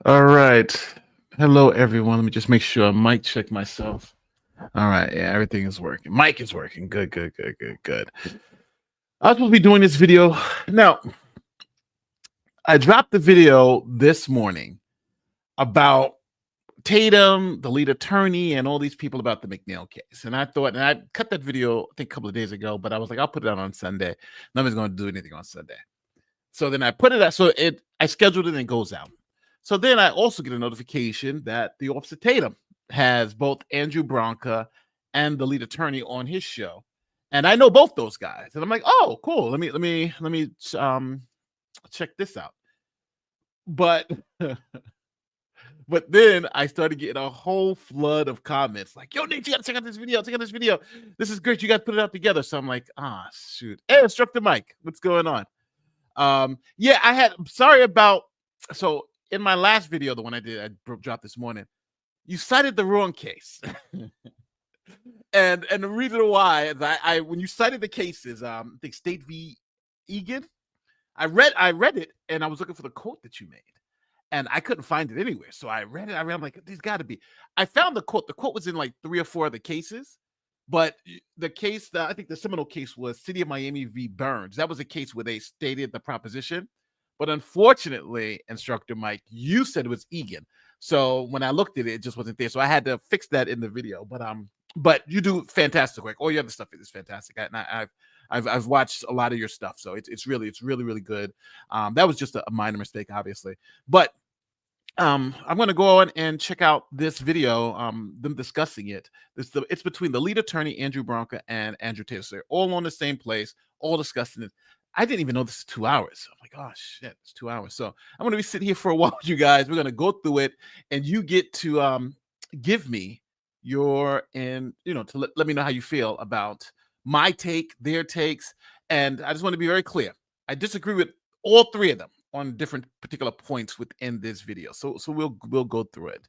All right. Hello, everyone. Let me just make sure I mic check myself. All right. Yeah, everything is working. Mic is working. Good, good, good, good, good. I was supposed to be doing this video. Now, I dropped the video this morning about Tatum, the lead attorney, and all these people about the McNeil case. And I thought, and I cut that video, I think, a couple of days ago, but I was like, I'll put it out on Sunday. Nobody's going to do anything on Sunday. So then I put it out. I scheduled it and it goes out. So then I also get a notification that the Officer Tatum has both Andrew Branca and the lead attorney on his show, and I know both those guys. And I'm like, oh, cool. Let me check this out. But but then I started getting a whole flood of comments like, yo, Nate, you gotta check out this video. Check out this video. This is great. You gotta put it out together. So I'm like, shoot. Hey, Instructor Mike, what's going on? Yeah, I'm sorry about. So in my last video, the one I did, I dropped this morning, you cited the wrong case. and the reason why is I when you cited the cases, I think State v. Egan, I read it and I was looking for the quote that you made. And I couldn't find it anywhere. So I read it. I'm like, there's got to be. I found the quote. The quote was in like 3 or 4 of the cases. But the case that I think the seminal case was City of Miami v. Burns. That was a case where they stated the proposition. But unfortunately, Instructor Mike, you said it was Egan. So when I looked at it, it just wasn't there. So I had to fix that in the video. But you do fantastic work. All your other stuff is fantastic. I've watched a lot of your stuff, so it's really really good. That was just a minor mistake, obviously, but I'm going to go on and check out this video, them discussing it. It's between the lead attorney, Andrew Branca, and Andrew Taylor. So they're all on the same place, all discussing it. I didn't even know this is 2 hours. I'm like, oh, shit, it's 2 hours. So I'm going to be sitting here for a while with you guys. We're going to go through it, and you get to give me your, and, to let me know how you feel about my take, their takes. And I just want to be very clear. I disagree with all 3 of them on different particular points within this video. So we'll go through it.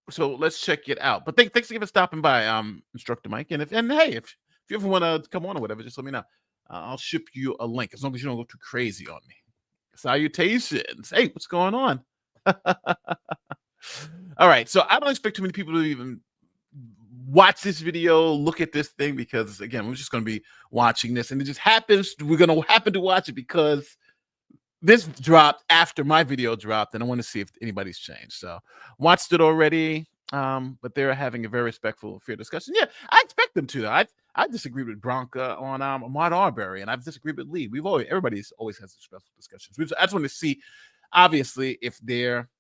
So let's check it out. But thanks again for stopping by, Instructor Mike. And hey, if you ever want to come on or whatever, just let me know. I'll ship you a link as long as you don't go too crazy on me. Salutations. Hey, what's going on? All right. So I don't expect too many people to even watch this video, look at this thing, because again, we're just going to be watching this, and it just happens. We're going to happen to watch it because this dropped after my video dropped, and I want to see if anybody's changed. So watched it already, but they're having a very respectful, fair discussion. Yeah, I expect them to. I disagreed with Branca on Ahmaud Arbery, and I've disagreed with Lee. Everybody's always has respectful discussions. I just want to see, obviously, if their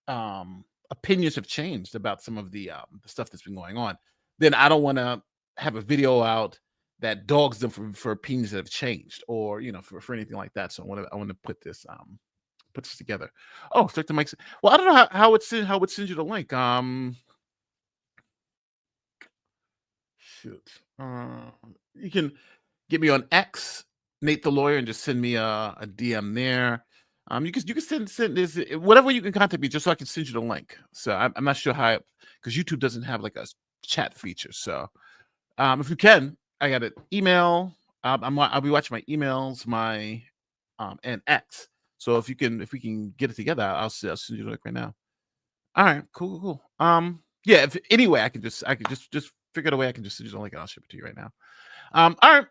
opinions have changed about some of the stuff that's been going on. Then I don't want to have a video out that dogs them for opinions that have changed, or for anything like that. So I want to put this together. Oh, Instructor Mike. Well, I don't know how it sends you the link. Shoot. You can get me on X, Nate the Lawyer, and just send me a DM there. You can send this whatever you can contact me, just so I can send you the link. So I'm not sure how, because YouTube doesn't have like a chat feature. So if you can, I got an email. I'll be watching my emails, my and X. So if we can get it together, I'll send you the link right now. All right, cool. Yeah. If anyway, I could just figure out a way I can just send you the link, and I'll ship it to you right now. All right.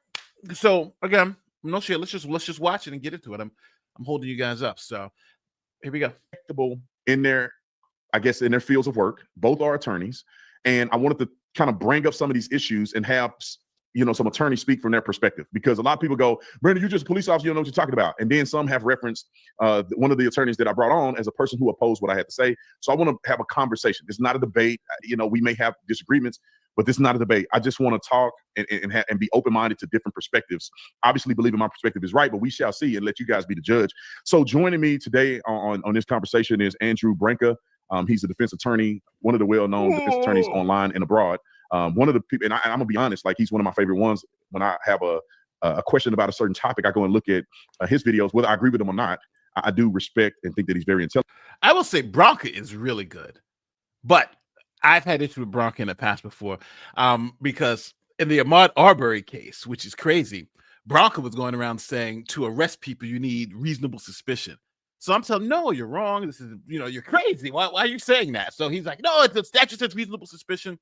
So again, no shit. Let's just watch it and get into it. I'm holding you guys up. So here we go. In their fields of work. Both are attorneys, and I wanted to kind of bring up some of these issues and have some attorneys speak from their perspective, because a lot of people go, Brandon, you're just a police officer, you don't know what you're talking about. And then some have referenced one of the attorneys that I brought on as a person who opposed what I had to say. So I want to have a conversation. It's not a debate. We may have disagreements, but this is not a debate. I just want to talk and be open-minded to different perspectives. Obviously, believing my perspective is right, but we shall see and let you guys be the judge. So joining me today on this conversation is Andrew Branca. He's a defense attorney, one of the well-known defense attorneys online and abroad. One of the people, and I'm gonna be honest, like, he's one of my favorite ones. When I have a question about a certain topic, I go and look at his videos, whether I agree with him or not. I do respect and think that he's very intelligent. I will say Branca is really good, but I've had issues with Branca in the past before, because in the Ahmaud Arbery case, which is crazy, Branca was going around saying to arrest people you need reasonable suspicion. So I'm telling him, no, you're wrong. This is, you're crazy. Why are you saying that? So he's like, no, it's the statute says reasonable suspicion.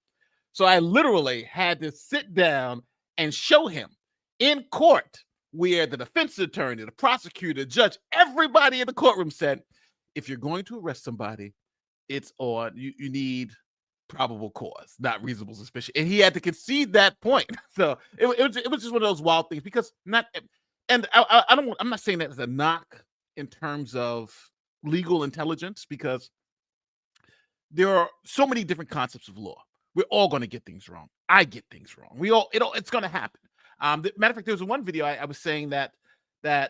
So I literally had to sit down and show him in court where the defense attorney, the prosecutor, judge, everybody in the courtroom said, if you're going to arrest somebody, it's on, you need probable cause, not reasonable suspicion. And he had to concede that point. So it was just one of those wild things because I'm not saying that as a knock in terms of legal intelligence, because there are so many different concepts of law. We're all going to get things wrong. I get things wrong. It's going to happen. Matter of fact, there was one video I was saying that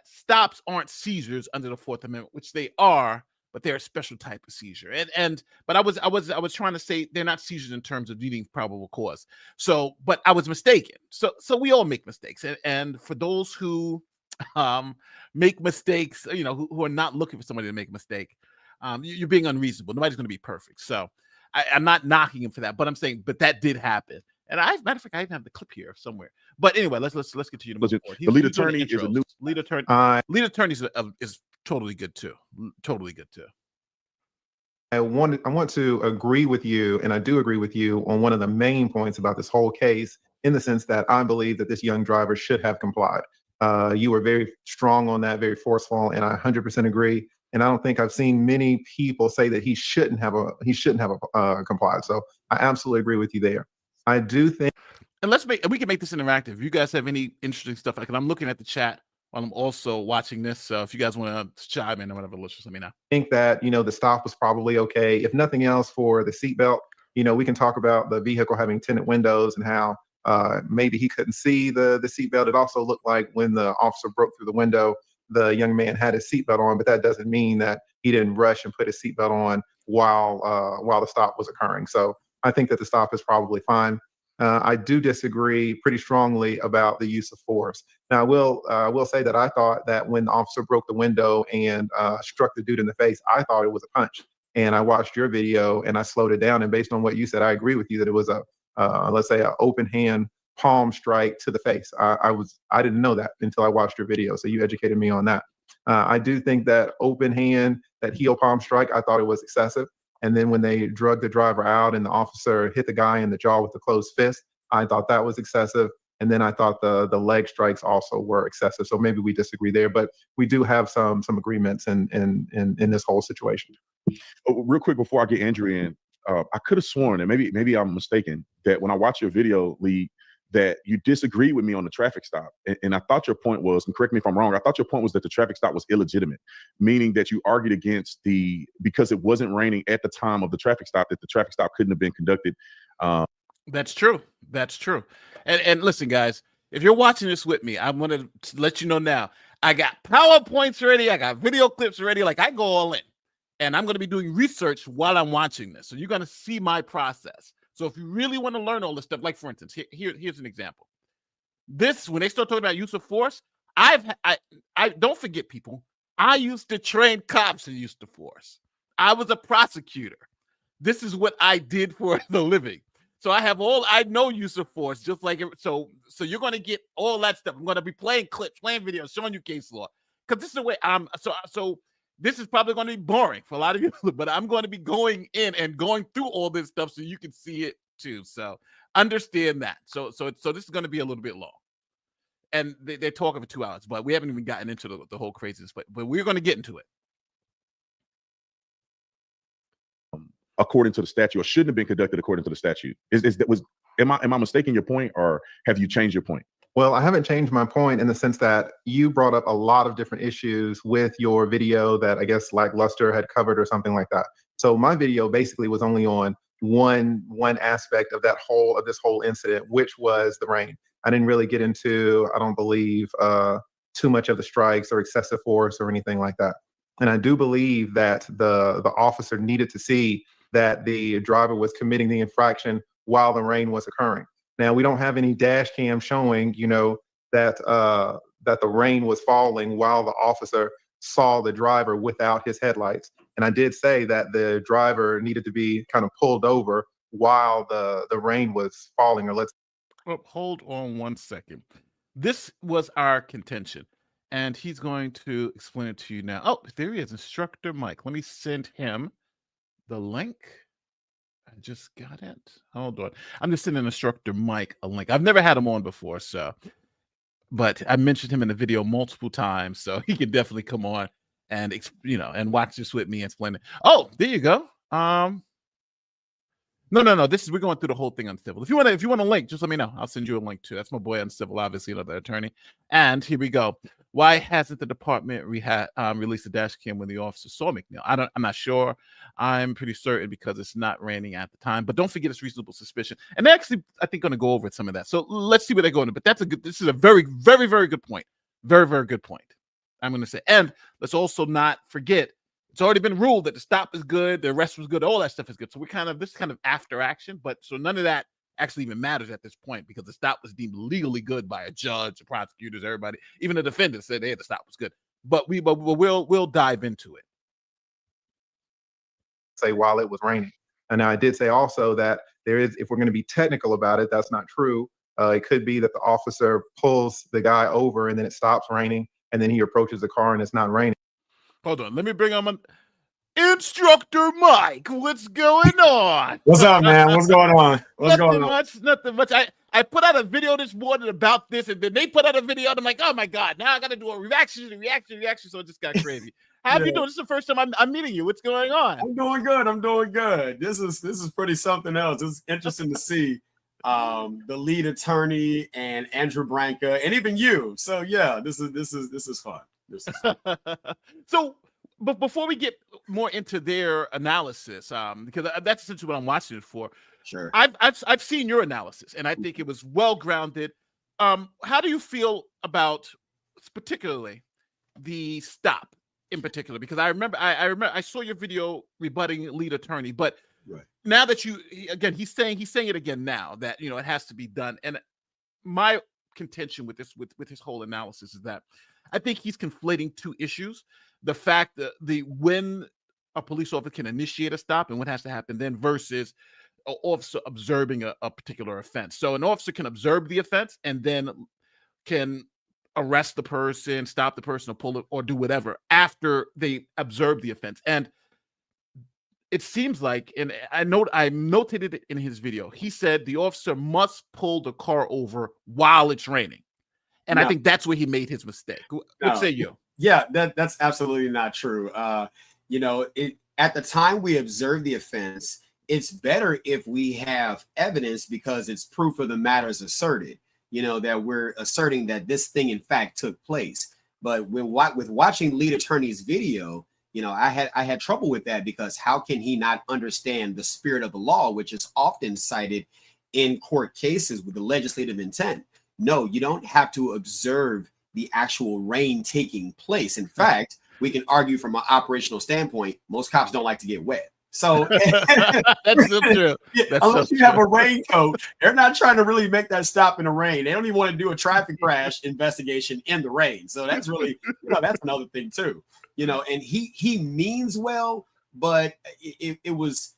stops aren't seizures under the Fourth Amendment, which they are, but they're a special type of seizure. But I was trying to say they're not seizures in terms of needing probable cause. So, but I was mistaken. So we all make mistakes, and for those who make mistakes, who are not looking for somebody to make a mistake, you're being unreasonable. Nobody's going to be perfect. So I'm not knocking him for that, but I'm saying, but that did happen. And matter of fact, I even have the clip here somewhere. But anyway, let's continue to move forward. The lead attorney is a new lead attorney. Lead attorney is totally good too. Totally good too. I want to agree with you, and I do agree with you on one of the main points about this whole case, in the sense that I believe that this young driver should have complied. You were very strong on that, very forceful, and I 100% agree. And I don't think I've seen many people say that he shouldn't have complied. So I absolutely agree with you there. I do think, and we can make this interactive. If you guys have any interesting stuff, like, I'm looking at the chat while I'm also watching this. So if you guys want to chime in or whatever, let's just let me know. I think that, the stop was probably okay. If nothing else, for the seatbelt, we can talk about the vehicle having tinted windows and how maybe he couldn't see the seatbelt. It also looked like when the officer broke through the window, the young man had his seatbelt on, but that doesn't mean that he didn't rush and put his seatbelt on while the stop was occurring. So I think that the stop is probably fine. I do disagree pretty strongly about the use of force. Now, I will say that I thought that when the officer broke the window and struck the dude in the face, I thought it was a punch. And I watched your video and I slowed it down. And based on what you said, I agree with you that it was let's say, an open hand palm strike to the face. I didn't know that until I watched your video. So you educated me on that. I do think that open hand, that heel palm strike, I thought it was excessive. And then when they drug the driver out and the officer hit the guy in the jaw with the closed fist, I thought that was excessive. And then I thought the leg strikes also were excessive. So maybe we disagree there, but we do have some agreements in this whole situation. Real quick before I get Andrew in, I could have sworn, and maybe I'm mistaken, that when I watched your video, Lee, that you disagreed with me on the traffic stop. And I thought your point was, and correct me if I'm wrong, I thought your point was that the traffic stop was illegitimate, meaning that you argued against because it wasn't raining at the time of the traffic stop, that the traffic stop couldn't have been conducted. That's true. That's true. And listen, guys, if you're watching this with me, I'm going to let you know now, I got PowerPoints ready. I got video clips ready. Like, I go all in. And I'm going to be doing research while I'm watching this. So you're going to see my process. So if you really want to learn all this stuff, like, for instance, here's an example. When they start talking about use of force, I don't forget, people, I used to train cops in use of force. I was a prosecutor. This is what I did for the living. So I know use of force, just like, so you're going to get all that stuff. I'm going to be playing clips, playing videos, showing you case law. Because this is the way so this is probably going to be boring for a lot of you, but I'm going to be going in and going through all this stuff so you can see it too. So understand that. So this is going to be a little bit long. And they're talking for 2 hours, but we haven't even gotten into the whole craziness, but we're going to get into it. According to the statute, or shouldn't have been conducted according to the statute. Am I mistaking your point, or have you changed your point? Well, I haven't changed my point in the sense that you brought up a lot of different issues with your video that I guess Lackluster had covered or something like that. So my video basically was only on one aspect of this whole incident, which was the rain. I didn't really get into, I don't believe, too much of the strikes or excessive force or anything like that. And I do believe that the officer needed to see that the driver was committing the infraction while the rain was occurring. Now, we don't have any dash cam showing, that the rain was falling while the officer saw the driver without his headlights. And I did say that the driver needed to be kind of pulled over while the rain was falling. Hold on one second. This was our contention. and he's going to explain it to you now. Oh, there he is, Instructor Mike. Let me send him the link. I just got it. Hold on. I'm just sending Instructor Mike a link. I've never had him on before, so, but I mentioned him in the video multiple times, so he can definitely come on and and watch this with me and explain it. Oh, there you go. No. We're going through the whole thing on civil. If you want a link, just let me know. I'll send you a link too. That's my boy on civil, obviously, another attorney. And here we go. Why hasn't the department released a dash cam when the officer saw McNeil? I'm not sure. I'm pretty certain because it's not raining at the time. But don't forget it's reasonable suspicion. And they're actually, I think, going to go over some of that. So let's see where they're going. But this is a very, very, very good point. Very, very good point. I'm going to say. And let's also not forget, it's already been ruled that the stop is good, the arrest was good, all that stuff is good. So this is kind of after action, but so none of that actually even matters at this point because the stop was deemed legally good by a judge, the prosecutors, everybody. Even the defendants said, hey, the stop was good. But we'll dive into it. Say while it was raining. And now I did say also that there is, if we're going to be technical about it, that's not true. It could be that the officer pulls the guy over and then it stops raining and then he approaches the car and it's not raining. Hold on, let me bring on Instructor Mike. What's going on? What's up, man? What's going on? Nothing much. I put out a video this morning about this, and then they put out a video, and I'm like, oh my God, now I got to do a reaction. So it just got crazy. How you doing? This is the first time I'm meeting you. What's going on? I'm doing good. This is pretty something else. It's interesting to see the lead attorney and Andrew Branca, and even you. So yeah, this is fun. So, but before we get more into their analysis, because that's essentially what I'm watching it for. Sure. I've seen your analysis, and I think it was well grounded. How do you feel about particularly the stop in particular? Because I remember I saw your video rebutting lead attorney, but right now that he's saying it again now that it has to be done. And my contention with this with his whole analysis is that I think he's conflating two issues: the fact that when a police officer can initiate a stop and what has to happen then versus an officer observing a particular offense. So an officer can observe the offense and then can arrest the person, stop the person, or pull it, or do whatever after they observe the offense. And it seems like, and I notated it in his video, he said the officer must pull the car over while it's raining. And I think that's where he made his mistake. What say you? Yeah, that's absolutely not true. At the time we observe the offense, it's better if we have evidence because it's proof of the matters asserted, that we're asserting that this thing in fact took place. But with watching lead attorney's video, I had trouble with that because how can he not understand the spirit of the law, which is often cited in court cases with the legislative intent? No, you don't have to observe the actual rain taking place. In fact, we can argue from an operational standpoint, most cops don't like to get wet. So that's so true. Unless you have a raincoat, they're not trying to really make that stop in the rain. They don't even want to do a traffic crash investigation in the rain. So that's really, that's another thing too. And he means well, but it was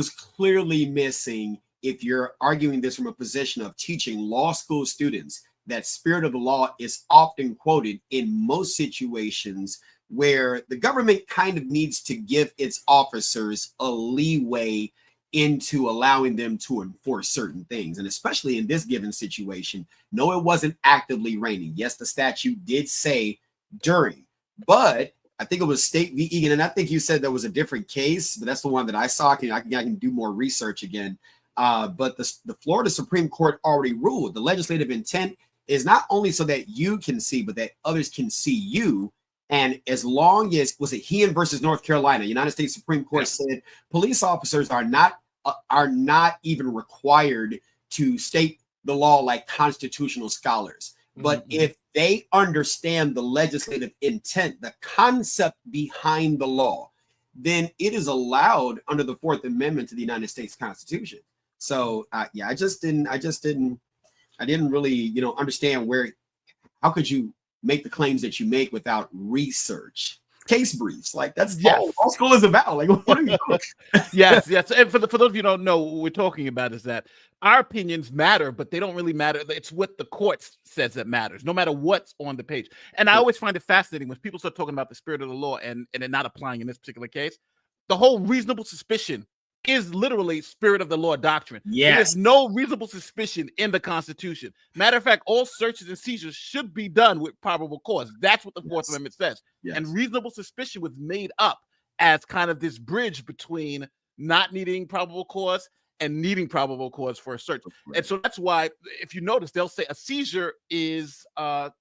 clearly missing. If you're arguing this from a position of teaching law school students, that spirit of the law is often quoted in most situations where the government kind of needs to give its officers a leeway into allowing them to enforce certain things. And especially in this given situation, no, it wasn't actively raining. Yes, the statute did say during, but I think it was State v. Egan. And I think you said there was a different case, but that's the one that I saw. I can do more research again. But the Florida Supreme Court already ruled the legislative intent is not only so that you can see, but that others can see you. And as long as, was it Heehan versus North Carolina, United States Supreme Court said police officers are not even required to state the law like constitutional scholars. But if they understand the legislative intent, the concept behind the law, then it is allowed under the Fourth Amendment to the United States Constitution. So I didn't really, understand how could you make the claims that you make without research. case briefs. Like that's Yes. all law school is about. Like, what are you doing? Yes. And for those of you who don't know, what we're talking about is that our opinions matter, but they don't really matter. It's what the court says that matters, no matter what's on the page. And I always find it fascinating when people start talking about the spirit of the law and they're not applying in this particular case. The whole reasonable suspicion is literally spirit of the law doctrine. Yes. There's no reasonable suspicion in the Constitution. Matter of fact, all searches and seizures should be done with probable cause. That's what the Fourth Amendment says. Yes. And reasonable suspicion was made up as kind of this bridge between not needing probable cause and needing probable cause for a search. And so that's why, if you notice, they'll say a seizure is a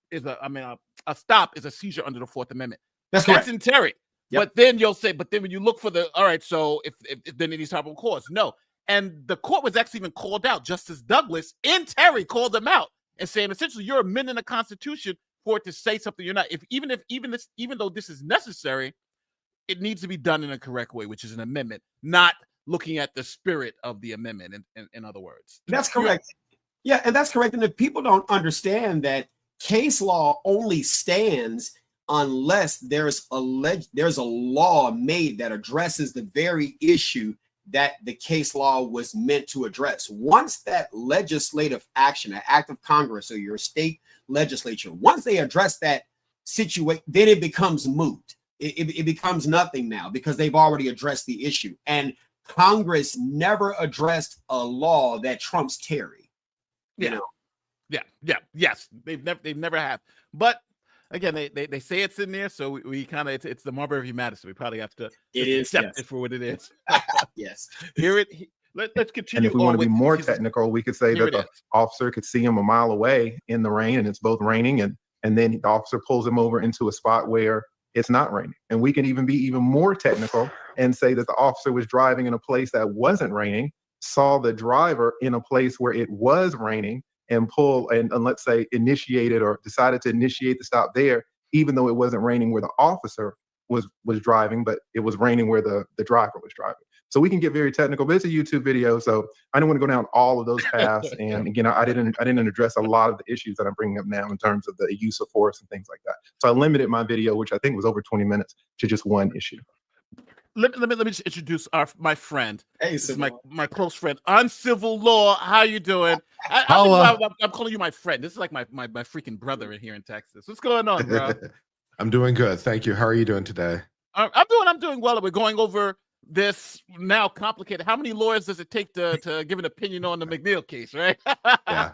stop is a seizure under the Fourth Amendment. That's That's correct. in Terry. Yep. But then you'll say, but then when you look for all right, so if then it needs probable cause. No. And the court was actually even called out. Justice Douglas in Terry called them out and saying, essentially, you're amending the Constitution for it to say something you're not. Even though this is necessary, it needs to be done in a correct way, which is an amendment, not looking at the spirit of the amendment. In other words, That's correct. Yeah, and that's correct. And if people don't understand that case law only stands unless there's a law made that addresses the very issue that the case law was meant to address. Once that legislative action, an act of Congress or your state legislature, once they address that situation, then it becomes moot. It becomes nothing now because they've already addressed the issue. And Congress never addressed a law that trumps Terry. You know? Yes, they've never have. But again, they say it's in there, so we kind of it's the Marbury v. Madison. We probably have to accept it for what it is. Yes. Let's continue. And if we want to be more technical, we could say that the officer could see him a mile away in the rain, and it's both raining, and then the officer pulls him over into a spot where it's not raining. And we can even be even more technical and say that the officer was driving in a place that wasn't raining, saw the driver in a place where it was raining, and let's say initiated or decided to initiate the stop there, even though it wasn't raining where the officer was driving, but it was raining where the driver was driving. So we can get very technical, but it's a YouTube video, so I don't want to go down all of those paths. And again, I didn't address a lot of the issues that I'm bringing up now in terms of the use of force and things like that. So I limited my video, which I think was over 20 minutes, to just one issue. Let me just introduce my friend. Hey, this is my close friend on civil law. How you doing? I'm calling you my friend. This is like my freaking brother in here in Texas. What's going on, bro? I'm doing good, thank you. How are you doing today? I'm doing well. We're going over this now complicated. How many lawyers does it take to give an opinion on the McNeil case, right? Yeah.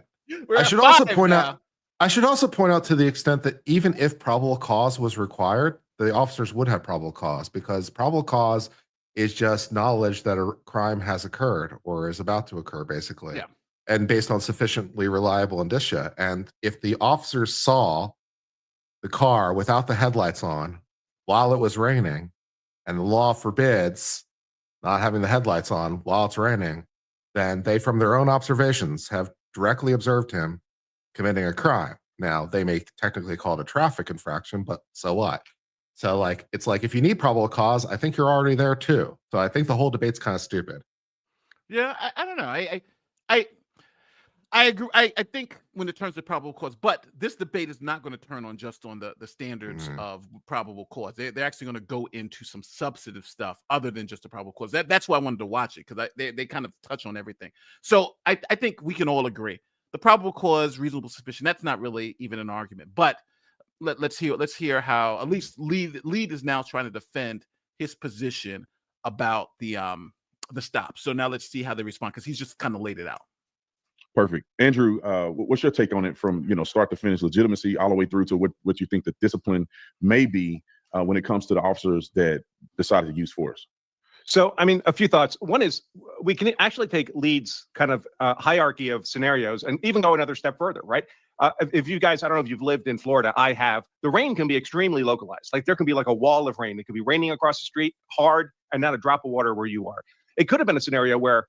I should also point out to the extent that even if probable cause was required, the officers would have probable cause, because probable cause is just knowledge that a crime has occurred or is about to occur, basically. Yeah. And based on sufficiently reliable indicia. And if the officers saw the car without the headlights on while it was raining, and the law forbids not having the headlights on while it's raining, then they, from their own observations, have directly observed him committing a crime. Now, they may technically call it a traffic infraction, but so what? So, it's like if you need probable cause, I think you're already there too. So I think the whole debate's kind of stupid. Yeah, I don't know. I agree. I think when it turns to probable cause, but this debate is not going to turn on just on the standards of probable cause. They're actually going to go into some substantive stuff other than just the probable cause. That's why I wanted to watch it, because they kind of touch on everything. So I think we can all agree the probable cause, reasonable suspicion. That's not really even an argument. But let's hear how at least Lead is now trying to defend his position about the stop. So now let's see how they respond, because he's just kind of laid it out. Perfect. Andrew, what's your take on it from, start to finish, legitimacy all the way through to what you think the discipline may be when it comes to the officers that decided to use force? So, I mean, a few thoughts. One is we can actually take Lead's kind of hierarchy of scenarios and even go another step further, right? If you guys, I don't know if you've lived in Florida, I have, the rain can be extremely localized. Like there can be like a wall of rain. It could be raining across the street hard and not a drop of water where you are. It could have been a scenario where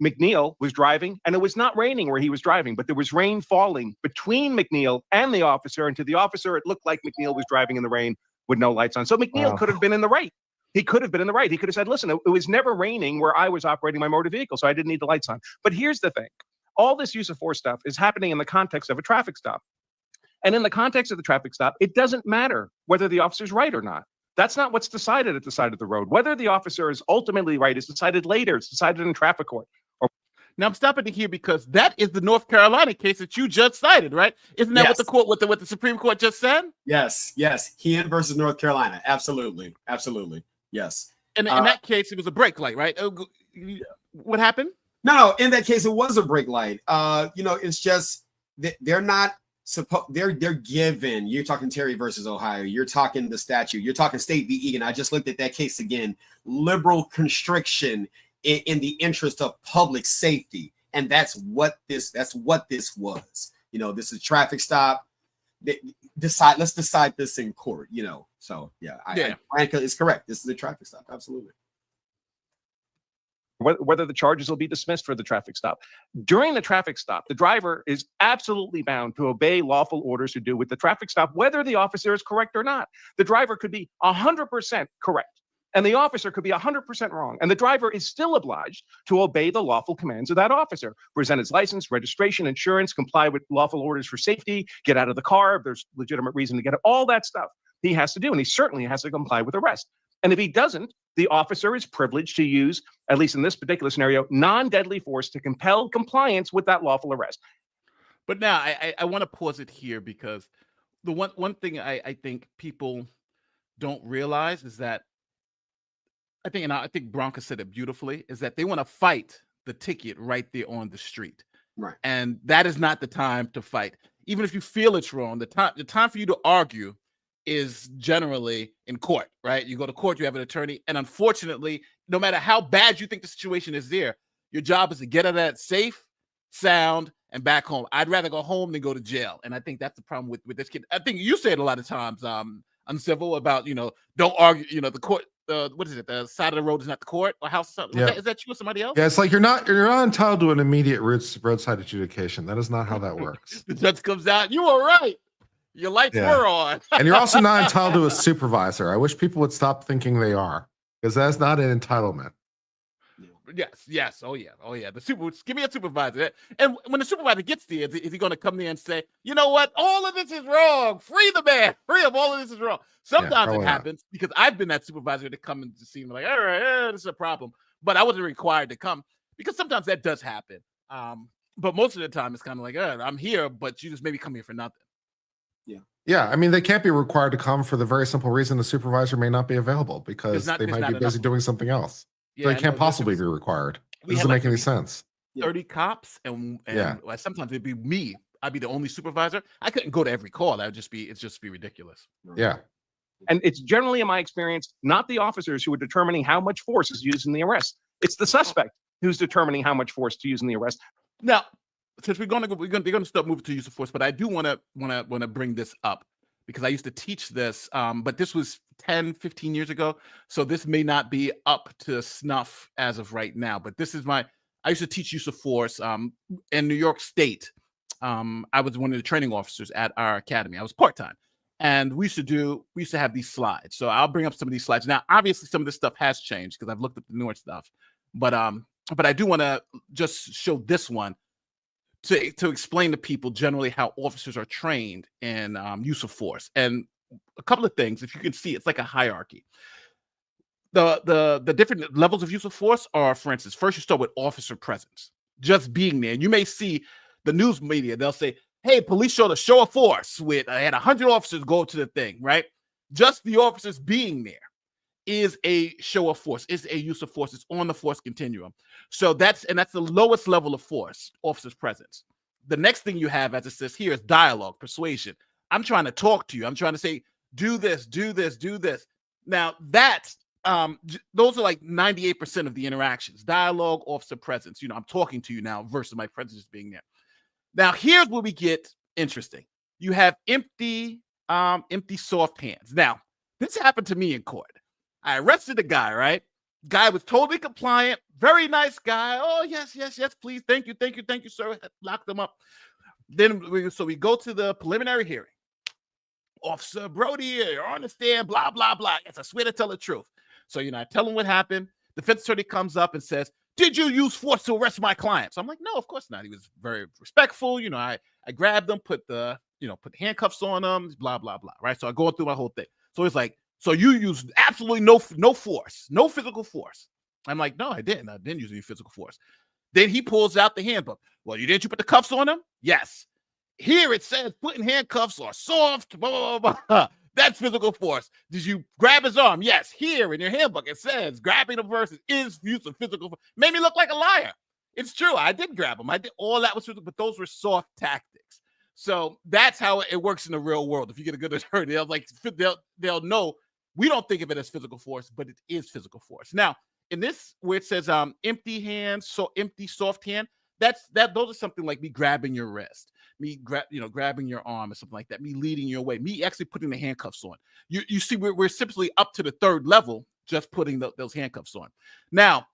McNeil was driving and it was not raining where he was driving, but there was rain falling between McNeil and the officer. And to the officer, it looked like McNeil was driving in the rain with no lights on. So McNeil could have been in the right. He could have been in the right. He could have said, listen, it was never raining where I was operating my motor vehicle, so I didn't need the lights on. But here's the thing. All this use of force stuff is happening in the context of a traffic stop. And in the context of the traffic stop, it doesn't matter whether the officer's right or not. That's not what's decided at the side of the road. Whether the officer is ultimately right is decided later. It's decided in traffic court. Now I'm stopping to here because that is the North Carolina case that you just cited, right? Isn't that what the court, what the Supreme Court just said? Yes, Heehan versus North Carolina. Absolutely. Yes. And in that case, it was a brake light, right? What happened? No, in that case, it was a brake light. It's just they're not supposed. They're given. You're talking Terry versus Ohio. You're talking the statute. You're talking State v. Egan. I just looked at that case again. Liberal constriction in the interest of public safety, and that's what this was. This is a traffic stop. Let's decide this in court. So Branca is correct. This is a traffic stop. Absolutely. Whether the charges will be dismissed for the traffic stop. During the traffic stop, the driver is absolutely bound to obey lawful orders to do with the traffic stop, whether the officer is correct or not. The driver could be 100% correct, and the officer could be 100% wrong, and the driver is still obliged to obey the lawful commands of that officer. Present his license, registration, insurance, comply with lawful orders for safety, get out of the car if there's legitimate reason to get it, all that stuff he has to do, and he certainly has to comply with arrest. And if he doesn't, the officer is privileged to use, at least in this particular scenario, non-deadly force to compel compliance with that lawful arrest. But now I want to pause it here because the one thing I think people don't realize is that I think Branca said it beautifully, is that they want to fight the ticket right there on the street. Right. And that is not the time to fight. Even if you feel it's wrong, the time for you to argue is generally in court, right? You go to court, you have an attorney, and unfortunately, no matter how bad you think the situation is there, your job is to get out of that safe, sound, and back home. I'd rather go home than go to jail. And I think that's the problem with this kid. I think you say it a lot of times, uncivil about, don't argue, the court, what is it? The side of the road is not the court or house. Yeah. Is that you or somebody else? Yeah, it's like you're not entitled to an immediate roadside adjudication. That is not how that works. The judge comes out, you were right. Your lights were on. And you're also not entitled to a supervisor. I wish people would stop thinking they are, because that's not an entitlement. Yes. Oh yeah. Give me a supervisor. And when the supervisor gets there, is he going to come there and say, you know what? All of this is wrong. Free the man. Free him. All of this is wrong. Sometimes it happens because I've been that supervisor to come and to see me like, all right, this is a problem. But I wasn't required to come because sometimes that does happen. But most of the time it's kind of like, I'm here, but you just maybe come here for nothing. Yeah, I mean, they can't be required to come for the very simple reason the supervisor may not be available because they might be busy doing something else. So they can't possibly be required. This doesn't make any sense. 30 cops, and sometimes it'd be me. I'd be the only supervisor. I couldn't go to every call. It'd just be ridiculous. Yeah. And it's generally, in my experience, not the officers who are determining how much force is used in the arrest. It's the suspect who's determining how much force to use in the arrest. Now, since they're going to start moving to use of force, but I do want to bring this up because I used to teach this, but this was 10, 15 years ago, so this may not be up to snuff as of right now. But this is I used to teach use of force in New York State. I was one of the training officers at our academy. I was part-time, and we used to have these slides. So I'll bring up some of these slides now. Obviously, some of this stuff has changed because I've looked at the newer stuff, but I do want to just show this one to explain to people generally how officers are trained in use of force. And a couple of things, if you can see, it's like a hierarchy. The different levels of use of force are, for instance, first you start with officer presence, just being there. And you may see the news media, they'll say, hey, police showed a show of force with, I had 100 officers go to the thing, right? Just the officers being there is a show of force, is a use of force. It's on the force continuum. So that's the lowest level of force, officer's presence. The next thing you have, as it says here, is dialogue, persuasion. I'm trying to talk to you. I'm trying to say, do this, do this, do this. Now that's, those are like 98% of the interactions, dialogue, officer presence. I'm talking to you now versus my presence just being there. Now here's where we get interesting. You have empty soft hands. Now, this happened to me in court. I arrested a guy, right? Guy was totally compliant, very nice guy. Oh, yes, please. Thank you, sir. Locked him up. Then we go to the preliminary hearing. Officer Brody, you're on the stand, blah, blah, blah. Yes, I swear to tell the truth. So, I tell him what happened. The defense attorney comes up and says, did you use force to arrest my client? So I'm like, no, of course not. He was very respectful. I grabbed him, put the handcuffs on him, blah, blah, blah. Right. So I go through my whole thing. So he's like, So you used absolutely no force, no physical force. I'm like, no, I didn't. I didn't use any physical force. Then he pulls out the handbook. Well, you put the cuffs on him? Yes. Here it says putting handcuffs are soft, blah, blah, blah. That's physical force. Did you grab his arm? Yes. Here in your handbook, it says grabbing the person is use of physical force. Made me look like a liar. It's true. I did grab him. I did all that was physical, but those were soft tactics. So that's how it works in the real world. If you get a good attorney, they'll know we don't think of it as physical force, but it is physical force. Now, in this where it says empty hand, so empty soft hand, those are something like me grabbing your wrist, me grabbing your arm or something like that, me leading you away, me actually putting the handcuffs on. You see, we're simply up to the third level, just putting those handcuffs on. Now,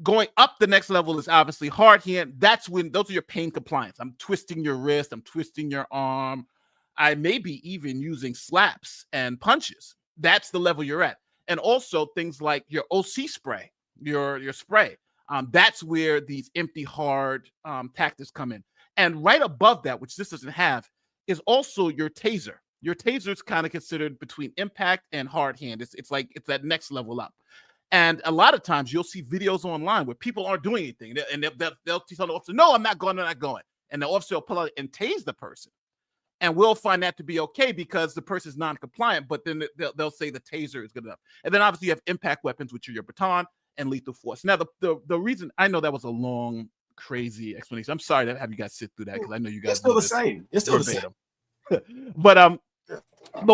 going up the next level is obviously hard hand. That's when those are your pain compliance. I'm twisting your wrist, I'm twisting your arm. I may be even using slaps and punches. That's the level you're at. And also things like your OC spray, your spray. That's where these empty, hard tactics come in. And right above that, which this doesn't have, is also your taser. Your taser is kind of considered between impact and hard hand. It's that next level up. And a lot of times you'll see videos online where people aren't doing anything. And they'll tell the officer, no, I'm not going. And the officer will pull out and tase the person. And we'll find that to be okay because the person is non-compliant, but then they'll say the taser is good enough. And then obviously you have impact weapons, which are your baton and lethal force. Now, the reason I know that was a long, crazy explanation. I'm sorry to have you guys sit through that because I know you guys. It's still the same. It's still the same. But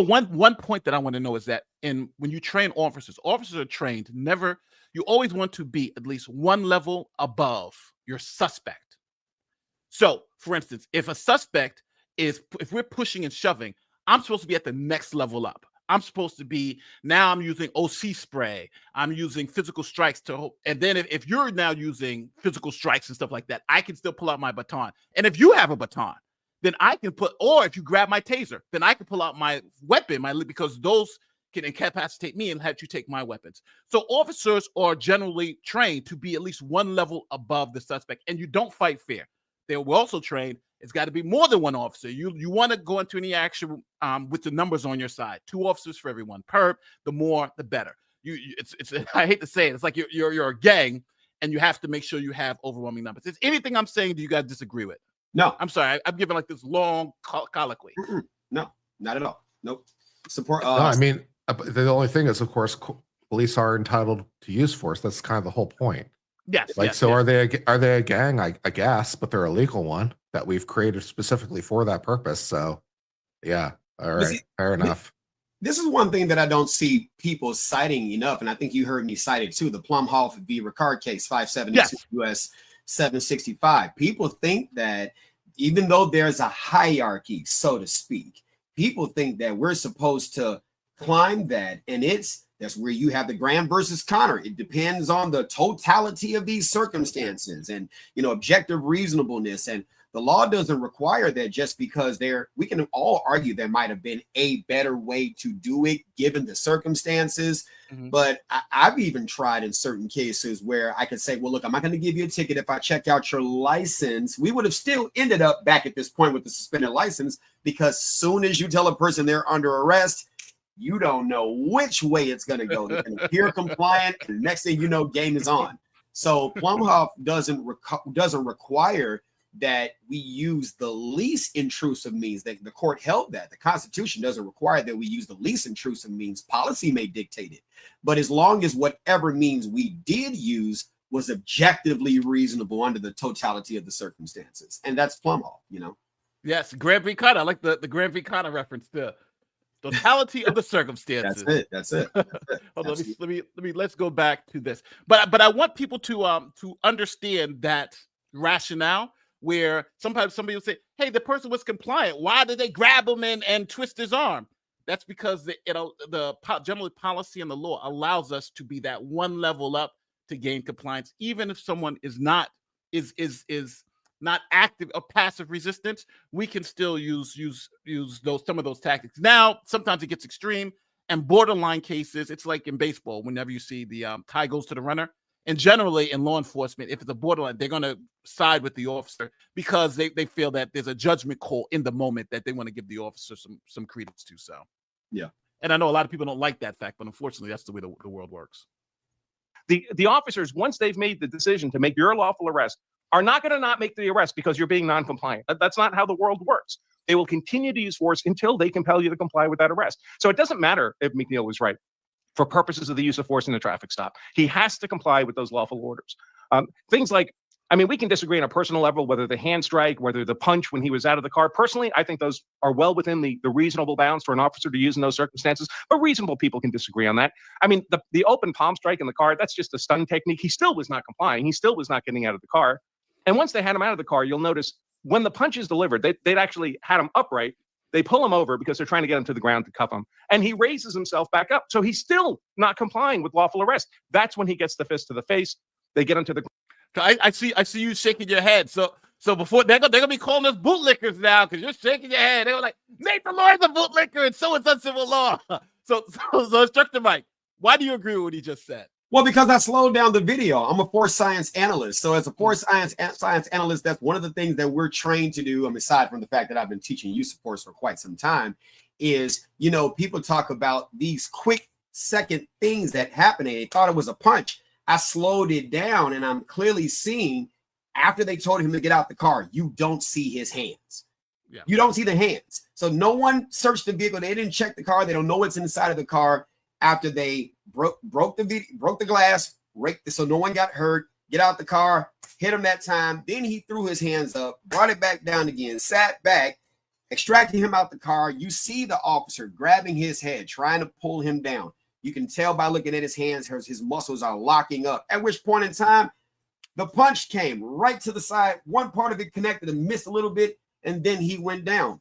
one point that I want to know is that when you train officers are trained you always want to be at least one level above your suspect. So, for instance, if we're pushing and shoving, I'm supposed to be at the next level up. I'm supposed to be, now I'm using OC spray. I'm using physical strikes and then if you're now using physical strikes and stuff like that, I can still pull out my baton. And if you have a baton, then I can or if you grab my taser, then I can pull out my weapon, because those can incapacitate me and have you take my weapons. So officers are generally trained to be at least one level above the suspect, and you don't fight fair. They were also trained, it's got to be more than one officer. You want to go into any action with the numbers on your side. 2 officers for every 1 perp. The more, the better. It's I hate to say it. It's like you're a gang, and you have to make sure you have overwhelming numbers. Is anything I'm saying do you guys disagree with? No. I'm sorry. I'm giving like this long colloquy. No, not at all. Nope. Support. No, I mean, the only thing is, of course, police are entitled to use force. That's kind of the whole point. Yes. Are they a gang? I guess, but they're a legal one that we've created specifically for that purpose. So, yeah, all right, fair enough. This is one thing that I don't see people citing enough, and I think you heard me cite it too. The Plumhoff v. Ricard case, 572 U.S. 765. People think that even though there's a hierarchy, so to speak, people think that we're supposed to climb that, and that's where you have the Graham versus Connor. It depends on the totality of these circumstances and, objective reasonableness. And the law doesn't require that just because we can all argue there might have been a better way to do it given the circumstances. Mm-hmm. But I've even tried in certain cases where I could say, well, look, I'm not going to give you a ticket if I check out your license. We would have still ended up back at this point with the suspended license, because soon as you tell a person they're under arrest, you don't know which way it's going to go. They're going to appear compliant, and the next thing you know, game is on. So Plumhoff doesn't require that we use the least intrusive means. The court held that the Constitution doesn't require that we use the least intrusive means. Policy may dictate it, but as long as whatever means we did use was objectively reasonable under the totality of the circumstances, and that's Plumhoff. Yes, Graham v. Connor. I like the Graham v. Connor reference to totality of the circumstances. That's it. Hold on, let's go back to this. But I want people to understand that rationale, where sometimes somebody will say, hey, the person was compliant. Why did they grab him and twist his arm? That's because the general policy and the law allows us to be that one level up to gain compliance, even if someone is not not active or passive resistance. We can still use some of those tactics. Now, sometimes it gets extreme, and borderline cases, it's like in baseball, whenever you see the tie goes to the runner. And generally in law enforcement, if it's a borderline, they're going to side with the officer because they feel that there's a judgment call in the moment that they want to give the officer some credence to. So, yeah. And I know a lot of people don't like that fact, but unfortunately, that's the way the world works. The officers, once they've made the decision to make your lawful arrest, are not going to not make the arrest because you're being non-compliant. That's not how the world works. They will continue to use force until they compel you to comply with that arrest. So it doesn't matter if McNeil was right for purposes of the use of force in a traffic stop. He has to comply with those lawful orders. Things like, I mean, we can disagree on a personal level, whether the hand strike, whether the punch when he was out of the car. Personally, I think those are well within the reasonable bounds for an officer to use in those circumstances, but reasonable people can disagree on that. I mean, the open palm strike in the car, that's just a stun technique. He still was not complying. He still was not getting out of the car. And once they had him out of the car, you'll notice when the punch is delivered, they'd actually had him upright. They pull him over because they're trying to get him to the ground to cuff him. And he raises himself back up. So he's still not complying with lawful arrest. That's when he gets the fist to the face. They get him to the I see you shaking your head. So before they're gonna be calling us bootlickers now because you're shaking your head. They were like, Nathan Lloyd's a bootlicker and so it's uncivil law. So Instructor Mike, why do you agree with what he just said? Well, because I slowed down the video. I'm a force science analyst. So as a force science analyst, that's one of the things that we're trained to do. Aside from the fact that I've been teaching use of force for quite some time, is, people talk about these quick second things that happen. And they thought it was a punch. I slowed it down and I'm clearly seeing after they told him to get out the car, you don't see his hands. Yeah. You don't see the hands. So no one searched the vehicle. They didn't check the car. They don't know what's inside of the car. After they broke the glass, so no one got hurt, get out the car, hit him that time. Then he threw his hands up, brought it back down again, sat back, extracted him out the car. You see the officer grabbing his head, trying to pull him down. You can tell by looking at his hands, his muscles are locking up. At which point in time, the punch came right to the side. One part of it connected and missed a little bit, and then he went down.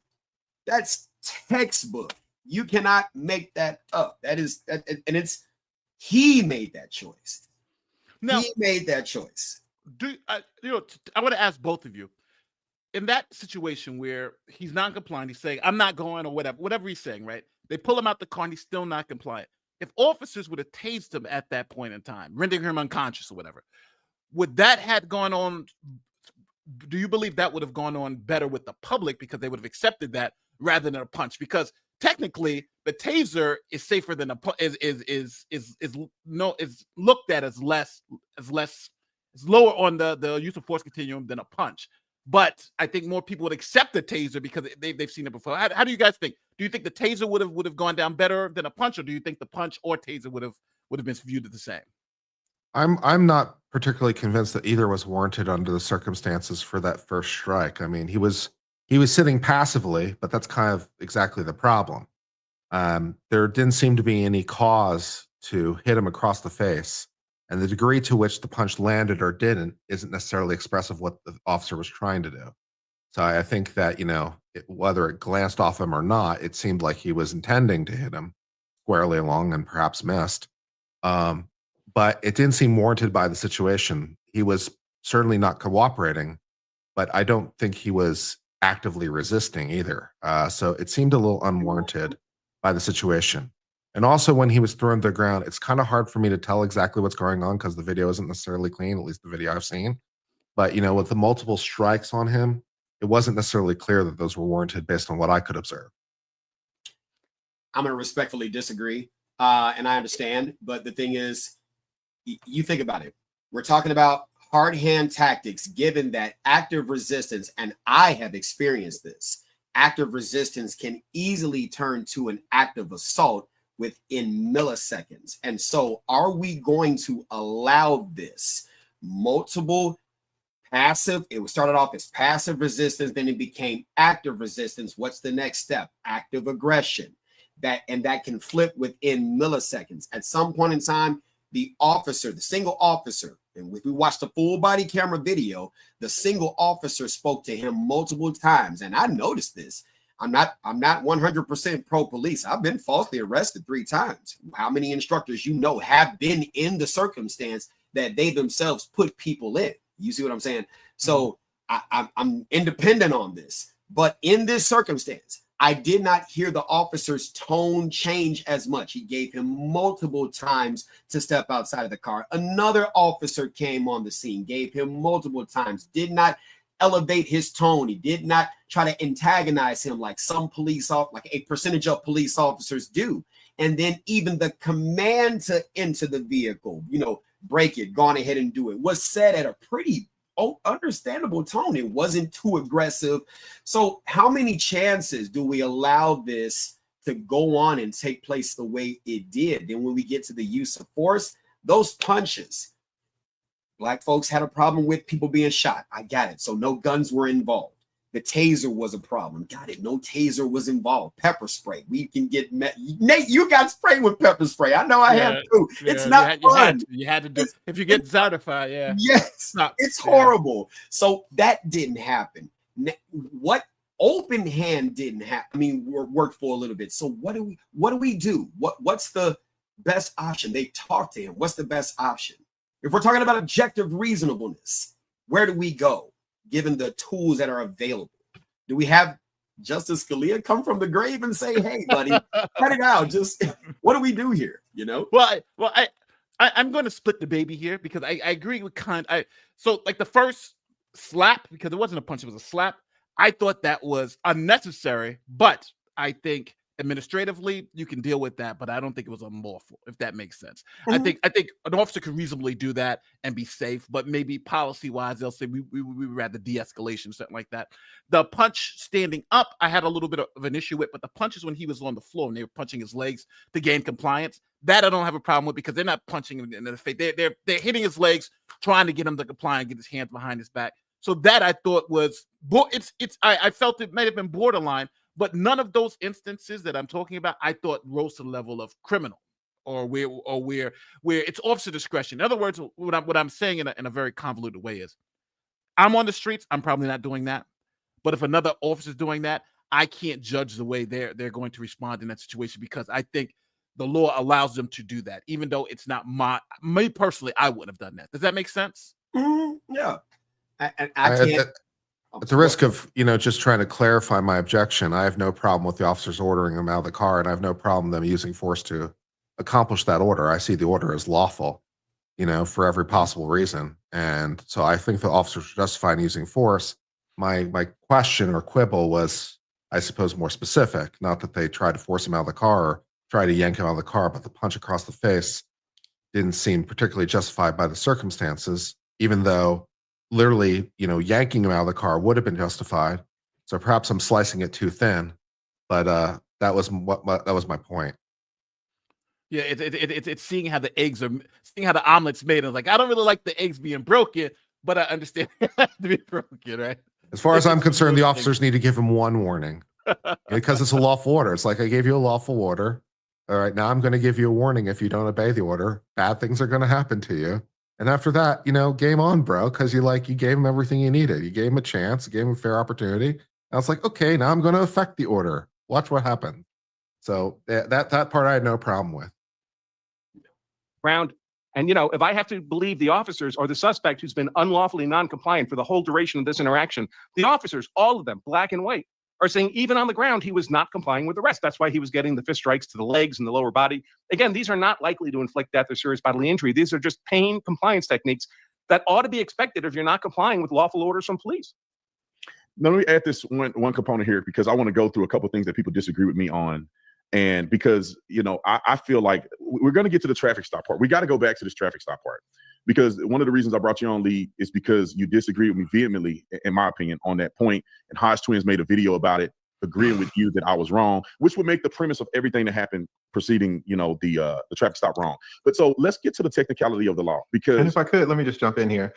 That's textbook. You cannot make that up. He made that choice. Now, he made that choice. I want to ask both of you, in that situation where he's non-compliant, he's saying, I'm not going, or whatever he's saying, right? They pull him out the car and he's still not compliant. If officers would have tased him at that point in time, rendering him unconscious or whatever, would that have gone on? Do you believe that would have gone on better with the public because they would have accepted that rather than a punch? Because technically, the taser is safer than is looked at as lower on the use of force continuum than a punch. But I think more people would accept the taser because they've seen it before. How do you guys think? Do you think the taser would have gone down better than a punch, or do you think the punch or taser would have been viewed the same? I'm not particularly convinced that either was warranted under the circumstances for that first strike. I mean, he was sitting passively, but that's kind of exactly the problem. There didn't seem to be any cause to hit him across the face, and the degree to which the punch landed or didn't isn't necessarily expressive of what the officer was trying to do. So I think that, whether it glanced off him or not, it seemed like he was intending to hit him squarely along and perhaps missed. But it didn't seem warranted by the situation. He was certainly not cooperating, but I don't think he was actively resisting either. So it seemed a little unwarranted by the situation. And also when he was thrown to the ground, it's kind of hard for me to tell exactly what's going on because the video isn't necessarily clean, at least the video I've seen. But, with the multiple strikes on him, it wasn't necessarily clear that those were warranted based on what I could observe. I'm going to respectfully disagree, and I understand. But the thing is, you think about it. We're talking about hard hand tactics, given that active resistance, and I have experienced this, active resistance can easily turn to an active assault within milliseconds. And so are we going to allow this multiple passive? It started off as passive resistance, then it became active resistance. What's the next step? Active aggression. That can flip within milliseconds. At some point in time, the single officer, and if we watch the full body camera video, the single officer spoke to him multiple times. And I noticed this. I'm not 100% pro police. I've been falsely arrested 3 times. How many instructors have been in the circumstance that they themselves put people in? You see what I'm saying? So I'm independent on this. But in this circumstance, I did not hear the officer's tone change as much. He gave him multiple times to step outside of the car. Another officer came on the scene, gave him multiple times, did not elevate his tone. He did not try to antagonize him like some like a percentage of police officers do. And then even the command to enter the vehicle, you know, break it, go on ahead and do it, was said at a pretty understandable tone. It wasn't too aggressive. So how many chances do we allow this to go on and take place the way it did? Then when we get to the use of force, those punches, Black folks had a problem with people being shot. I got it. So no guns were involved. The taser was a problem. Got it. No taser was involved. Pepper spray. We can get Nate. You got sprayed with pepper spray. I know I have too. It's not fun. You had to do. If you get certified, yeah. Yes, it's horrible. So that didn't happen. What open hand didn't happen? I mean, worked for a little bit. So what do we do? What's the best option? They talk to him. What's the best option? If we're talking about objective reasonableness, where do we go? Given the tools that are available, do we have Justice Scalia come from the grave and say, "Hey, buddy, cut it out"? Just what do we do here? You know? I'm going to split the baby here because I agree with so like the first slap, because it wasn't a punch, it was a slap. I thought that was unnecessary, but I think administratively you can deal with that, but I don't think it was unlawful, if that makes sense. I think an officer could reasonably do that and be safe, but maybe policy wise they'll say we would rather de-escalation, something like that. The punch standing up I had a little bit of an issue with, but the punches when he was on the floor and they were punching his legs to gain compliance, that I don't have a problem with, because they're not punching him in the face. They're hitting his legs, trying to get him to comply and get his hands behind his back. So that I thought was I felt it might have been borderline. But none of those instances that I'm talking about, I thought rose to the level of criminal, or where it's officer discretion. In other words, what I'm saying in a very convoluted way is, I'm on the streets, I'm probably not doing that. But if another officer is doing that, I can't judge the way they're going to respond in that situation, because I think the law allows them to do that, even though it's not me personally, I wouldn't have done that. Does that make sense? Yeah, I can't. At the risk of, just trying to clarify my objection, I have no problem with the officers ordering them out of the car, and I have no problem them using force to accomplish that order. I see the order as lawful, for every possible reason. And so I think the officers are justified in using force. My question or quibble was, I suppose, more specific. Not that they tried to force him out of the car or try to yank him out of the car, but the punch across the face didn't seem particularly justified by the circumstances, even though literally, yanking him out of the car would have been justified. So perhaps I'm slicing it too thin, but that was my point. Yeah, it's seeing how the omelet's made. I was like, I don't really like the eggs being broken, but I understand it has to be broken, right? As far as I'm concerned, the officers need to give him one warning, because it's a lawful order. It's like, I gave you a lawful order. All right, now I'm going to give you a warning. If you don't obey the order, bad things are going to happen to you. And after that, game on, bro, because you gave him everything you needed. You gave him a chance, you gave him a fair opportunity. And I was like, okay, now I'm going to affect the order. Watch what happens. So that part I had no problem with. Round. And, if I have to believe the officers or the suspect who's been unlawfully non-compliant for the whole duration of this interaction, the officers, all of them, black and white, are saying even on the ground, he was not complying with the arrest. That's why he was getting the fist strikes to the legs and the lower body. Again, these are not likely to inflict death or serious bodily injury. These are just pain compliance techniques that ought to be expected if you're not complying with lawful orders from police. Now, let me add this one component here, because I want to go through a couple of things that people disagree with me on. And because, I feel like we're going to get to the traffic stop part. We got to go back to this traffic stop part, because one of the reasons I brought you on, Lee, is because you disagree with me vehemently, in my opinion, on that point. And Hodge Twins made a video about it, agreeing with you that I was wrong, which would make the premise of everything that happened preceding, the traffic stop wrong. But so let's get to the technicality of the law, because— And if I could, let me just jump in here.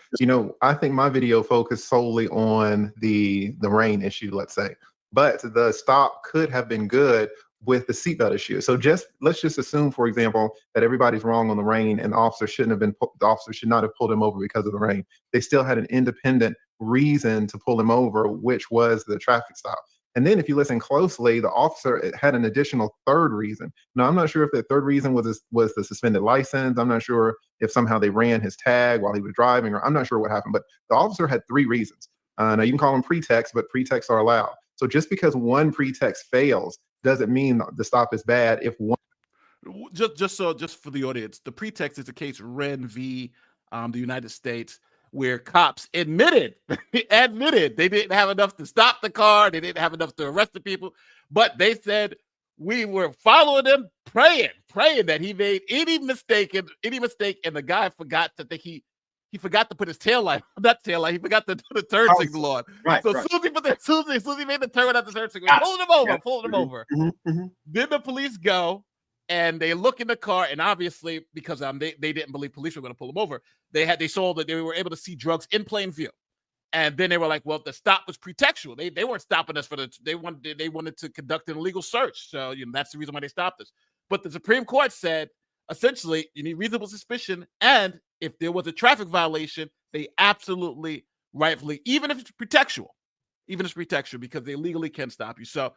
I think my video focused solely on the rain issue, let's say, but the stop could have been good with the seatbelt issue. So let's just assume, for example, that everybody's wrong on the rain and the officer should not have pulled him over because of the rain. They still had an independent reason to pull him over, which was the traffic stop. And then if you listen closely, the officer had an additional third reason. Now, I'm not sure if that third reason was the suspended license. I'm not sure if somehow they ran his tag while he was driving, or I'm not sure what happened, but the officer had three reasons. Now you can call them pretexts, but pretexts are allowed. So just because one pretext fails doesn't mean the stop is bad. If one— just for the audience, the pretext is the case Wren v. the United States, where cops admitted they didn't have enough to stop the car, they didn't have enough to arrest the people, but they said we were following him, praying that he made any mistake, and the guy forgot to think he forgot to put his tail light, not tail light, he forgot to put the turn signal on. Right. So as soon as he made the turn without the turn signal, pulling him over. Then the police go and they look in the car, and obviously because they didn't believe police were going to pull him over, they saw that they were able to see drugs in plain view. And then they were like, well, the stop was pretextual. They weren't stopping us they wanted to conduct an illegal search. So that's the reason why they stopped us. But the Supreme Court said essentially you need reasonable suspicion, and if there was a traffic violation, they absolutely rightfully, even if it's pretextual, because they legally can stop you. So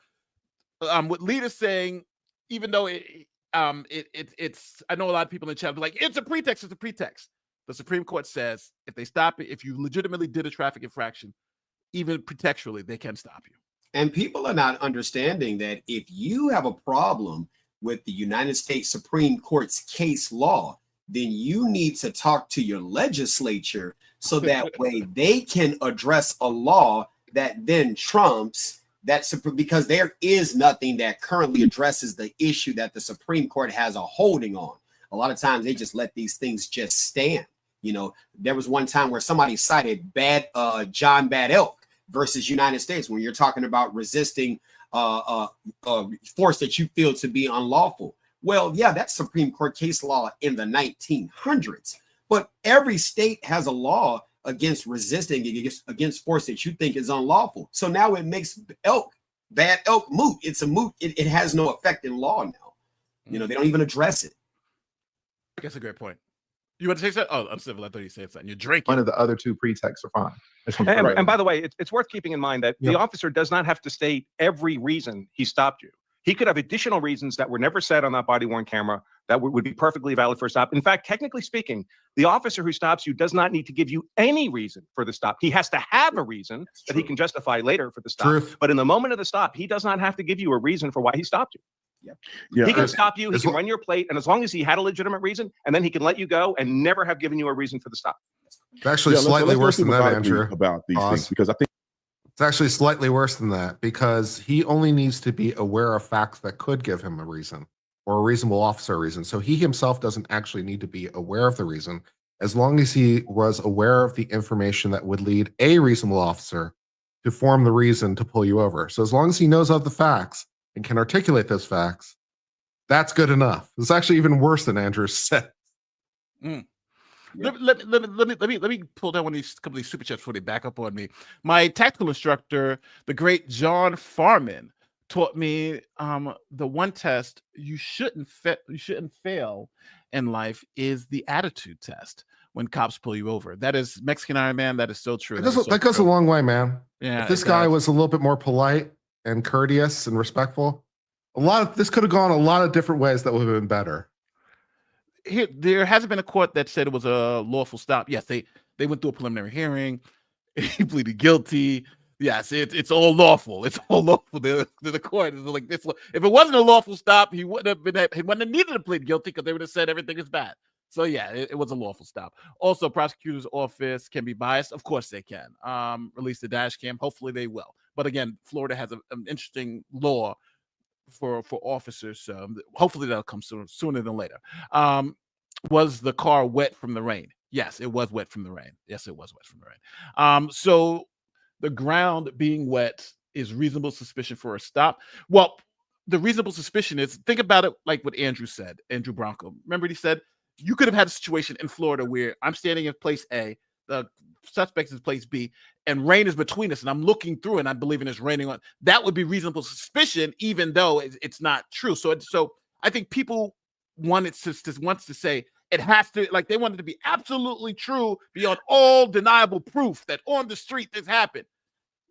what Lead is saying, even though it's I know a lot of people in the chat be like, it's a pretext. The Supreme Court says if they stop it, if you legitimately did a traffic infraction, even pretextually, they can stop you. And people are not understanding that if you have a problem with the United States Supreme Court's case law, then you need to talk to your legislature so that way they can address a law that then trumps that, because there is nothing that currently addresses the issue that the Supreme Court has a holding on. A lot of times they just let these things just stand. There was one time where somebody cited John Bad Elk versus United States when you're talking about resisting force that you feel to be unlawful. Well, yeah, that's Supreme Court case law in the 1900s, but every state has a law against resisting against force that you think is unlawful. So now it makes Bad Elk moot. It's a moot. It has no effect in law now. They don't even address it. That's a great point. You want to say something? Oh, I'm civil. I thought you said something. You're drinking. One of the other two pretexts are fine. And by the way, it's worth keeping in mind that the officer does not have to state every reason he stopped you. He could have additional reasons that were never said on that body-worn camera that would be perfectly valid for a stop. In fact, technically speaking, the officer who stops you does not need to give you any reason for the stop. He has to have a reason that he can justify later for the stop. Truth. But in the moment of the stop, he does not have to give you a reason for why he stopped you. Yeah, He can stop you, he can run your plate, and as long as he had a legitimate reason, and then he can let you go and never have given you a reason for the stop. It's actually slightly worse than that, Andrew. About these things, because I think it's actually slightly worse than that, because he only needs to be aware of facts that could give him a reason, or a reasonable officer reason. So he himself doesn't actually need to be aware of the reason, as long as he was aware of the information that would lead a reasonable officer to form the reason to pull you over. So as long as he knows of the facts and can articulate those facts, that's good enough. It's actually even worse than Andrew said. Let me pull down one of these couple of these super chats before they back up on me. My tactical instructor, the great John Farman, taught me the one test you shouldn't fail in life is the attitude test when cops pull you over. That is Mexican Iron Man. That is so true. That goes a long way, man. Yeah, if this guy was a little bit more polite and courteous and respectful, this could have gone a lot of different ways that would have been better. There hasn't been a court that said it was a lawful stop. Yes, they went through a preliminary hearing. He pleaded guilty. Yes, it's all lawful. It's all lawful. The court is like this. If it wasn't a lawful stop, he wouldn't have needed to plead guilty, because they would have said everything is bad. So yeah, it was a lawful stop. Also, prosecutor's office can be biased. Of course they can. Release the dash cam. Hopefully they will. But again, Florida has an interesting law for officers. So hopefully that'll come sooner than later. Was the car wet from the rain? Yes, it was wet from the rain. So the ground being wet is reasonable suspicion for a stop. Well, the reasonable suspicion is, think about it like what Andrew said, Andrew Branca. Remember he said, you could have had a situation in Florida where I'm standing in place A, the suspect is place B, and rain is between us, and I'm looking through and I'm believing it's raining on. That would be reasonable suspicion, even though it's not true. So I think people wanted to say it has to, like, they wanted to be absolutely true beyond all deniable proof that on the street this happened.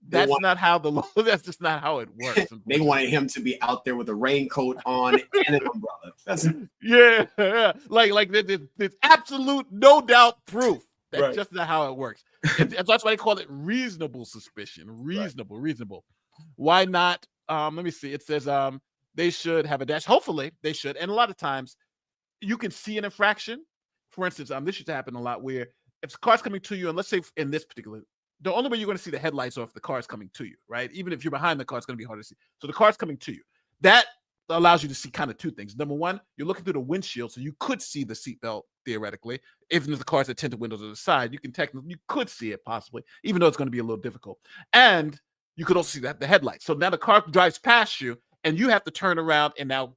That's not how the law. That's just not how it works. They wanted him to be out there with a raincoat on and an umbrella. Yeah. Like there's absolute no doubt proof. That's just not how it works. That's why they call it reasonable suspicion. Reasonable. Why not? Let me see. It says they should have a dash. Hopefully they should. And a lot of times you can see an infraction. For instance, this used to happen a lot where if the car's coming to you, and let's say in this particular, the only way you're going to see the headlights are if the car is coming to you, right? Even if you're behind the car, it's going to be hard to see. So the car's coming to you. That allows you to see kind of two things. Number one, you're looking through the windshield, so you could see the seatbelt theoretically. Even if the car's at tinted windows on the side, you could see it possibly, even though it's going to be a little difficult. And you could also see the headlights. So now the car drives past you, and you have to turn around and now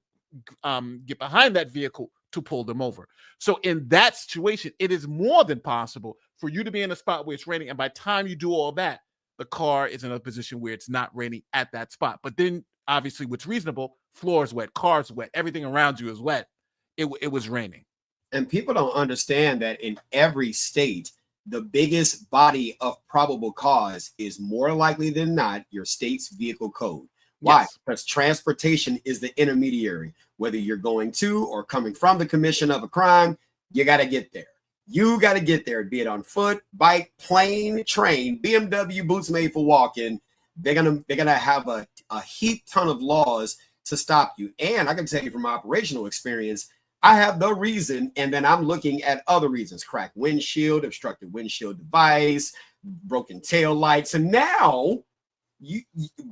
get behind that vehicle to pull them over. So in that situation, it is more than possible for you to be in a spot where it's raining, and by the time you do all that, the car is in a position where it's not raining at that spot. But then, obviously, what's reasonable, floor is wet, car's wet, everything around you is wet. It was raining. And people don't understand that in every state, the biggest body of probable cause is more likely than not your state's vehicle code. Why? Yes. Because transportation is the intermediary. Whether you're going to or coming from the commission of a crime, you got to get there. You got to get there, be it on foot, bike, plane, train, BMW, boots made for walking. They're gonna have a heap ton of laws to stop you. And I can tell you from operational experience, I have the reason, and then I'm looking at other reasons: cracked windshield, obstructed windshield device, broken tail lights, and now you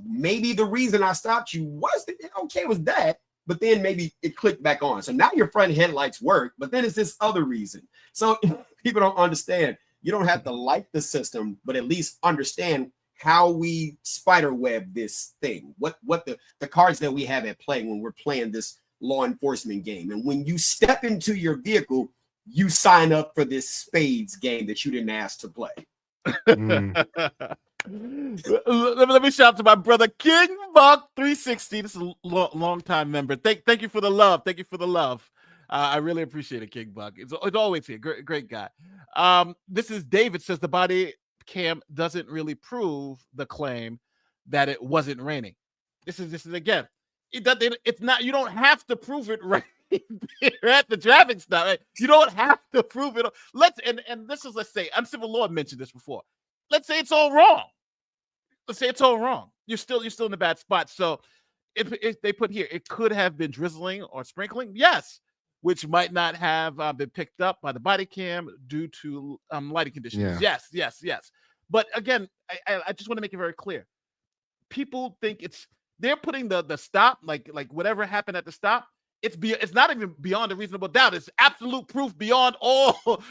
maybe the reason I stopped you was that, but then maybe it clicked back on. So now your front headlights work, but then it's this other reason. So people don't understand. You don't have to like the system, but at least understand how we spider web this thing. What the cards that we have at play when we're playing this law enforcement game. And when you step into your vehicle, you sign up for this spades game that you didn't ask to play. Let me shout out to my brother King Buck 360. This is a long time member. Thank you for the love. Thank you for the love. I really appreciate it, King Buck. It's always here. Great guy. This is David says the body cam doesn't really prove the claim that it wasn't raining. This is again. It's not. You don't have to prove it right there at the traffic stop. Right? You don't have to prove it. Let's say uncivil law mentioned this before. Let's say it's all wrong. You're still in a bad spot. So if they put here, it could have been drizzling or sprinkling. Yes, which might not have been picked up by the body cam due to lighting conditions. Yeah. Yes. But again, I just want to make it very clear. People think they're putting the stop, like whatever happened at the stop. It's not even beyond a reasonable doubt. It's absolute proof beyond all,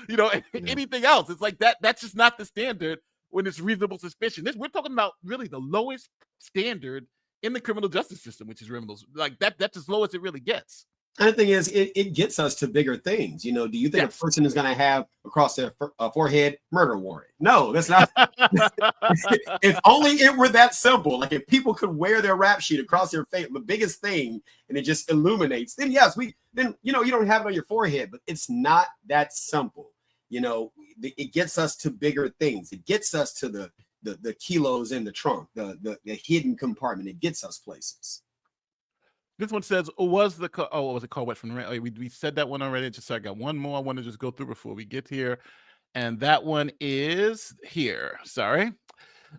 anything else. It's like that. That's just not the standard when it's reasonable suspicion. We're talking about really the lowest standard in the criminal justice system, which is criminals. Like that's as low as it really gets. And the thing is, it gets us to bigger things. Do you think a person is going to have across their forehead murder warrant? No, that's not. If only it were that simple. Like if people could wear their rap sheet across their face, the biggest thing, and it just illuminates. Then yes, you don't have it on your forehead, but it's not that simple. It gets us to bigger things. It gets us to the kilos in the trunk, the hidden compartment. It gets us places. This one says, was the car wet from the rain? We said that one already. I got one more I want to just go through before we get here. And that one is here. Sorry.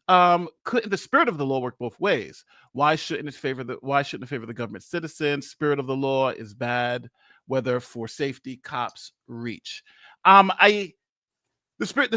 Couldn't the spirit of the law work both ways? Why shouldn't it favor the government citizen? Spirit of the law is bad, whether for safety, cops reach. The spirit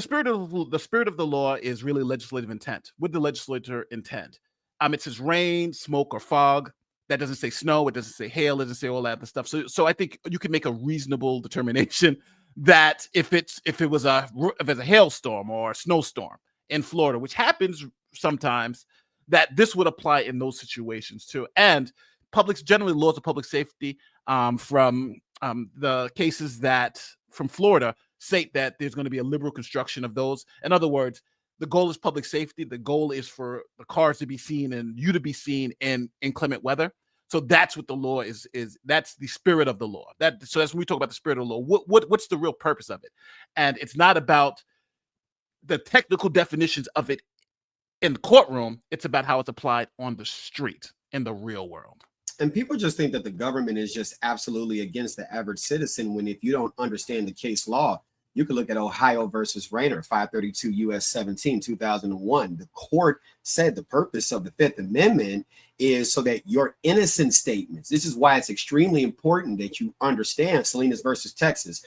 of the law is really legislative intent. What the legislature intend? It says rain, smoke, or fog. That doesn't say snow. It doesn't say hail. It doesn't say all that other stuff. So I think you can make a reasonable determination that if it was a hailstorm or a snowstorm in Florida, which happens sometimes, that this would apply in those situations too. And generally laws of public safety from the cases that from Florida state that there's going to be a liberal construction of those. In other words, the goal is public safety. The goal is for the cars to be seen and you to be seen in inclement weather. So that's what the law is. That's the spirit of the law. So that's when we talk about the spirit of the law. What's the real purpose of it? And it's not about the technical definitions of it in the courtroom. It's about how it's applied on the street in the real world. And people just think that the government is just absolutely against the average citizen, when if you don't understand the case law, you can look at Ohio versus Rayner, 532 U.S. 17, 2001. The court said the purpose of the Fifth Amendment is so that your innocent statements, this is why it's extremely important that you understand Salinas versus Texas.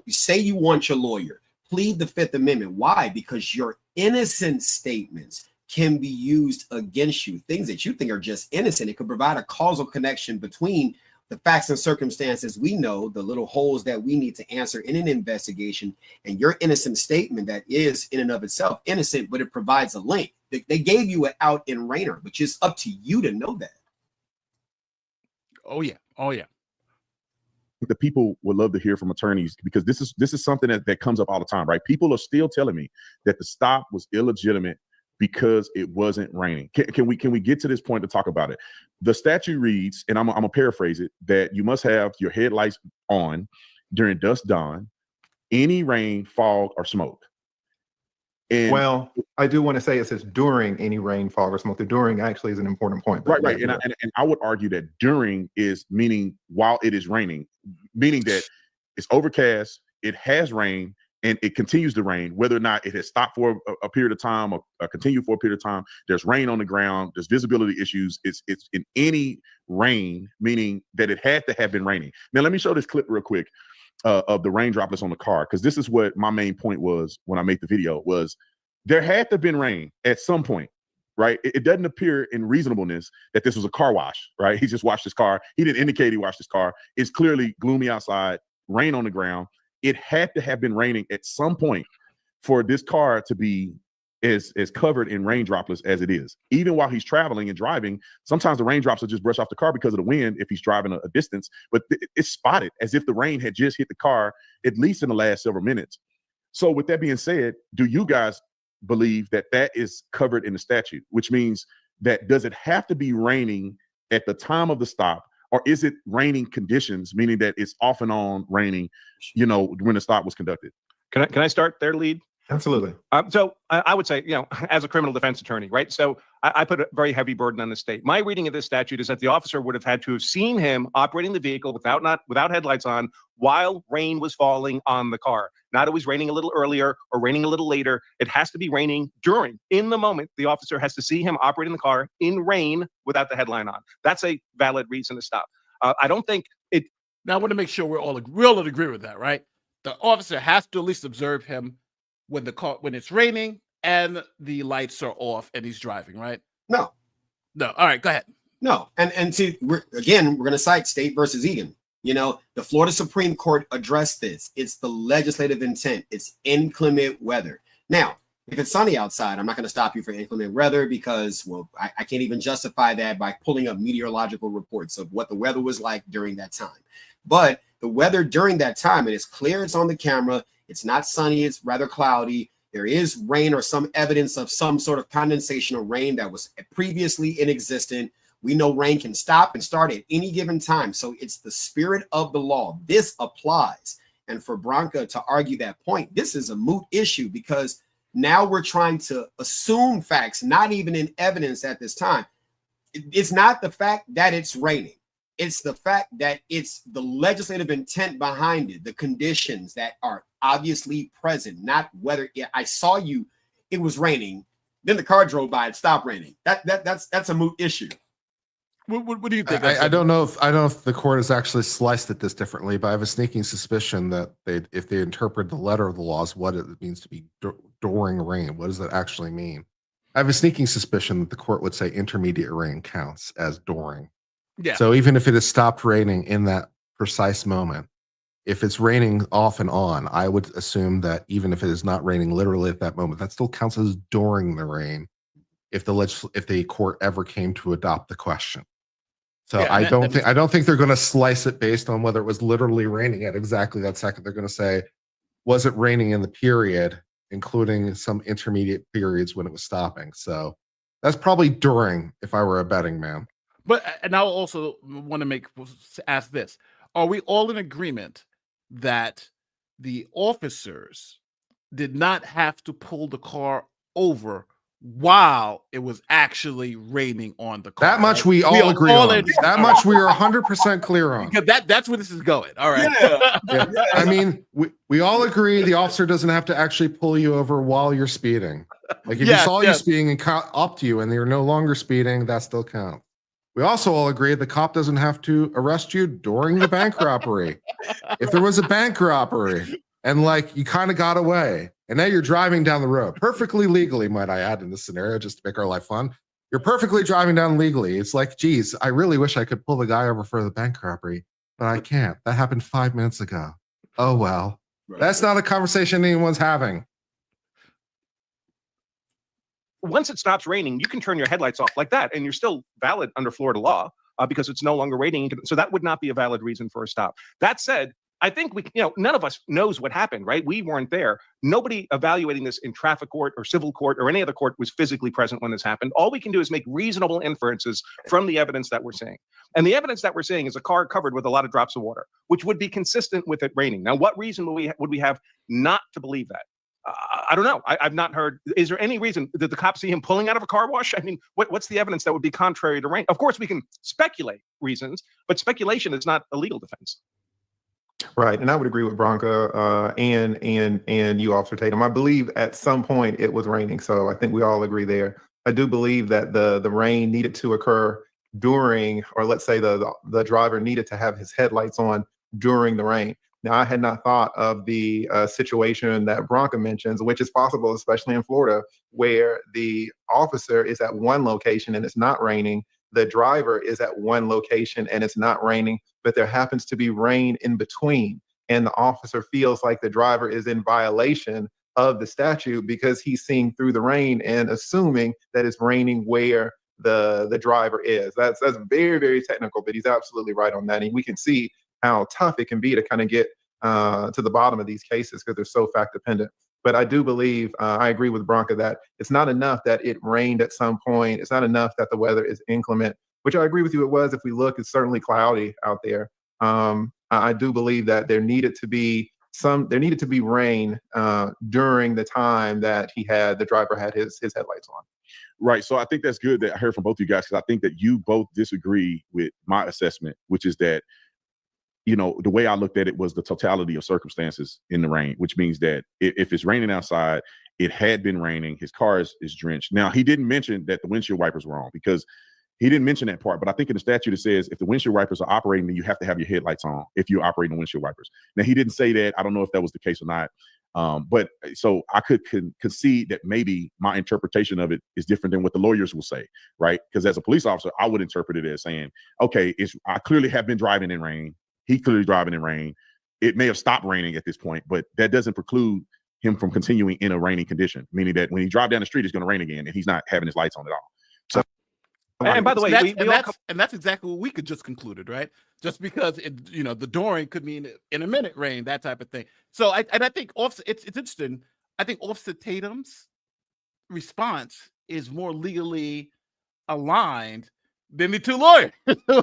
Say you want your lawyer, plead the Fifth Amendment. Why? Because your innocent statements can be used against you. Things that you think are just innocent. It could provide a causal connection between the facts and circumstances we know, the little holes that we need to answer in an investigation, and your innocent statement that is in and of itself innocent, but it provides a link. They gave you an out in Rainer, which is up to you to know that. Oh yeah. Oh yeah. The people would love to hear from attorneys, because this is something that comes up all the time, right? People are still telling me that the stop was illegitimate because it wasn't raining. Can we get to this point to talk about it? The statute reads, and I'm gonna paraphrase it, that you must have your headlights on during dusk dawn, any rain, fog, or smoke. And well, I do want to say it says during any rain, fog, or smoke. The during actually is an important point. Right. And I would argue that during is meaning while it is raining, meaning that it's overcast, it has rain, and it continues to rain, whether or not it has stopped for a period of time or continued for a period of time. There's rain on the ground. There's visibility issues. It's in any rain, meaning that it had to have been raining. Now, let me show this clip real quick of the rain droplets on the car, because this is what my main point was when I made the video, was there had to have been rain at some point, right? It doesn't appear in reasonableness that this was a car wash, right? He just washed his car. He didn't indicate he washed his car. It's clearly gloomy outside, rain on the ground. It had to have been raining at some point for this car to be as covered in rain droplets as it is. Even while he's traveling and driving, sometimes the raindrops will just brush off the car because of the wind if he's driving a distance, but it's spotted as if the rain had just hit the car, at least in the last several minutes. So with that being said, do you guys believe that that is covered in the statute, which means that does it have to be raining at the time of the stop, or is it raining conditions, meaning that it's off and on raining, when the stop was conducted? Can I start there, lead? Absolutely. So I would say, as a criminal defense attorney, right? So I put a very heavy burden on the state. My reading of this statute is that the officer would have had to have seen him operating the vehicle without headlights on while rain was falling on the car. Not it was raining a little earlier or raining a little later. It has to be raining in the moment. The officer has to see him operating the car in rain without the headline on. That's a valid reason to stop. I don't think it. Now I want to make sure we're all agree with that, right? The officer has to at least observe him when it's raining and the lights are off and he's driving, right? No. All right, go ahead. No. And we're going to cite State versus Egan. The Florida Supreme Court addressed this. It's the legislative intent. It's inclement weather. Now, if it's sunny outside, I'm not going to stop you for inclement weather because, I can't even justify that by pulling up meteorological reports of what the weather was like during that time. But the weather during that time, and it's clear it's on the camera. It's not sunny. It's rather cloudy. There is rain or some evidence of some sort of condensation or rain that was previously inexistent. We know rain can stop and start at any given time. So it's the spirit of the law. This applies. And for Branca to argue that point, this is a moot issue because now we're trying to assume facts, not even in evidence at this time. It's not the fact that it's raining. It's the fact that it's the legislative intent behind it, the conditions that are obviously present, not whether I saw you, it was raining, then the car drove by, it stopped raining. That's a moot issue. What do you think? I don't know if the court has actually sliced it this differently, but I have a sneaking suspicion that if they interpret the letter of the laws, what it means to be during rain, what does that actually mean? I have a sneaking suspicion that the court would say intermediate rain counts as during. Yeah. So even if it has stopped raining in that precise moment, if it's raining off and on, I would assume that even if it is not raining literally at that moment, that still counts as during the rain. If the court ever came to adopt the question. So yeah, I don't think they're going to slice it based on whether it was literally raining at exactly that second. They're going to say, was it raining in the period, including some intermediate periods when it was stopping? So that's probably during, if I were a betting man. But and I also want to ask this: are we all in agreement that the officers did not have to pull the car over while it was actually raining on the car? That much right? we all agree on. That much we are 100% clear on. Because that's where this is going. All right. Yeah. I mean, we all agree the officer doesn't have to actually pull you over while you're speeding. Like if he saw you speeding and caught up to you and you're no longer speeding, that still counts. We also all agree the cop doesn't have to arrest you during the bank robbery. If there was a bank robbery and you kind of got away, And now you're driving down the road perfectly legally, might I add, in this scenario, just to make our life fun. You're perfectly driving down legally. It's like, geez, I really wish I could pull the guy over for the bank robbery, but I can't. That happened 5 minutes ago. Oh, well, that's not a conversation anyone's having. Once it stops raining, you can turn your headlights off like that, and you're still valid under Florida law because it's no longer raining. So that would not be a valid reason for a stop. That said, I think none of us knows what happened, right? We weren't there. Nobody evaluating this in traffic court or civil court or any other court was physically present when this happened. All we can do is make reasonable inferences from the evidence that we're seeing. And the evidence that we're seeing is a car covered with a lot of drops of water, which would be consistent with it raining. Now, what reason would we have not to believe that? I don't know. I've not heard. Is there any reason? Did the cops see him pulling out of a car wash? I mean, what's the evidence that would be contrary to rain? Of course, we can speculate reasons, but speculation is not a legal defense. Right, and I would agree with Branca and you, Officer Tatum. I believe at some point it was raining, so I think we all agree there. I do believe that the rain needed to occur during, or let's say the driver needed to have his headlights on during the rain. Now, I had not thought of the situation that Branca mentions, which is possible, especially in Florida, where the officer is at one location and it's not raining. The driver is at one location and it's not raining, but there happens to be rain in between. And the officer feels like the driver is in violation of the statute because he's seeing through the rain and assuming that it's raining where the driver is. That's very, very technical, but he's absolutely right on that. And we can see how tough it can be to kind of get to the bottom of these cases because they're so fact dependent. But I do believe, I agree with Branca that it's not enough that it rained at some point. It's not enough that the weather is inclement, which I agree with you it was. If we look, it's certainly cloudy out there. I do believe that there needed to be rain during the time that the driver had his headlights on. Right. So I think that's good that I heard from both of you guys, because I think that you both disagree with my assessment, which is that, the way I looked at it was the totality of circumstances in the rain, which means that if it's raining outside, it had been raining, his car is drenched. Now, he didn't mention that the windshield wipers were on because he didn't mention that part. But I think in the statute, it says if the windshield wipers are operating, then you have to have your headlights on if you're operating the windshield wipers. Now, he didn't say that. I don't know if that was the case or not. But so I could concede that maybe my interpretation of it is different than what the lawyers will say, right? Because as a police officer, I would interpret it as saying, okay, I clearly have been driving in rain. He clearly driving in rain. It may have stopped raining at this point, but that doesn't preclude him from continuing in a raining condition, meaning that when he drives down the street, it's going to rain again, and he's not having his lights on at all. So, and by the way, that's exactly what we could just concluded, right? Just because the during could mean in a minute rain, that type of thing. So I think it's interesting. I think Officer Tatum's response is more legally aligned than the two lawyers,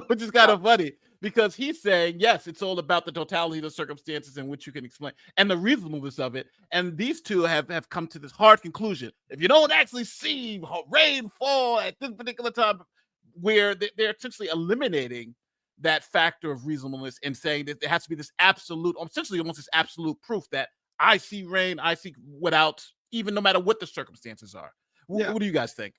which is kind of funny. Because he's saying, yes, it's all about the totality of the circumstances in which you can explain and the reasonableness of it. And these two have come to this hard conclusion. If you don't actually see rain fall at this particular time, where they're essentially eliminating that factor of reasonableness and saying that there has to be this absolute, essentially almost this absolute proof that I see rain, I see without, even no matter what the circumstances are. What do you guys think?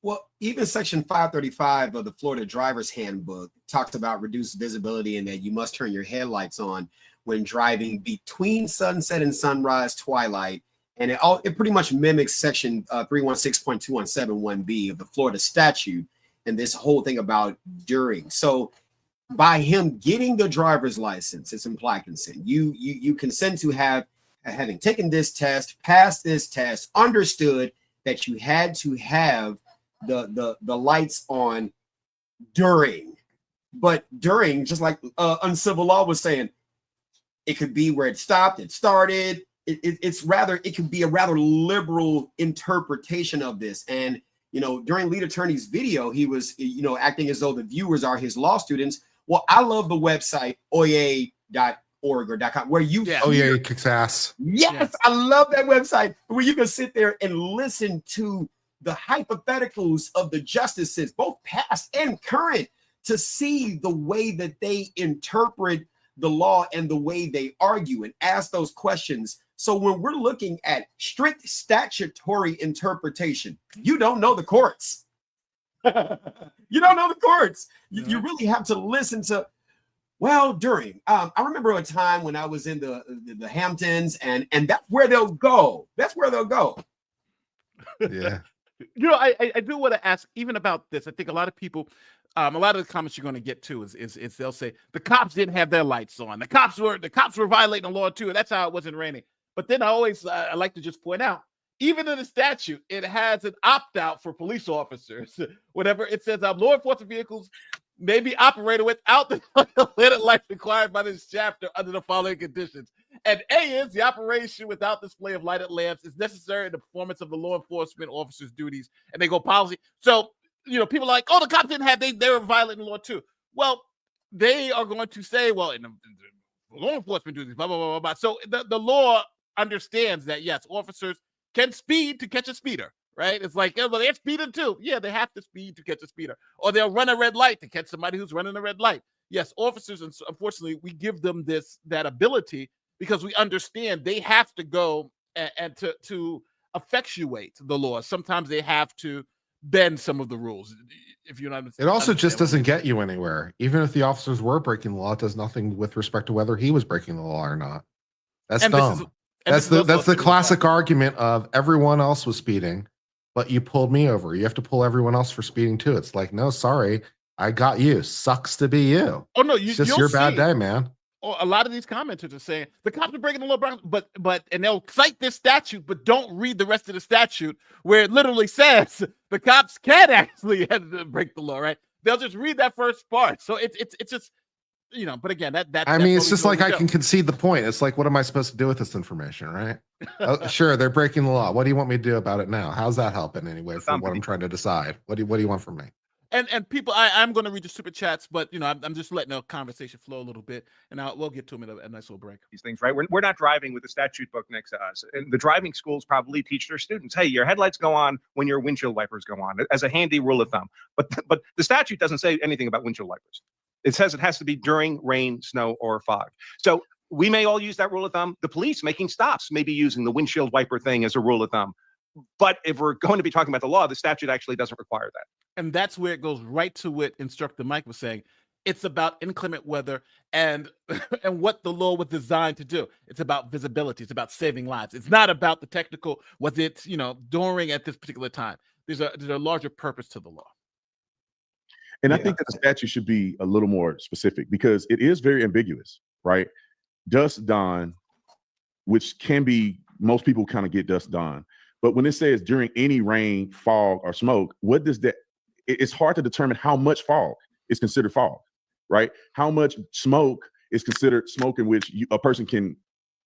Well, even Section 535 of the Florida Driver's Handbook talks about reduced visibility and that you must turn your headlights on when driving between sunset and sunrise twilight. And it pretty much mimics Section 316.2171B of the Florida statute and this whole thing about during. So by him getting the driver's license, it's implied consent. You consent to having taken this test, passed this test, understood that you had to have the lights on during, but during, just like uncivil law was saying, it could be where it stopped, it started. It could be a rather liberal interpretation of this. And during lead attorney's video, he was acting as though the viewers are his law students. Well, I love the website oya.org or .com where you OYA kicks ass. Yes, I love that website where you can sit there and listen to the hypotheticals of the justices, both past and current, to see the way that they interpret the law and the way they argue and ask those questions. So when we're looking at strict statutory interpretation, you don't know the courts. You don't know the courts. You really have to listen to Well, during. I remember a time when I was in the Hamptons, and that's where they'll go. That's where they'll go. Yeah. You know, I do want to ask even about this. I think a lot of people, a lot of the comments you're going to get to is they'll say the cops didn't have their lights on. The cops were violating the law too. That's how it wasn't raining. But then I like to just point out, even in the statute, it has an opt out for police officers. Whatever it says, law enforcement vehicles may be operated without the lit lights required by this chapter under the following conditions. And A is the operation without display of lighted lamps is necessary in the performance of the law enforcement officer's duties. And they go policy. So, you know, people are like, oh, the cops didn't have, they were violating the law too. Well, they are going to say, well, in the law enforcement duties, blah, blah, blah, blah, blah. So the law understands that, yes, officers can speed to catch a speeder, right? It's like, well, they're speeding too. Yeah, they have to speed to catch a speeder. Or they'll run a red light to catch somebody who's running a red light. Yes, officers, and unfortunately, we give them that ability because we understand they have to go and to effectuate the law. Sometimes they have to bend some of the rules. If you don't It also just doesn't get you anywhere. Even if the officers were breaking the law, it does nothing with respect to whether he was breaking the law or not. That's dumb. That's the classic argument of everyone else was speeding, but you pulled me over. You have to pull everyone else for speeding too. It's like, no, sorry, I got you. Sucks to be you. Oh no, it's just your bad day, man. A lot of these commenters are saying the cops are breaking the law, but and they'll cite this statute, but don't read the rest of the statute where it literally says the cops can actually break the law, right? They'll just read that first part. So it's just, you know, but again, I mean, it's just like I can concede the point. It's like, what am I supposed to do with this information, right? Sure, they're breaking the law. What do you want me to do about it now? How's that helping anyway for what I'm trying to decide? What do you want from me? And people, I'm going to read the super chats, but you know, I'm just letting the conversation flow a little bit, and we'll get to them in a nice little break. These things, right? We're not driving with the statute book next to us, and the driving schools probably teach their students, hey, your headlights go on when your windshield wipers go on, as a handy rule of thumb. But the statute doesn't say anything about windshield wipers. It says it has to be during rain, snow, or fog. So we may all use that rule of thumb. The police making stops may be using the windshield wiper thing as a rule of thumb. But if we're going to be talking about the law, the statute actually doesn't require that. And that's where it goes right to what Instructor Mike was saying. It's about inclement weather and what the law was designed to do. It's about visibility. It's about saving lives. It's not about the technical, was it, you know, during at this particular time. There's a larger purpose to the law. And I think that the statute should be a little more specific because it is very ambiguous, right? Dusk dawn, which can be, most people kind of get dusk dawn. But when it says during any rain, fog, or smoke, what does that, it's hard to determine how much fog is considered fog, right? How much smoke is considered smoke in which a person can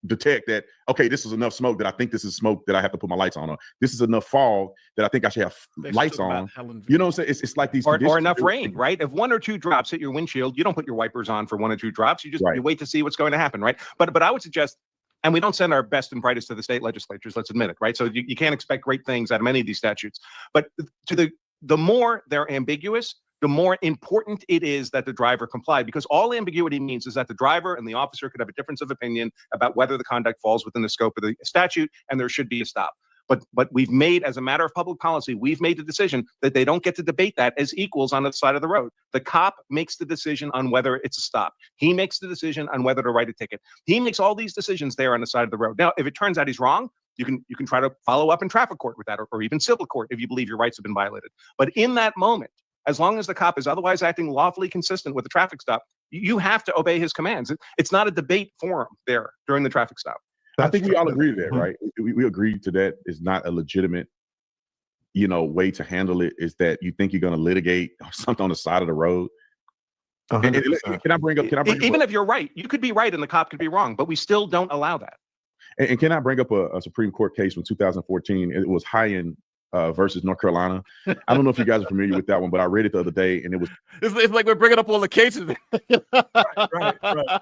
detect that, okay, this is enough smoke that I think this is smoke that I have to put my lights on, or this is enough fog that I think I should have lights on. You know what I'm saying? It's like these or enough rain, right? If 1 or 2 drops hit your windshield, you don't put your wipers on for 1 or 2 drops. You just you wait to see what's going to happen, right? But I would suggest, and we don't send our best and brightest to the state legislatures, let's admit it, right? So you can't expect great things out of many of these statutes. But to the more they're ambiguous, the more important it is that the driver comply, because all ambiguity means is that the driver and the officer could have a difference of opinion about whether the conduct falls within the scope of the statute, and there should be a stop. But we've made, as a matter of public policy, we've made the decision that they don't get to debate that as equals on the side of the road. The cop makes the decision on whether it's a stop. He makes the decision on whether to write a ticket. He makes all these decisions there on the side of the road. Now, if it turns out he's wrong, you can try to follow up in traffic court with that, or even civil court if you believe your rights have been violated. But in that moment, as long as the cop is otherwise acting lawfully consistent with the traffic stop, you have to obey his commands. It's not a debate forum there during the traffic stop. I think we all agree to that, right? We agree to that. It's not a legitimate, way to handle it. Is that you think you're going to litigate something on the side of the road? And can I bring up? Even if you're right, you could be right and the cop could be wrong, but we still don't allow that. And can I bring up a Supreme Court case from 2014? It was Highen versus North Carolina. I don't know if you guys are familiar with that one, but I read it the other day, and it was. It's like we're bringing up all the cases. right.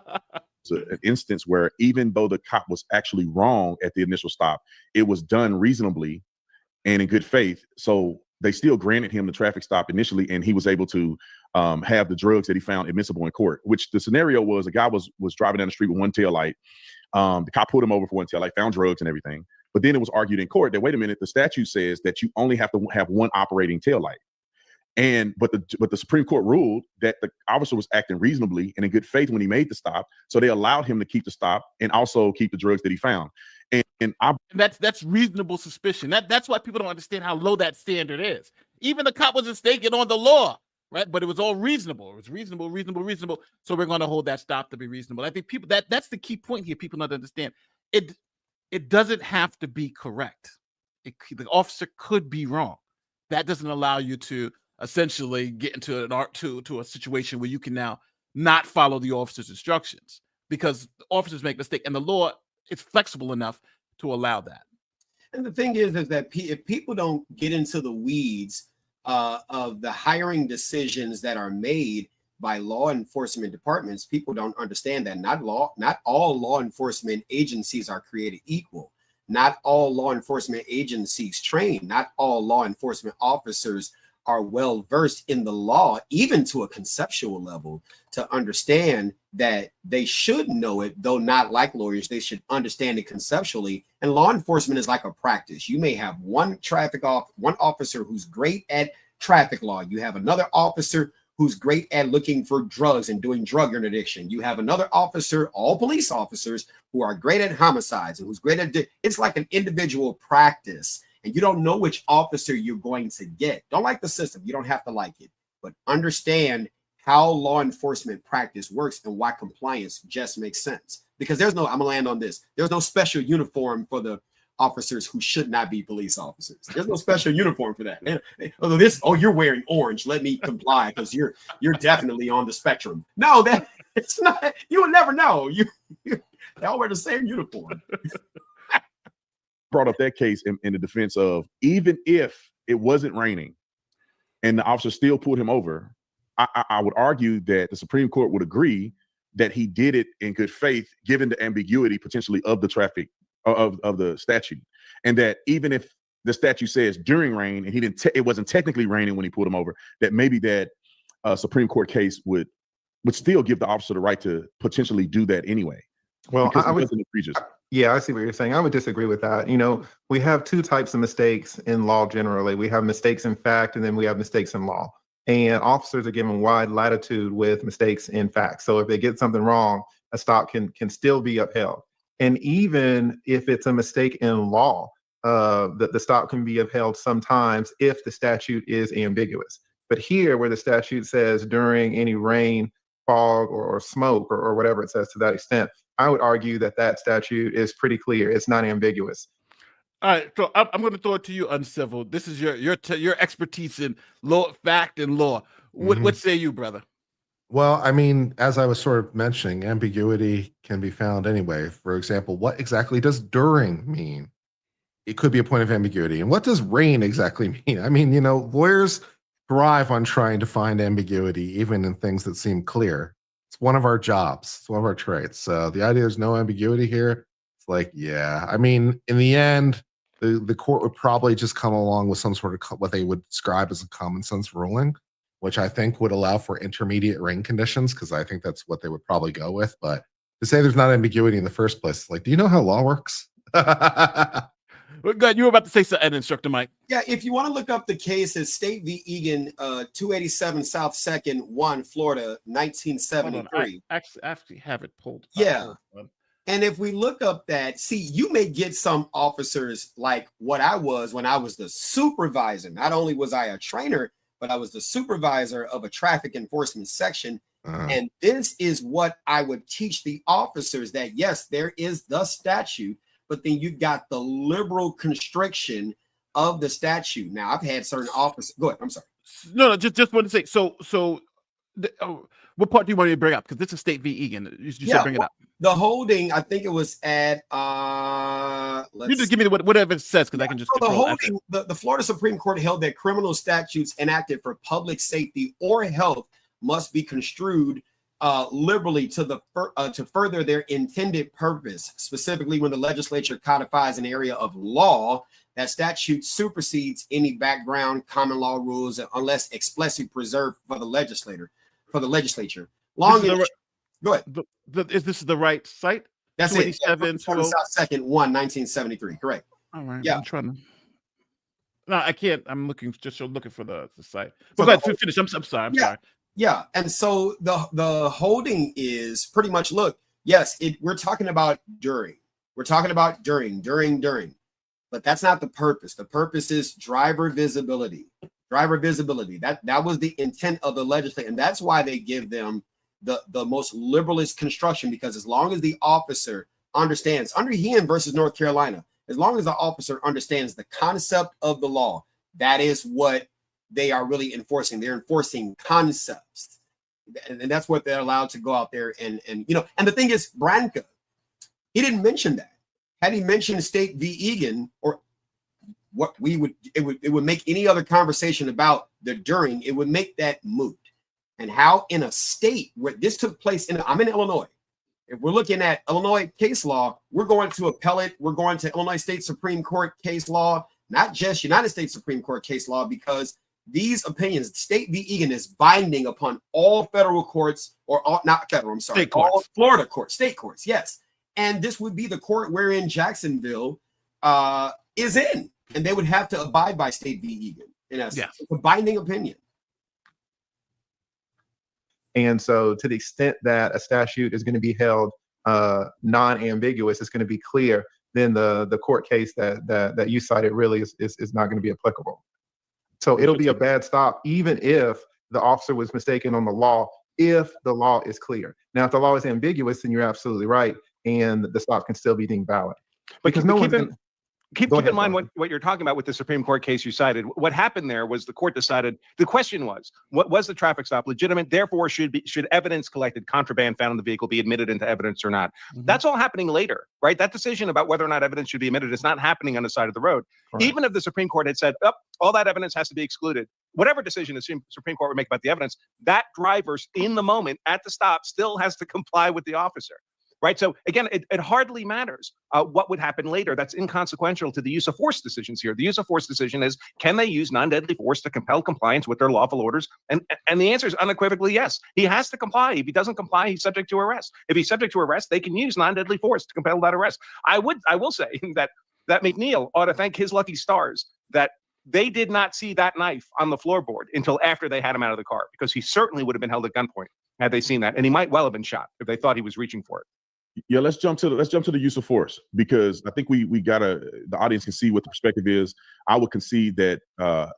An instance where even though the cop was actually wrong at the initial stop, it was done reasonably and in good faith. So they still granted him the traffic stop initially, and he was able to have the drugs that he found admissible in court. Which the scenario was, a guy was driving down the street with one taillight. The cop pulled him over for one taillight, found drugs and everything. But then it was argued in court that, wait a minute, the statute says that you only have to have one operating taillight. But the Supreme Court ruled that the officer was acting reasonably and in good faith when he made the stop. So they allowed him to keep the stop and also keep the drugs that he found. And that's reasonable suspicion. That's why people don't understand how low that standard is. Even the cop was mistaken on the law, right? But it was all reasonable. It was reasonable. So we're going to hold that stop to be reasonable. I think people that's the key point here. People don't understand it. It doesn't have to be correct. The officer could be wrong. That doesn't allow you to essentially get into to a situation where you can now not follow the officer's instructions, because the officers make mistakes and the law is flexible enough to allow that. And the thing is that if people don't get into the weeds of the hiring decisions that are made by law enforcement departments, people don't understand that not all law enforcement agencies are created equal. Not all law enforcement agencies train. Not all law enforcement officers are well versed in the law, even to a conceptual level, to understand that they should know it, though not like lawyers. They should understand it conceptually. And law enforcement is like a practice. You may have one officer who's great at traffic law. You have another officer who's great at looking for drugs and doing drug interdiction. You have another officer, all police officers, who are great at homicides and who's great at it's like an individual practice. And you don't know which officer you're going to get. Don't like the system. You don't have to like it, but understand how law enforcement practice works and why compliance just makes sense. Because I'm gonna land on this. There's no special uniform for the officers who should not be police officers. There's no special uniform for that. You're wearing orange, let me comply because you're definitely on the spectrum. No, that it's not. You will never know. They all wear the same uniform. Brought up that case in the defense of, even if it wasn't raining and the officer still pulled him over, I would argue that the Supreme Court would agree that he did it in good faith, given the ambiguity potentially of the traffic of the statute, and that even if the statute says during rain and it wasn't technically raining when he pulled him over, that maybe that Supreme Court case would still give the officer the right to potentially do that anyway. Well, I would. Egregious. Yeah, I see what you're saying. I would disagree with that. We have two types of mistakes in law generally. We have mistakes in fact, and then we have mistakes in law. And officers are given wide latitude with mistakes in fact. So if they get something wrong, a stop can still be upheld. And even if it's a mistake in law, the stop can be upheld sometimes if the statute is ambiguous. But here, where the statute says during any rain, fog, or smoke, or whatever it says to that extent, I would argue that statute is pretty clear. It's not ambiguous. All right, so I'm going to throw it to you, Uncivil. This is your expertise in law, fact, and law. What say you, brother? Well, I mean, as I was sort of mentioning, ambiguity can be found anyway. For example, what exactly does during mean? It could be a point of ambiguity. And what does rain exactly mean? I mean, lawyers thrive on trying to find ambiguity, even in things that seem clear. It's one of our jobs. It's one of our traits. So the idea there's no ambiguity here, it's like, yeah. I mean, in the end, the court would probably just come along with some sort of what they would describe as a common sense ruling, which I think would allow for intermediate rain conditions, because I think that's what they would probably go with. But to say there's not ambiguity in the first place, like, do you know how law works? Well, good. You were about to say something, Instructor Mike. Yeah, if you want to look up the case, it's State v. Egan, 287 South 2nd 1, Florida, 1973. I actually have it pulled. Yeah. And if we look up that, see, you may get some officers like what I was when I was the supervisor. Not only was I a trainer, but I was the supervisor of a traffic enforcement section. And this is what I would teach the officers, that yes, there is the statute, but then you've got the liberal constriction of the statute. Now, I've had certain officers. Go ahead. I'm sorry. No, just want to say. So, what part do you want me to bring up? Because this is State v. Egan. You said bring it up. The holding, I think it was at. You just give me whatever it says, because I can just. So the holding, the Florida Supreme Court held that criminal statutes enacted for public safety or health must be construed liberally to further their intended purpose. Specifically, when the legislature codifies an area of law, that statute supersedes any background common law rules unless expressly preserved for the legislature. Go ahead. Is this the right site? That's it. Yeah, South 2nd 1, 1973. Correct. All right. Yeah. I'm trying to. No, I can't. I'm looking for the site. But go ahead, finish. I'm sorry. I'm sorry. Yeah, and so the holding is pretty much, look, yes, we're talking about during. We're talking about during. But that's not the purpose. The purpose is driver visibility. Driver visibility. That was the intent of the legislature, and that's why they give them the most liberalist construction, because as long as the officer understands, under Hien versus North Carolina, as long as the officer understands the concept of the law, that is what they are really enforcing. They're enforcing concepts, and that's what they're allowed to go out there and And the thing is, Branca, he didn't mention that. Had he mentioned State v. Egan, or what it would make any other conversation about the during, it would make that moot. And how in a state where this took place, I'm in Illinois. If we're looking at Illinois case law, we're going to appellate, we're going to Illinois State Supreme Court case law, not just United States Supreme Court case law, because these opinions, State v. Egan, is binding upon all federal courts, or all, not federal, I'm sorry, all Florida courts, state courts, yes. And this would be the court wherein Jacksonville is in, and they would have to abide by State v. Egan. In essence, Yes. It's a binding opinion. And so to the extent that a statute is going to be held non-ambiguous, it's going to be clear, then the court case that you cited really is not going to be applicable. So it'll be a bad stop, even if the officer was mistaken on the law, if the law is clear. Now, if the law is ambiguous, then you're absolutely right, and the stop can still be deemed valid. Because Keep in mind what you're talking about with the Supreme Court case you cited. What happened there was the court decided, the question was, what was the traffic stop legitimate? Therefore, should evidence collected, contraband found in the vehicle, be admitted into evidence or not? Mm-hmm. That's all happening later, right? That decision about whether or not evidence should be admitted is not happening on the side of the road. Right. Even if the Supreme Court had said, oh, all that evidence has to be excluded, whatever decision the Supreme Court would make about the evidence, that driver in the moment at the stop still has to comply with the officer. Right. So again, it hardly matters what would happen later. That's inconsequential to the use of force decisions here. The use of force decision is, can they use non-deadly force to compel compliance with their lawful orders? And the answer is unequivocally yes. He has to comply. If he doesn't comply, he's subject to arrest. If he's subject to arrest, they can use non-deadly force to compel that arrest. I will say that McNeil ought to thank his lucky stars that they did not see that knife on the floorboard until after they had him out of the car, because he certainly would have been held at gunpoint had they seen that, and he might well have been shot if they thought he was reaching for it. Yeah, let's jump to the use of force, because I think we gotta, the audience can see what the perspective is. I would concede that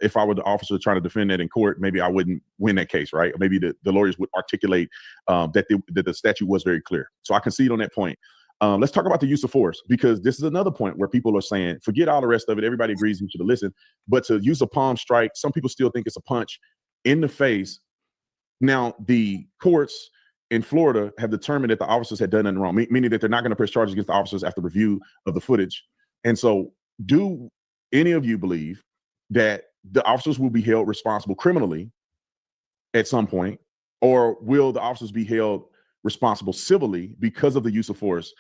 if I were the officer trying to defend that in court, maybe I wouldn't win that case, right? Or maybe the lawyers would articulate that the statute was very clear. So I concede on that point. Let's talk about the use of force, because this is another point where people are saying, forget all the rest of it. Everybody agrees you should listen, but to use a palm strike, some people still think it's a punch in the face. Now, the courts in Florida have determined that the officers had done nothing wrong, meaning that they're not going to press charges against the officers after review of the footage. And so, do any of you believe that the officers will be held responsible criminally at some point, or will the officers be held responsible civilly because of the use of force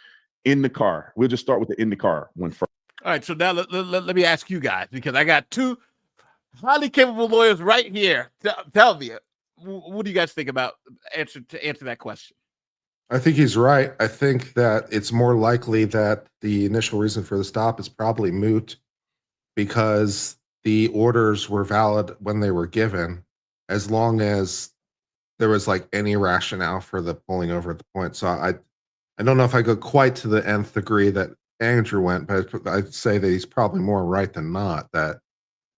in the car? We'll just start with the in the car one first. All right, so now let me ask you guys, because I got two highly capable lawyers right here. Tell me, what do you guys think about answer that question? I think he's right. I think that it's more likely that the initial reason for the stop is probably moot, because the orders were valid when they were given, as long as there was like any rationale for the pulling over at the point. So I don't know if I go quite to the nth degree that Andrew went, but I'd say that he's probably more right than not, that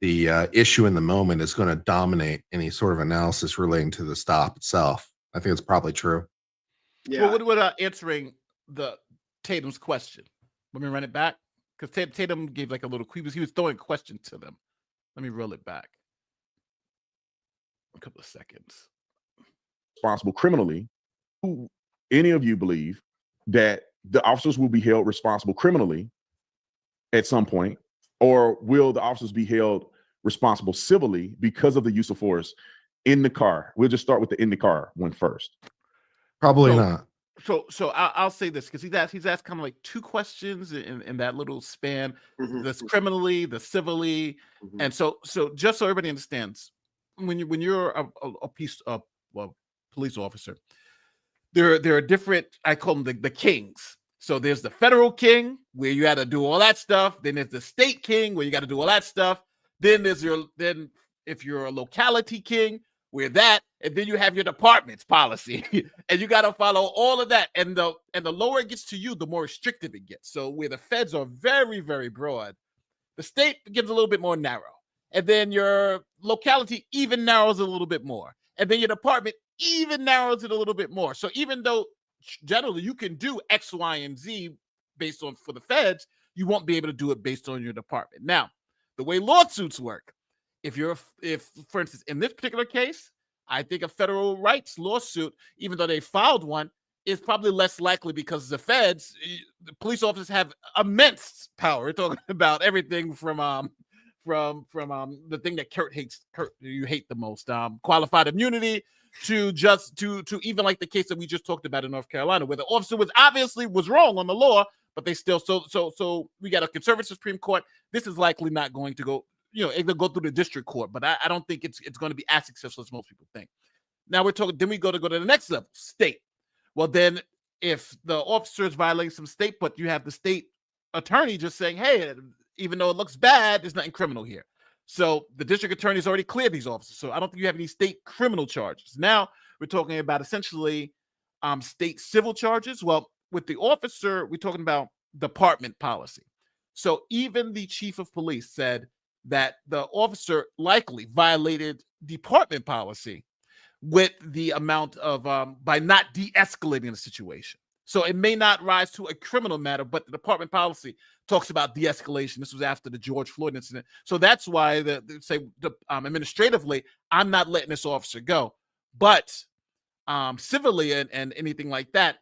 the issue in the moment is going to dominate any sort of analysis relating to the stop itself. I think it's probably true. Yeah. Well, what answering the Tatum's question? Let me run it back, because Tatum gave like a little. He was throwing a question to them. Let me roll it back. A couple of seconds. Responsible criminally. Do any of you believe that the officers will be held responsible criminally at some point, or will the officers be held responsible civilly because of the use of force in the car? We'll just start with the in the car one first. Probably not. So I'll say this, because he's asked kind of like two questions in that little span: this criminally, the civilly, and so just so everybody understands, when you're a police officer, there are different, I call them the kings. So there's the federal king, where you got to do all that stuff. Then there's the state king, where you got to do all that stuff. Then if you're a locality king, we're that, and then you have your department's policy, and you got to follow all of that. And the lower it gets to you, the more restrictive it gets. So where the feds are very, very broad, the state gives a little bit more narrow, and then your locality even narrows a little bit more, and then your department even narrows it a little bit more. So even though generally you can do X, Y, and Z based on for the feds, you won't be able to do it based on your department. Now, the way lawsuits work, if for instance, in this particular case, I think a federal rights lawsuit, even though they filed one, is probably less likely because the feds, the police officers have immense power. We're talking about everything from the thing that Kurt you hate the most, qualified immunity, to even like the case that we just talked about in North Carolina, where the officer was wrong on the law, but they still so we got a conservative Supreme Court. This is likely not going to go, it'll go through the district court, but I don't think it's going to be as successful as most people think. Now then we go to the next level, state. Well, then if the officer is violating some state, but you have the state attorney just saying, hey, even though it looks bad, there's nothing criminal here. So the district attorney's already cleared these officers. So I don't think you have any state criminal charges. Now we're talking about essentially state civil charges. Well, with the officer, we're talking about department policy. So even the chief of police said that the officer likely violated department policy with the amount of by not de-escalating the situation. So it may not rise to a criminal matter, but the department policy talks about de-escalation. This was after the George Floyd incident. So that's why they say administratively, I'm not letting this officer go. But civilly and anything like that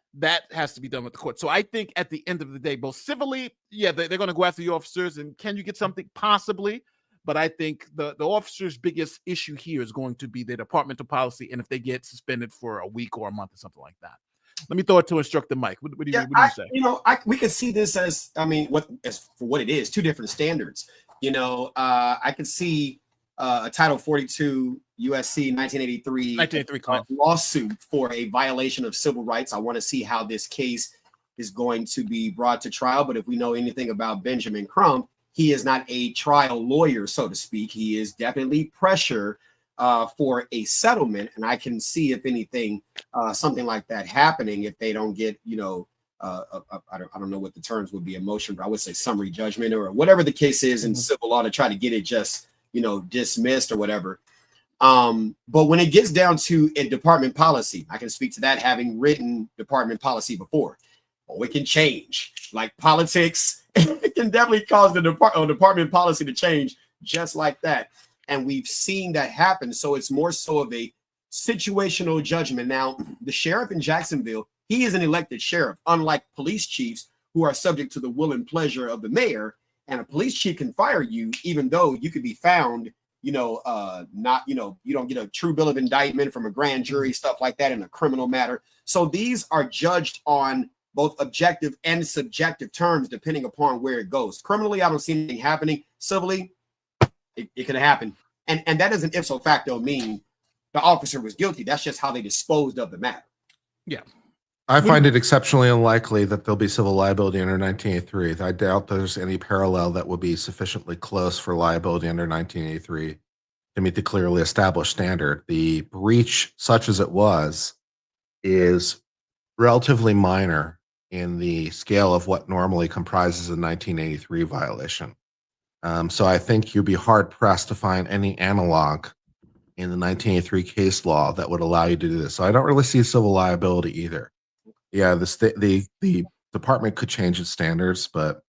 has to be done with the court. So I think at the end of the day, both civilly, yeah, they're going to go after the officers. And can you get something? Possibly. But I think the officer's biggest issue here is going to be their departmental policy, and if they get suspended for a week or a month or something like that. Let me throw it to Instructor Mike. What do you say? We could see this as, for what it is, two different standards. I could see a Title 42 USC 1983 lawsuit for a violation of civil rights. I want to see how this case is going to be brought to trial. But if we know anything about Benjamin Crump, he is not a trial lawyer, so to speak. He is definitely pressure for a settlement. And I can see, if anything, something like that happening if they don't get, I don't know what the terms would be, a motion, but I would say summary judgment or whatever the case is in civil law to try to get it just, dismissed or whatever. But when it gets down to a department policy, I can speak to that having written department policy before. Oh, it can change. Like politics, it can definitely cause the department policy to change just like that. And we've seen that happen. So it's more so of a situational judgment. Now, the sheriff in Jacksonville, he is an elected sheriff, unlike police chiefs who are subject to the will and pleasure of the mayor. And a police chief can fire you, even though you could be found, you don't get a true bill of indictment from a grand jury, stuff like that in a criminal matter. So these are judged on both objective and subjective terms, depending upon where it goes. Criminally, I don't see anything happening. Civilly, it could happen. And that doesn't ipso facto mean the officer was guilty. That's just how they disposed of the matter. Yeah. I find it exceptionally unlikely that there'll be civil liability under 1983. I doubt there's any parallel that would be sufficiently close for liability under 1983 to meet the clearly established standard. The breach, such as it was, is relatively minor in the scale of what normally comprises a 1983 violation. So I think you'd be hard pressed to find any analog in the 1983 case law that would allow you to do this. So I don't really see civil liability either. Yeah, the department could change its standards, but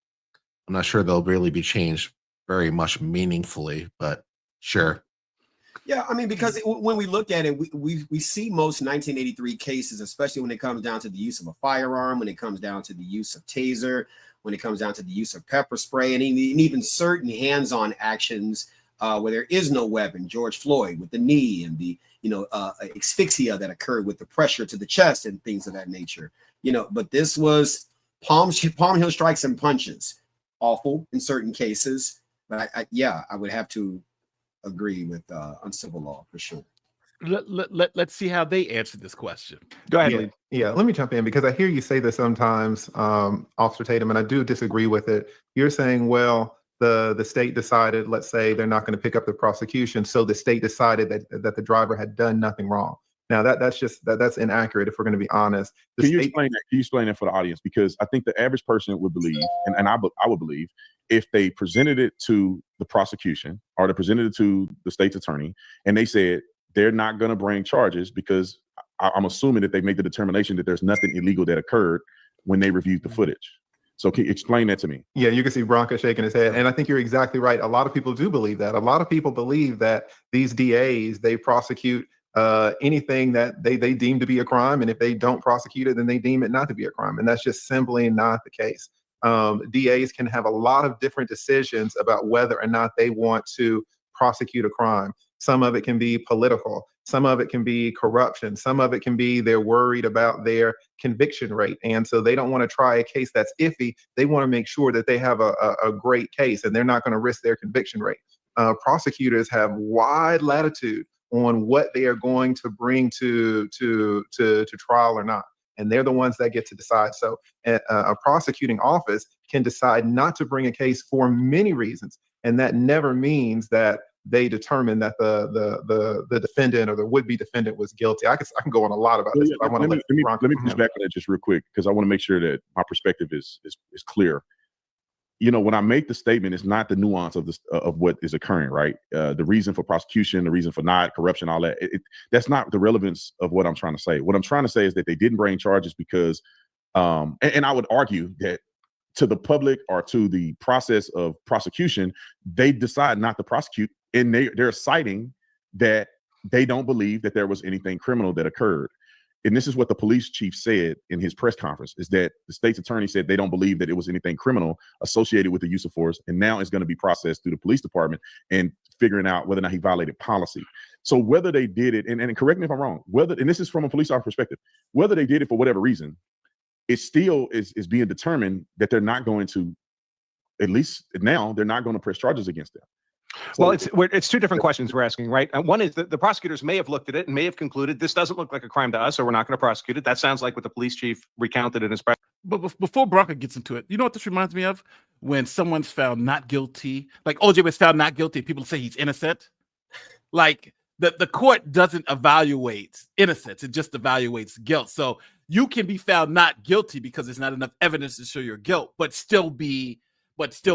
I'm not sure they'll really be changed very much meaningfully, but sure. Yeah, I mean, because when we look at it, we see most 1983 cases, especially when it comes down to the use of a firearm, when it comes down to the use of taser, when it comes down to the use of pepper spray, and even certain hands-on actions where there is no weapon. George Floyd with the knee and the asphyxia that occurred with the pressure to the chest and things of that nature. But this was palm heel strikes and punches. Awful in certain cases, but I would have to agree with on civil law for sure. Let's see how they answer this question. Go ahead. Yeah, let me jump in because I hear you say this sometimes, Officer Tatum, and I do disagree with it. You're saying, well, the state decided, let's say they're not going to pick up the prosecution, so the state decided that the driver had done nothing wrong. Now that's inaccurate if we're going to be honest. Can you explain that? Can you explain that for the audience? Because I think the average person would believe, and I would believe, if they presented it to the prosecution or they presented it to the state's attorney, and they said they're not going to bring charges because I'm assuming that they made the determination that there's nothing illegal that occurred when they reviewed the footage. So can you explain that to me? Yeah, you can see Branca shaking his head. And I think you're exactly right. A lot of people do believe that. A lot of people believe that these DAs, they prosecute anything that they deem to be a crime. And if they don't prosecute it, then they deem it not to be a crime. And that's just simply not the case. DAs can have a lot of different decisions about whether or not they want to prosecute a crime. Some of it can be political. Some of it can be corruption. Some of it can be they're worried about their conviction rate. And so they don't want to try a case that's iffy. They want to make sure that they have a great case and they're not going to risk their conviction rate. Prosecutors have wide latitude on what they are going to bring to trial or not. And they're the ones that get to decide. So a prosecuting office can decide not to bring a case for many reasons. And that never means that they determined that the defendant or the would-be defendant was guilty. I can go on a lot about this. Let me push back on that just real quick, because I want to make sure that my perspective is clear. You know, when I make the statement, it's not the nuance of this of what is occurring, right? The reason for prosecution, the reason for not corruption, all that. That's not the relevance of what I'm trying to say. What I'm trying to say is that they didn't bring charges because, and I would argue that to the public or to the process of prosecution, they decide not to prosecute, and they're citing that they don't believe that there was anything criminal that occurred. And this is what the police chief said in his press conference, is that the state's attorney said they don't believe that it was anything criminal associated with the use of force, and now it's going to be processed through the police department and figuring out whether or not he violated policy. So whether they did it, and correct me if I'm wrong, and this is from a police officer perspective, whether they did it for whatever reason, it still is being determined that they're not going to, at least now, they're not going to press charges against them. So, well, it's two different questions we're asking, right? One is that the prosecutors may have looked at it and may have concluded this doesn't look like a crime to us, so we're not going to prosecute it. That sounds like what the police chief recounted in his press. But before Branca gets into it, you know what this reminds me of? When someone's found not guilty, like OJ was found not guilty, people say he's innocent. Like the court doesn't evaluate innocence; it just evaluates guilt. So you can be found not guilty because there's not enough evidence to show your guilt, but still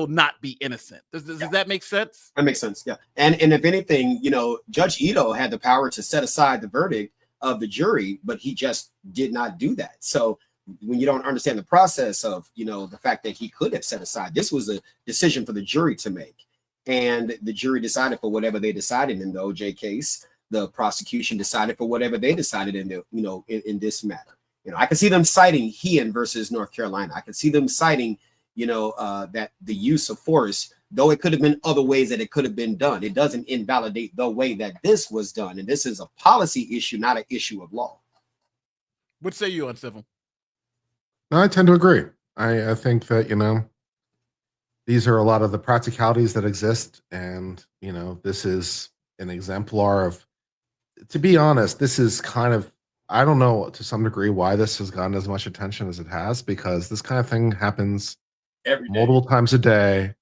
not be innocent. Does that make sense? That makes sense. Yeah. And if anything, you know, Judge Ito had the power to set aside the verdict of the jury, but he just did not do that. So when you don't understand the process of, you know, the fact that he could have set aside, this was a decision for the jury to make. And the jury decided for whatever they decided in the OJ case. The prosecution decided for whatever they decided in the, you know, in this matter. You know, I can see them citing Heehan versus North Carolina. I can see them citing, you know, that the use of force, though it could have been other ways that it could have been done, it doesn't invalidate the way that this was done. And this is a policy issue, not an issue of law. What say you on civil? No, I tend to agree. I think that, you know, these are a lot of the practicalities that exist. And, you know, this is an exemplar of, to be honest, this is kind of, I don't know to some degree why this has gotten as much attention as it has, because this kind of thing happens Every day. multiple times a day,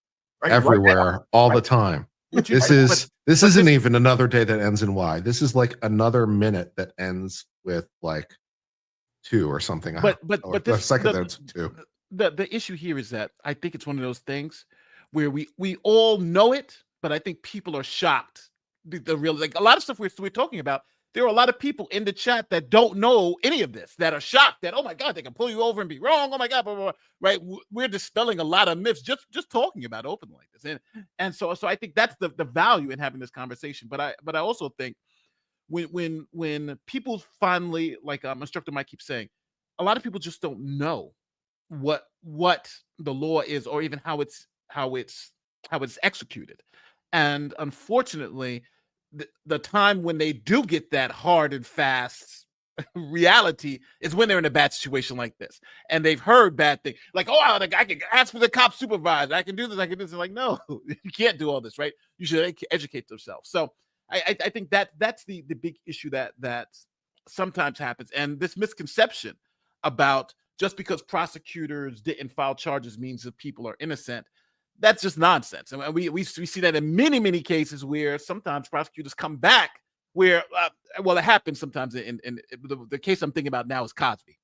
everywhere, all the time. This isn't even another day that ends in Y. This is like another minute that ends with like 2 or something. But the second that's 2. The issue here is that I think it's one of those things where we all know it, but I think people are shocked. The real, like a lot of stuff we're talking about, there are a lot of people in the chat that don't know any of this, that are shocked that, oh my God, they can pull you over and be wrong. Oh my God, blah, blah, blah. Right? We're dispelling a lot of myths just talking about it openly like this. And so I think that's the value in having this conversation. But I also think when people finally, like Instructor Mike keeps saying, a lot of people just don't know what the law is, or even how it's executed. And unfortunately, the time when they do get that hard and fast reality is when they're in a bad situation like this, and they've heard bad things like, oh, I can ask for the cop supervisor, I can do this, I can do this. Like, no, you can't do all this, right? You should educate themselves. So I think that's the big issue that sometimes happens, and this misconception about just because prosecutors didn't file charges means that people are innocent. that's just nonsense. And we see that in many cases where sometimes prosecutors come back where, well, it happens sometimes. In the case I'm thinking about now is Cosby.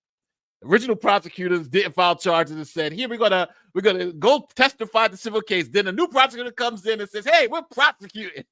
Original prosecutors didn't file charges and said, "Here we're gonna go testify the civil case." Then a new prosecutor comes in and says, "Hey, we're prosecuting,"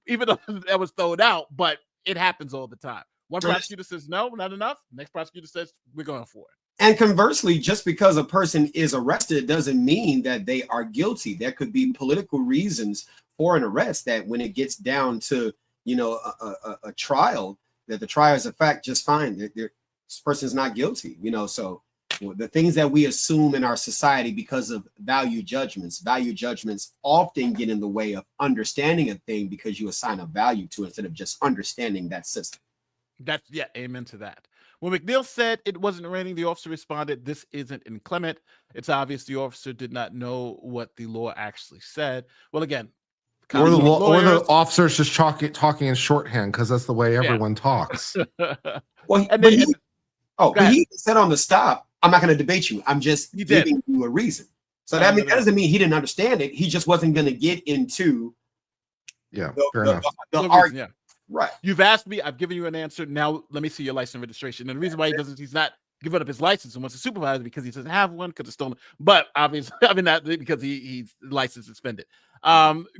even though that was thrown out. But it happens all the time. One prosecutor says, "No, not enough." Next prosecutor says, "We're going for it." And conversely, just because a person is arrested doesn't mean that they are guilty. There could be political reasons for an arrest that when it gets down to, a trial, that the triers of fact just find that this person is not guilty, So the things that we assume in our society because of value judgments often get in the way of understanding a thing because you assign a value to it instead of just understanding that system. Amen to that. When McNeil said it wasn't raining, the officer responded, "This isn't inclement. It's obvious the officer did not know what the law actually said." Well, again, or the officer's just talking in shorthand because that's the way everyone talks. Well, he said on the stop, "I'm not going to debate you. I'm just giving you a reason." So that doesn't mean he didn't understand it. He just wasn't going to get into fair enough. The argument. Right. You've asked me, I've given you an answer. Now let me see your license and registration. And the reason why he's not giving up his license and wants to supervise because he doesn't have one because it's stolen. But obviously, not because he's license suspended.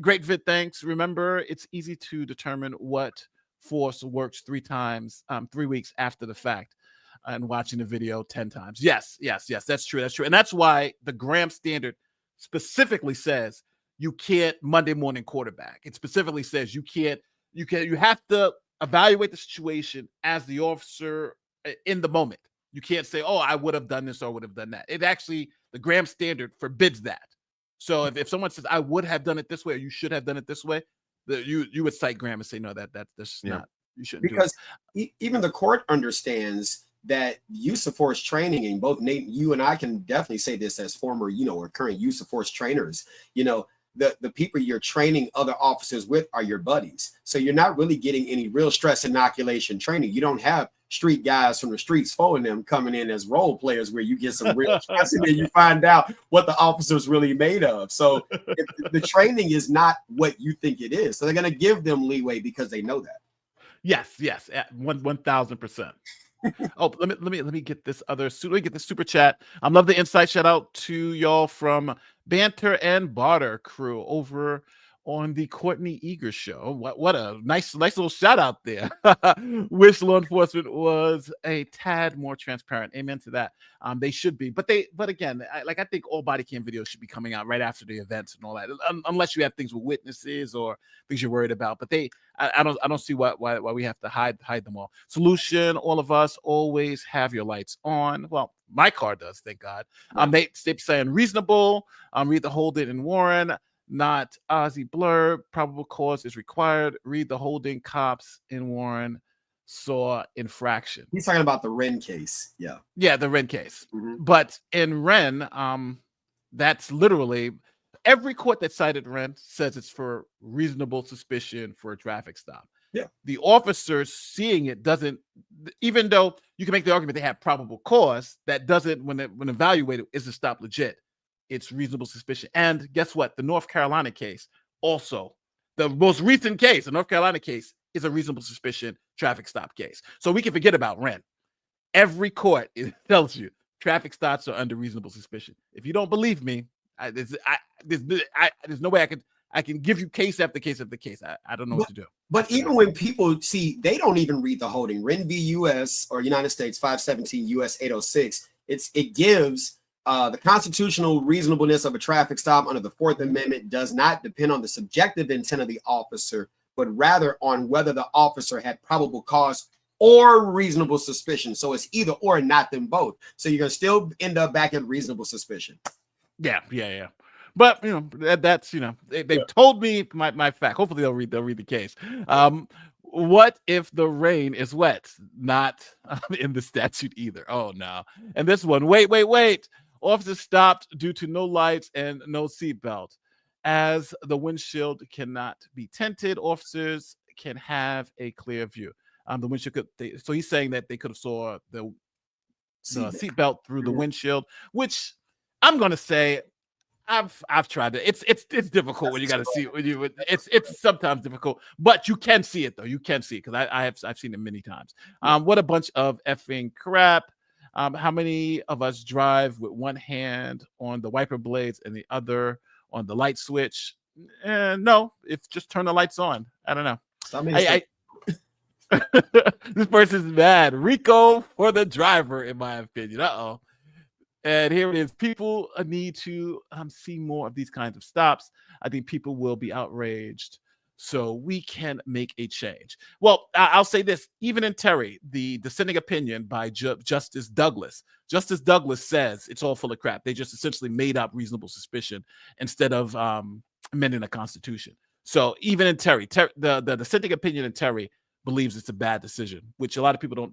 Great vid, thanks. Remember, it's easy to determine what force works 3 weeks after the fact and watching the video 10 times. Yes, that's true. And that's why the Graham standard specifically says you can't Monday morning quarterback. It specifically says you have to evaluate the situation as the officer in the moment. You can't say, "Oh, I would have done this or would have done that." It actually, the Graham standard forbids that. So if someone says, "I would have done it this way," or "You should have done it this way," you would cite Graham and say, "No, that's not. You shouldn't." Because even the court understands that use of force training, and both Nate, you and I can definitely say this as former, or current use of force trainers. The people you're training other officers with are your buddies. So you're not really getting any real stress inoculation training. You don't have street guys from the streets following them coming in as role players where you get some real stress and then you find out what the officer's really made of. So the training is not what you think it is. So they're going to give them leeway because they know that. Yes, 1,000%. Oh, let me get this super chat. I love the insight. Shout out to y'all from Banter and Barter crew over on the Courtney Eager show. What a nice little shout out there. Wish law enforcement was a tad more transparent. Amen to that. They should be, but again, I think all body cam videos should be coming out right after the events and all that, unless you have things with witnesses or things you're worried about. But I don't see why we have to hide them all. Solution: all of us always have your lights on. Well, my car does, thank God. They saying reasonable. Read the Holden and Warren. Not Ozzy Blur. Probable cause is required. Read the Holding. Cops in Warren saw infraction. He's talking about the Wren case. Yeah, the Wren case. Mm-hmm. But in Wren, that's literally every court that cited Wren says it's for reasonable suspicion for a traffic stop. Yeah, the officers seeing it doesn't. Even though you can make the argument they have probable cause, that doesn't when evaluated is the stop legit. It's reasonable suspicion. And guess what? The North Carolina case, also the most recent case, the North Carolina case, is a reasonable suspicion traffic stop case. So we can forget about Wren. Every court tells you traffic stops are under reasonable suspicion. If you don't believe me, there's no way I can give you case after case after case. I don't know what to do. But even when people see, they don't even read the Holding. Wren v. U.S. or United States 517 U.S. 806. It gives the constitutional reasonableness of a traffic stop under the 4th Amendment does not depend on the subjective intent of the officer, but rather on whether the officer had probable cause or reasonable suspicion. So it's either or, not them both. So you're going to still end up back at reasonable suspicion. Yeah. But that's they've told me my fact. Hopefully they'll read the case. What if the rain is wet? Not in the statute either. Oh no. And this one, wait. Officer stopped due to no lights and no seatbelt. As the windshield cannot be tinted, officers can have a clear view. The windshield so he's saying that they could have saw the seatbelt through the windshield, which I'm going to say I've tried it. It's difficult when you got to see it. It's sometimes difficult, but you can see it though. You can see it because I've seen it many times. What a bunch of effing crap. How many of us drive with one hand on the wiper blades and the other on the light switch? No, it's just turn the lights on. I don't know. This person's mad. Rico for the driver, in my opinion. And here it is. People need to see more of these kinds of stops. I think people will be outraged, so we can make a change. Well, I'll say this. Even in Terry, the dissenting opinion by Justice Douglas says it's all full of crap. They just essentially made up reasonable suspicion instead of amending the Constitution. So even in Terry, the dissenting opinion in Terry believes it's a bad decision, which a lot of people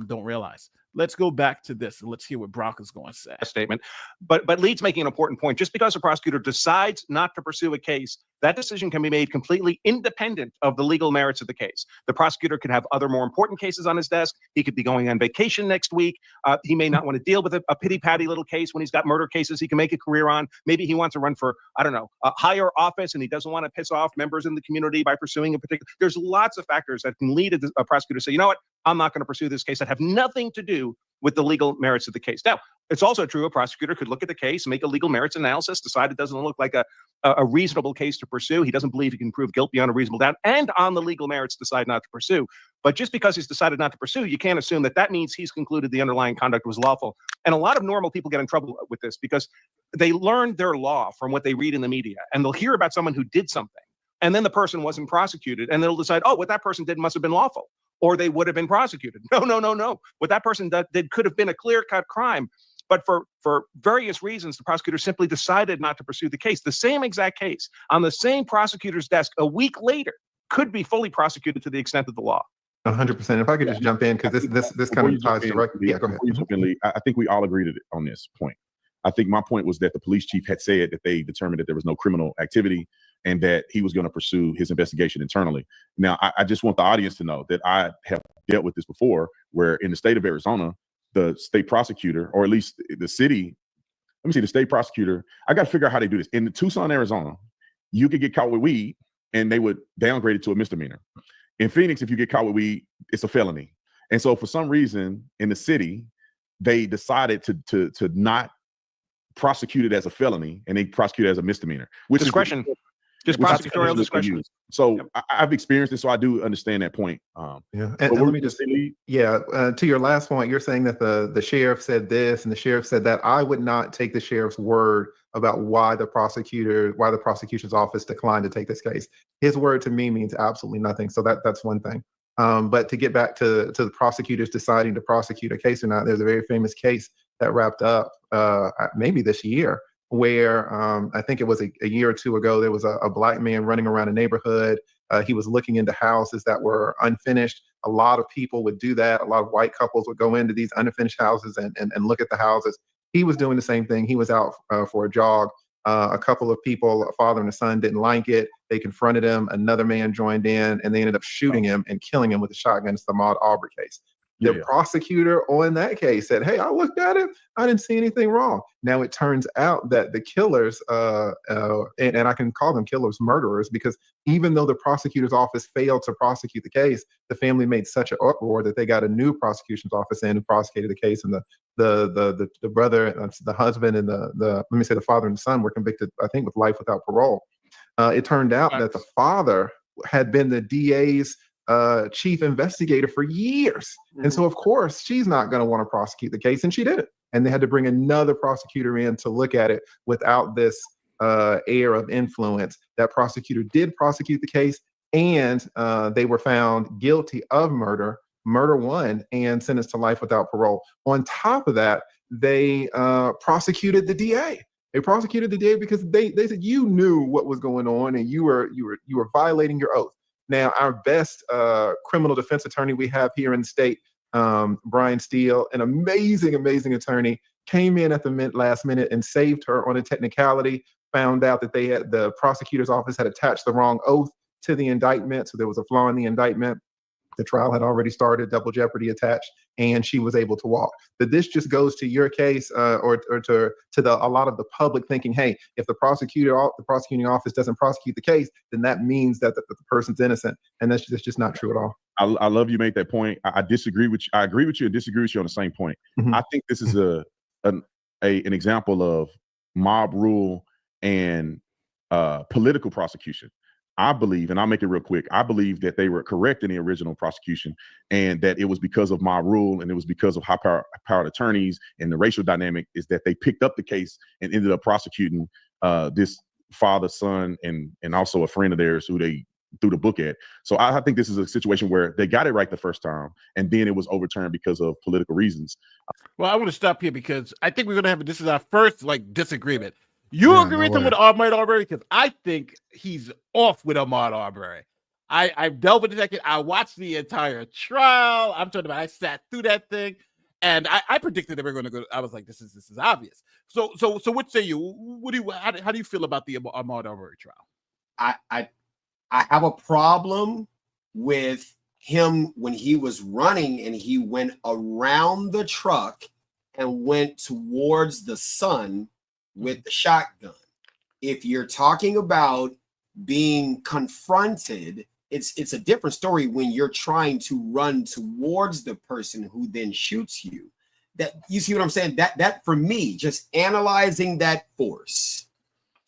don't realize. Let's go back to this and let's hear what Branca's going to say. Statement, but Lee's making an important point. Just because a prosecutor decides not to pursue a case, that decision can be made completely independent of the legal merits of the case. The prosecutor could have other more important cases on his desk. He could be going on vacation next week. He may not want to deal with a pity-patty little case when he's got murder cases he can make a career on. Maybe he wants to run for, I don't know, a higher office, and he doesn't want to piss off members in the community by pursuing a particular. There's lots of factors that can lead a prosecutor to say, you know what, I'm not going to pursue this case that have nothing to do with the legal merits of the case. Now, it's also true a prosecutor could look at the case, make a legal merits analysis, decide it doesn't look like a reasonable case to pursue. He doesn't believe he can prove guilt beyond a reasonable doubt, and on the legal merits decide not to pursue. But just because he's decided not to pursue, you can't assume that means he's concluded the underlying conduct was lawful. And a lot of normal people get in trouble with this because they learn their law from what they read in the media, and they'll hear about someone who did something, and then the person wasn't prosecuted, and they'll decide, oh, what that person did must have been lawful, or they would have been prosecuted. No. What that person did could have been a clear-cut crime. But for various reasons, the prosecutor simply decided not to pursue the case. The same exact case on the same prosecutor's desk a week later could be fully prosecuted to the extent of the law. 100%. If I could just jump in, because this kind of ties directly. Yeah, go ahead. I think we all agreed on this point. I think my point was that the police chief had said that they determined that there was no criminal activity and that he was going to pursue his investigation internally. Now, I just want the audience to know that I have dealt with this before, where in the state of Arizona, the state prosecutor, or at least the city, the state prosecutor, I got to figure out how they do this. In Tucson, Arizona, you could get caught with weed and they would downgrade it to a misdemeanor. In Phoenix, if you get caught with weed, it's a felony. And so for some reason in the city, they decided to not prosecute it as a felony and they prosecute it as a misdemeanor. Which discretion. Just prosecutorial discretion. So yep. I've experienced it, so I do understand that point. And let me just to your last point, you're saying that the sheriff said this and the sheriff said that. I would not take the sheriff's word about why the prosecution's office declined to take this case. His word to me means absolutely nothing. So that's one thing. But to get back to the prosecutors deciding to prosecute a case or not, there's a very famous case that wrapped up maybe this year, where I think it was a year or two ago, there was a black man running around a neighborhood. He was looking into houses that were unfinished. A lot of people would do that. A lot of white couples would go into these unfinished houses and look at the houses. He was doing the same thing. He was out for a jog. A couple of people, a father and a son, didn't like it. They confronted him. Another man joined in, and they ended up shooting him and killing him with a shotgun. It's the Ahmaud Arbery case. The prosecutor on that case said, hey, I looked at it. I didn't see anything wrong. Now, it turns out that the killers, and I can call them killers, murderers, because even though the prosecutor's office failed to prosecute the case, the family made such an uproar that they got a new prosecution's office in who prosecuted the case. And the brother, the husband, and the father and the son were convicted, I think, with life without parole. It turned out that the father had been the DA's chief investigator for years. And so, of course, she's not going to want to prosecute the case, and she didn't. And they had to bring another prosecutor in to look at it without this air of influence. That prosecutor did prosecute the case, and they were found guilty of murder one, and sentenced to life without parole. On top of that, they prosecuted the DA. They prosecuted the DA because they said you knew what was going on and you were violating your oath. Now, our best criminal defense attorney we have here in the state, Brian Steele, an amazing attorney, came in at the last minute and saved her on a technicality, found out that the prosecutor's office had attached the wrong oath to the indictment, so there was a flaw in the indictment. The trial had already started, double jeopardy attached, and she was able to walk. But this just goes to your case, or to a lot of the public thinking, hey, if the prosecuting office doesn't prosecute the case, then that means that the person's innocent, and that's just not true at all. I love you made that point. I disagree with you. I agree with you and disagree with you on the same point. Mhm. I think this is an example of mob rule and political prosecution. I believe, and I'll make it real quick, I believe that they were correct in the original prosecution, and that it was because of mob rule, and it was because of high-powered attorneys, and the racial dynamic is that they picked up the case and ended up prosecuting this father, son, and also a friend of theirs who they threw the book at. So I think this is a situation where they got it right the first time, and then it was overturned because of political reasons. Well, I want to stop here because I think we're going to have, this is our first disagreement. You Yeah, agree no with him way. with Ahmaud Arbery? Because I think he's off with Ahmaud Arbery. I've dealt with the I watched the entire trial. I'm talking about I sat through that thing, and I predicted they were going to go. I was like, this is obvious. So what say you? How do you feel about the Ahmaud Arbery trial? I have a problem with him when he was running and he went around the truck and went towards the son with the shotgun. If you're talking about being confronted, it's a different story when you're trying to run towards the person who then shoots you. That, you see what I'm saying? That for me, just analyzing that force,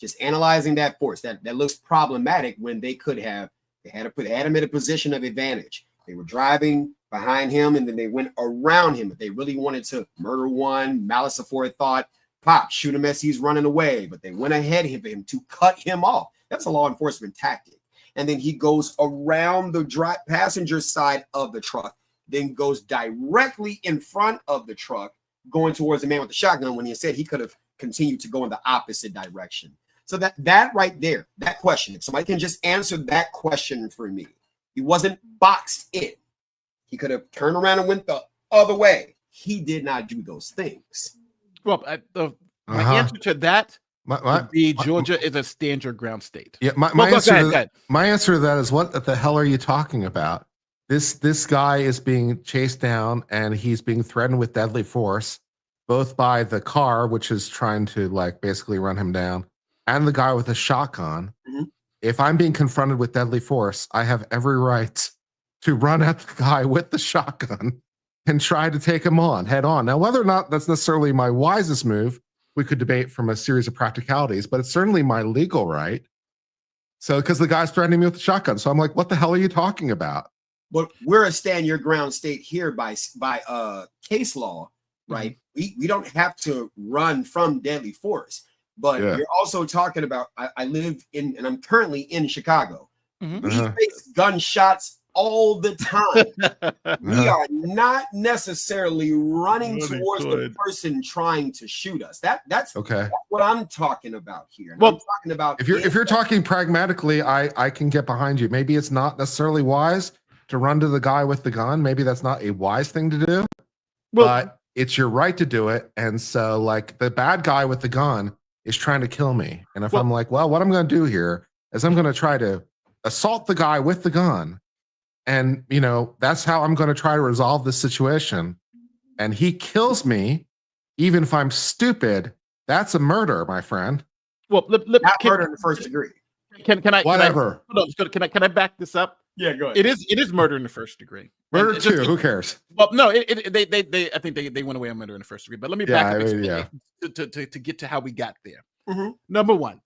that looks problematic when they could have, they had him in a position of advantage. They were driving behind him and then they went around him. If they really wanted to murder one, malice aforethought, pop, shoot him as he's running away, but they went ahead of him to cut him off. That's a law enforcement tactic. And then he goes around the passenger side of the truck, then goes directly in front of the truck, going towards the man with the shotgun when he said he could have continued to go in the opposite direction. So that right there, that question, if somebody can just answer that question for me, he wasn't boxed in. He could have turned around and went the other way. He did not do those things. Well, my answer to that would be my- Georgia is a stand your ground state. Yeah, my Well, answer go ahead. my answer to that is, what the hell are you talking about? This guy is being chased down and he's being threatened with deadly force, both by the car, which is trying to like basically run him down, and the guy with a shotgun. Mhm. If I'm being confronted with deadly force, I have every right to run at the guy with the shotgun and try to take him on head on. Now, whether or not that's necessarily my wisest move, we could debate from a series of practicalities, but it's certainly my legal right. So, because the guy's threatening me with the shotgun. So I'm like, what the hell are you talking about? But we're a stand your ground state here by case law, right? We don't have to run from deadly force. But Yeah. you're also talking about, I live in, and I'm currently in Chicago. Mhm. We face gunshots all the time. We are not necessarily running Really towards the good. person trying to shoot us. That's Okay. what I'm talking about here. And Well, I'm talking about If you're talking pragmatically, I can get behind you. Maybe it's not necessarily wise to run to the guy with the gun. Maybe that's not a wise thing to do, Well, but it's your right to do it. And so, like, the bad guy with the gun is trying to kill me. And if Well- I'm like, well, what I'm going to do here is I'm going to try to assault the guy with the gun. And, you know, that's how I'm going to try to resolve this situation. And he kills me, even if I'm stupid. That's a murder, my friend. well, not murder in the first degree. Can I Whatever. Can I back this up? Yeah, go ahead. It is murder in the first degree. Murder And it just- too. Who cares? Well, no, they I think they went away on murder in the first degree. But let me Yeah, back up I mean, to get to how we got there. Mhm. Number one,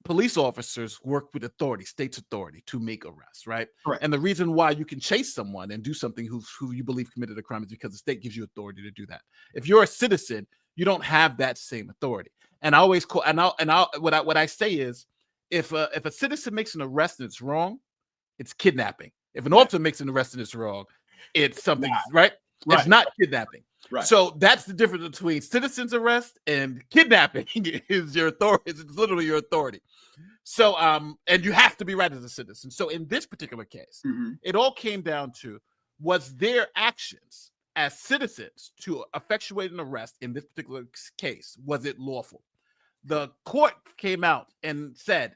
police officers work with authority, state's authority, to make arrests, right? Correct. And the reason why you can chase someone and do something who you believe committed a crime is because the state gives you authority to do that. If you're a citizen, you don't have that same authority. And I always call what I say is, if a citizen makes an arrest and it's wrong, it's kidnapping. If an officer makes an arrest and it's wrong, it's something, right? Right. It's not kidnapping. Right. So that's the difference between citizen's arrest and kidnapping. Is your authority? It's literally your authority. So and you have to be right as a citizen. So in this particular case, Mhm. it all came down to, was their actions as citizens to effectuate an arrest in this particular case, was it lawful? The court came out and said,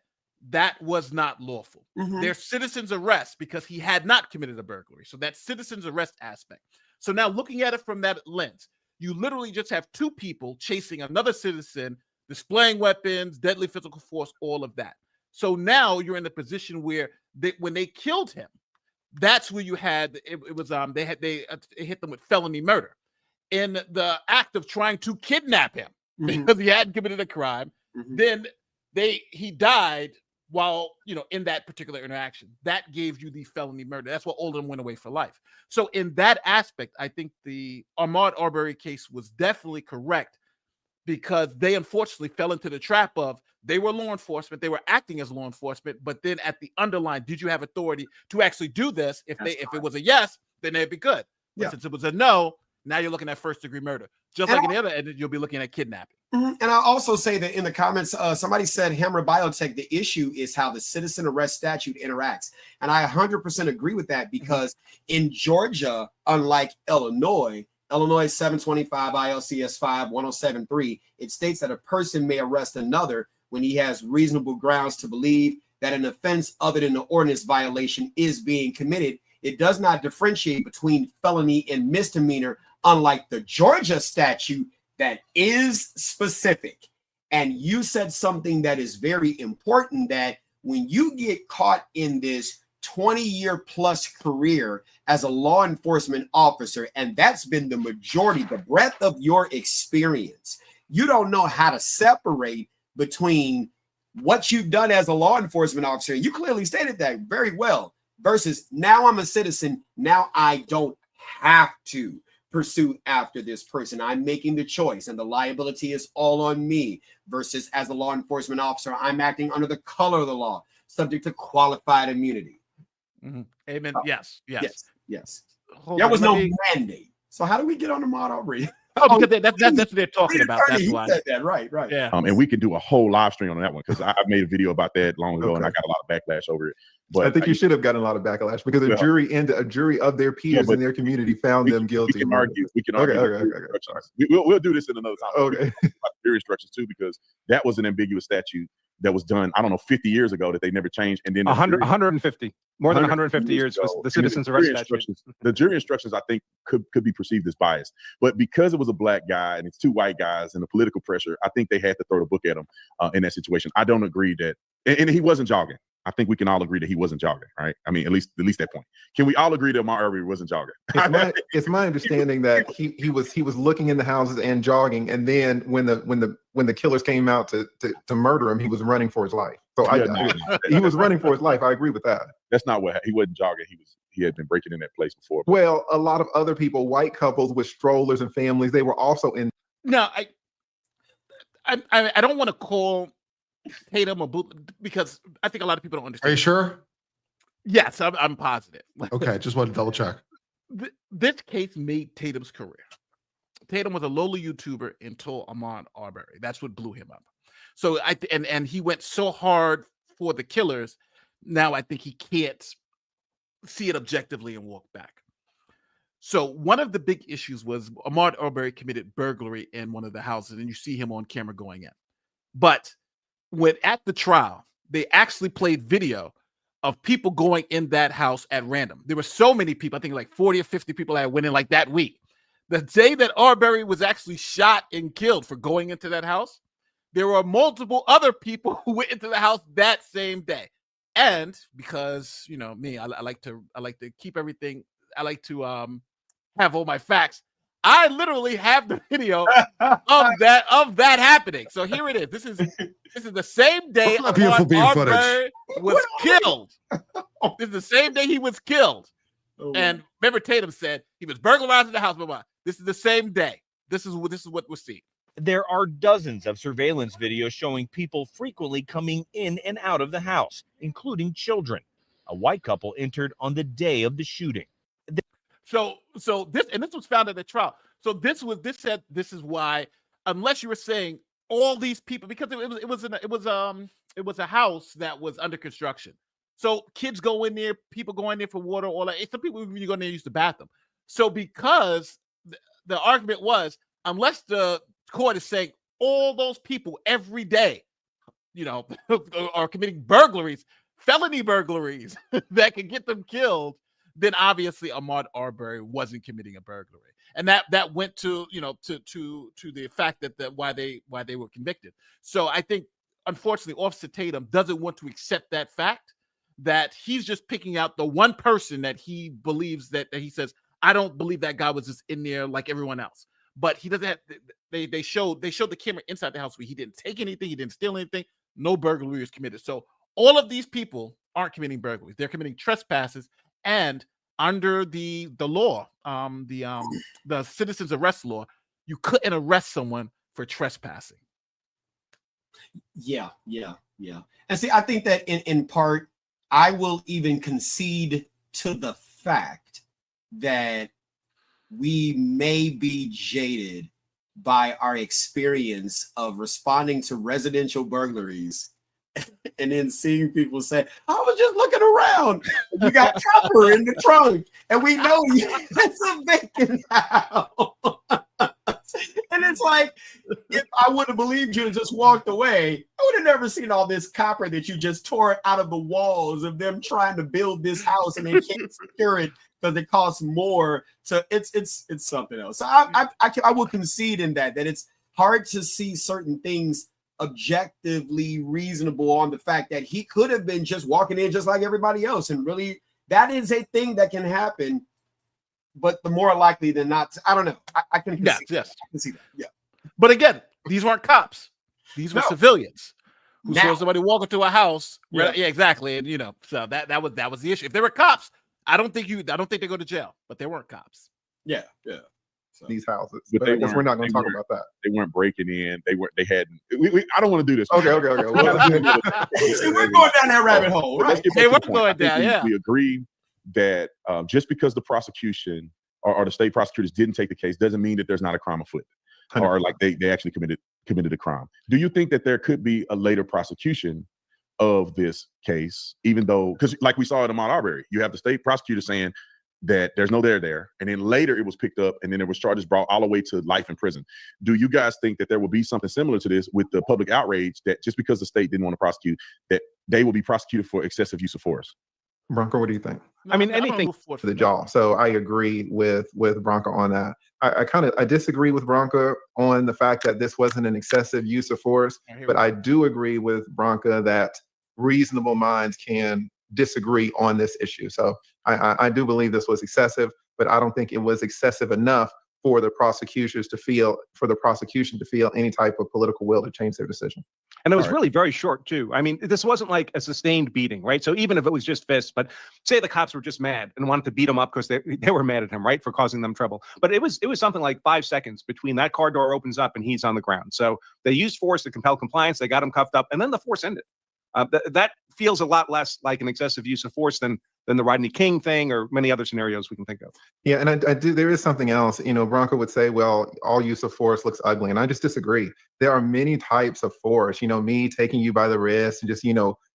that was not lawful. Mhm. There's citizen's arrest because he had not committed a burglary. So that's citizen's arrest aspect. So now looking at it from that lens, you literally just have two people chasing another citizen, displaying weapons, deadly physical force, all of that. So now you're in the position where when they killed him, that's where you had it was it hit them with felony murder in the act of trying to kidnap him Mhm. because he hadn't committed a crime. Mhm. Then he died while in that particular interaction. That gave you the felony murder. That's what Oldham went away for life. So in that aspect, I think the Ahmaud Arbery case was definitely correct because they unfortunately fell into the trap of they were law enforcement, they were acting as law enforcement, but then at the underline, did you have authority to actually do this? If it was a yes, then they'd be good. But Yeah. since it was a no, now you're looking at first degree murder. Just And like in the other end, you'll be looking at kidnapping. Mhm. And I'll also say that in the comments, somebody said Hammer Biotech, the issue is how the citizen arrest statute interacts. And I 100% agree with that because in Georgia, unlike Illinois 725 ILCS 51073, it states that a person may arrest another when he has reasonable grounds to believe that an offense other than the ordinance violation is being committed. It does not differentiate between felony and misdemeanor, unlike the Georgia statute that is specific. And you said something that is very important, that when you get caught in this 20-year plus career as a law enforcement officer, and that's been the majority, the breadth of your experience, you don't know how to separate between what you've done as a law enforcement officer. You clearly stated that very well, versus now I'm a citizen. Now I don't have to pursue after this person. I'm making the choice and the liability is all on me, versus as a law enforcement officer, I'm acting under the color of the law, subject to qualified immunity. Mhm. Amen. Oh, Yes. Yes. Hold There on, was let no me- mandate. So how do we get on Ahmaud Arbery? Oh, because that's what they're talking about. Attorney, That's he why. said that. Right. Yeah. And we could do a whole live stream on that one because I made a video about that long ago and I Okay. got a lot of backlash over it. But I think you should have gotten a lot of backlash because a Well, jury of their peers but in their community found them guilty. We can argue. We can Okay, argue. okay. We'll do this in another time. Okay. About jury instructions too, because that was an ambiguous statute that was done, I don't know, 50 years ago that they never changed. And then 150, more than 150 years was ago, the and citizens then arrest jury statute. the jury instructions, I think, could be perceived as biased. But because it was a black guy and it's two white guys and the political pressure, I think they had to throw the book at him in that situation. I don't agree that, and he wasn't jogging. I think we can all agree that he wasn't jogging, right? I mean, at least that point. Can we all agree that Ahmaud Arbery wasn't jogging? It's my understanding that he was looking in the houses and jogging, and then when the killers came out to murder him, he was running for his life. So he was running for his life. I agree with that. That's not what he wasn't jogging. He had been breaking in that place before. Well, a lot of other people, white couples with strollers and families, they were also in. No, I don't want to call Tatum a boot because I think a lot of people don't understand. Are you sure? Yes, I'm positive. Okay, just want to double check. This case made Tatum's career. Tatum was a lowly YouTuber until Ahmaud Arbery. That's what blew him up. So and he went so hard for the killers. Now I think he can't see it objectively and walk back. So one of the big issues was Ahmaud Arbery committed burglary in one of the houses, and you see him on camera going in. But when at the trial, they actually played video of people going in that house at random. There were so many people, I think like 40 or 50 people that went in like that week. The day that Arbery was actually shot and killed for going into that house, there were multiple other people who went into the house that same day. And because, me, I like to keep everything. I like to have all my facts. I literally have the video of that happening. So here it is. This is the same day Beautiful beam footage. Arbery was killed. This is the same day he was killed. And remember, Tatum said he was burglarizing the house. Blah, blah. This is the same day. This is what we're seeing. There are dozens of surveillance videos showing people frequently coming in and out of the house, including children. A white couple entered on the day of the shooting. So this was found at the trial. So this is why, unless you were saying all these people, because it was a house that was under construction. So kids go in there, people go in there for water, all that. Some people even go in there and use the bathroom. So because the argument was, unless the court is saying all those people every day are committing burglaries, felony burglaries that could get them killed, then obviously Ahmaud Arbery wasn't committing a burglary, and that went to the fact that why they were convicted. So I think, unfortunately, Officer Tatum doesn't want to accept that fact, that he's just picking out the one person that he believes that he says, I don't believe that guy was just in there like everyone else. But he doesn't have. They showed the camera inside the house where he didn't take anything, he didn't steal anything, no burglary was committed. So all of these people aren't committing burglaries; they're committing trespasses. And under the law, the citizens arrest law, you couldn't arrest someone for trespassing. Yeah. And see, I think that in part, I will even concede to the fact that we may be jaded by our experience of responding to residential burglaries and then seeing people say, I was just looking around. You got copper in the trunk. And we know it's a vacant house. And it's like, if I would have believed you and just walked away, I would have never seen all this copper that you just tore out of the walls of them trying to build this house and they can't secure it because it costs more. So it's something else. So I will concede in that it's hard to see certain things objectively reasonable on the fact that he could have been just walking in just like everybody else. And really, that is a thing that can happen. But the more likely than not, I don't know. I can see yes. I can see that. Yeah. But again, these weren't cops; these were civilians who Now. saw somebody walk into a house. Yeah. Yeah, exactly. And so that was the issue. If they were cops, I don't think they go to jail. But they weren't cops. Yeah. So, these houses, but I guess we're not going to talk about that. They weren't breaking in. They hadn't. I don't want to do this. Okay. We're going down that rabbit hole, right? Let's get back to the point. Going down. Yeah, we agree that just because the prosecution or the state prosecutors didn't take the case doesn't mean that there's not a crime afoot, or like they actually committed a crime. Do you think that there could be a later prosecution of this case, even though, because like we saw at Ahmaud Arbery, you have the state prosecutor saying that there's no there, and then later it was picked up, and then there was charges brought all the way to life in prison. Do you guys think that there will be something similar to this with the public outrage, that just because the state didn't want to prosecute, that they will be prosecuted for excessive use of force? Branca, what do you think? I mean, anything for the jaw. So I agree with Branca on that. I disagree with Branca on the fact that this wasn't an excessive use of force, but I do agree with Branca that reasonable minds can disagree on this issue. So I do believe this was excessive, but I don't think it was excessive enough for the prosecution to feel any type of political will to change their decision. And it was really very short too. I mean, this wasn't like a sustained beating, right? So even if it was just fists, but say the cops were just mad and wanted to beat him up because they were mad at him, right, for causing them trouble. But it was something like 5 seconds between that car door opens up and he's on the ground. So they used force to compel compliance. They got him cuffed up, and then the force ended. That feels a lot less like an excessive use of force than the Rodney King thing or many other scenarios we can think of. Yeah, and I do. There is something else. Branca would say, well, all use of force looks ugly. And I just disagree. There are many types of force. Me taking you by the wrist and just,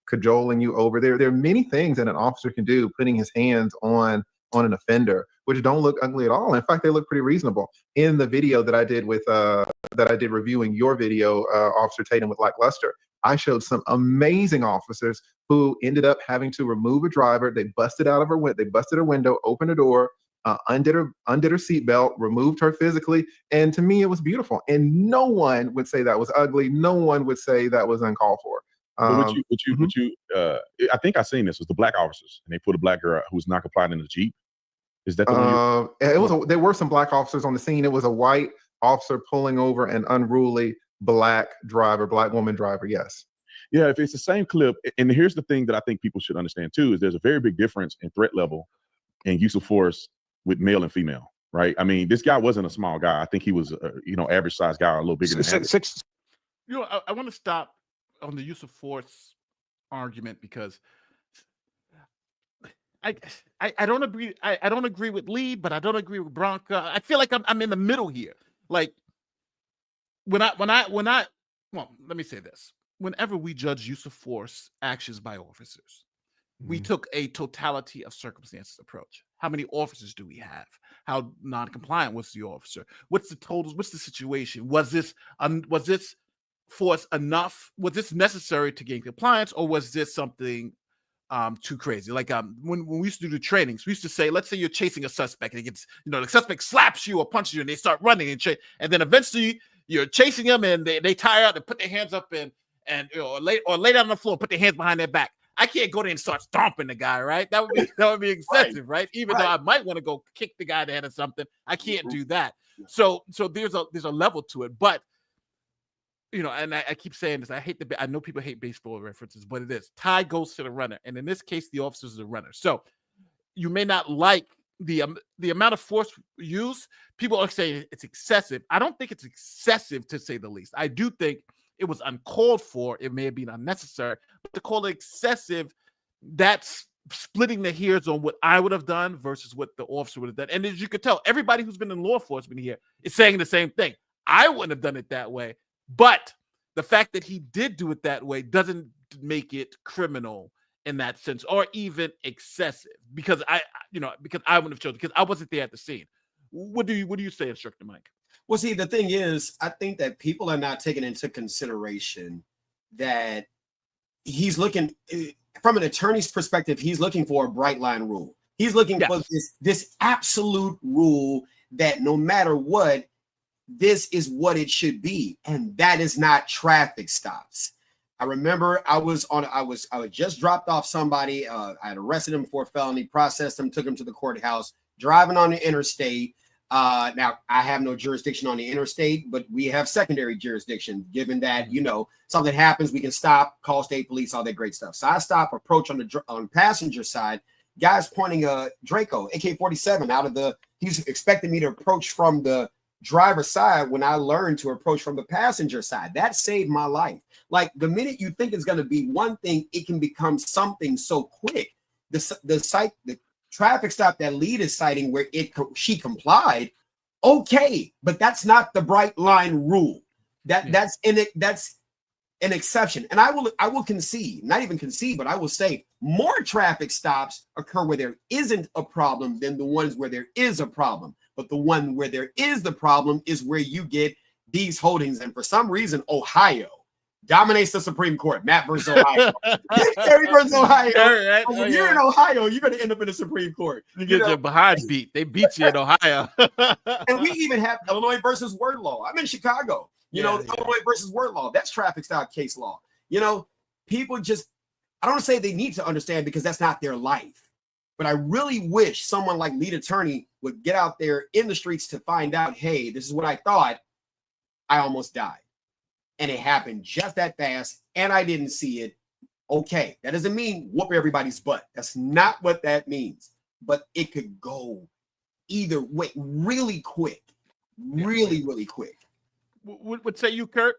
cajoling you over there. There are many things that an officer can do, putting his hands on an offender, which don't look ugly at all. In fact, they look pretty reasonable. In the video that I did reviewing your video, Officer Tatum with Lackluster, I showed some amazing officers who ended up having to remove a driver. They busted her window, opened her door, undid her seatbelt, removed her physically. And to me, it was beautiful. And no one would say that was ugly. No one would say that was uncalled for. I think I seen this was the black officers, and they put a black girl who was not compliant in the Jeep. Is that the one? There were some black officers on the scene. It was a white officer pulling over an unruly black woman driver. Yes. Yeah, if it's the same clip, and here's the thing that I think people should understand too, is there's a very big difference in threat level and use of force with male and female, right? I mean, this guy wasn't a small guy. I think he was average sized guy, or a little bigger than six. I want to stop on the use of force argument because I don't agree. I don't agree with Lee, but I don't agree with Branca. I feel like I'm in the middle here. Like well, let me say this. Whenever we judge use of force actions by officers, we took a totality of circumstances approach. How many officers do we have? How non-compliant was the officer? What's the totals? What's the situation? Was this force enough? Was this necessary to gain compliance, or was this something too crazy? Like when we used to do the trainings, we used to say, let's say you're chasing a suspect and it gets, the suspect slaps you or punches you and they start running and then eventually you're chasing them and they tire out and put their hands up and lay down on the floor, put their hands behind their back. I can't go there and start stomping the guy, right? That would be excessive, right? Even though I might want to go kick the guy in the head or something, I can't do that. So there's a level to it, but and I keep saying this. I know people hate baseball references, but it is. Tie goes to the runner, and in this case, the officer is the runner. So you may not like the amount of force used. People are saying it's excessive. I don't think it's excessive, to say the least. I do think it was uncalled for. It may have been unnecessary, but to call it excessive, that's splitting the hairs on what I would have done versus what the officer would have done. And as you can tell, everybody who's been in law enforcement here is saying the same thing. I wouldn't have done it that way. But the fact that he did do it that way doesn't make it criminal in that sense, or even excessive, because I wouldn't have chosen, because I wasn't there at the scene. What do you say, Instructor Mike? Well, see, the thing is, I think that people are not taking into consideration that he's looking, from an attorney's perspective, he's looking for a bright line rule. He's looking for this absolute rule that no matter what, this is what it should be, and that is not traffic stops. I remember I was just dropped off somebody. I had arrested him for a felony, processed him, took him to the courthouse, driving on the interstate. Now I have no jurisdiction on the interstate, but we have secondary jurisdiction. Given that something happens, we can stop, call state police, all that great stuff. So I stop, approach on the passenger side. Guy's pointing a Draco AK-47 out of the. He's expecting me to approach from the driver's side when I learned to approach from the passenger side. That saved my life. Like, the minute you think it's going to be one thing, it can become something so quick. The traffic stop that lead is citing where she complied, okay, but that's not the bright line rule. That's an exception. And I will concede, not even concede, but I will say more traffic stops occur where there isn't a problem than the ones where there is a problem. But the one where there is the problem is where you get these holdings. And for some reason, Ohio dominates the Supreme Court. Matt versus Ohio. Terry versus Ohio. Right. When you're in Ohio, you're going to end up in the Supreme Court. You get your behind beat. They beat you in Ohio. And we even have Illinois versus word law. I'm in Chicago. Illinois versus word law. That's traffic stop case law. People just, I don't say they need to understand because that's not their life. But I really wish someone like lead attorney would get out there in the streets to find out, hey, this is what I thought. I almost died. And it happened just that fast, and I didn't see it. Okay, that doesn't mean whoop everybody's butt. That's not what that means. But it could go either way really quick. Really, really quick. What say you, Kurt?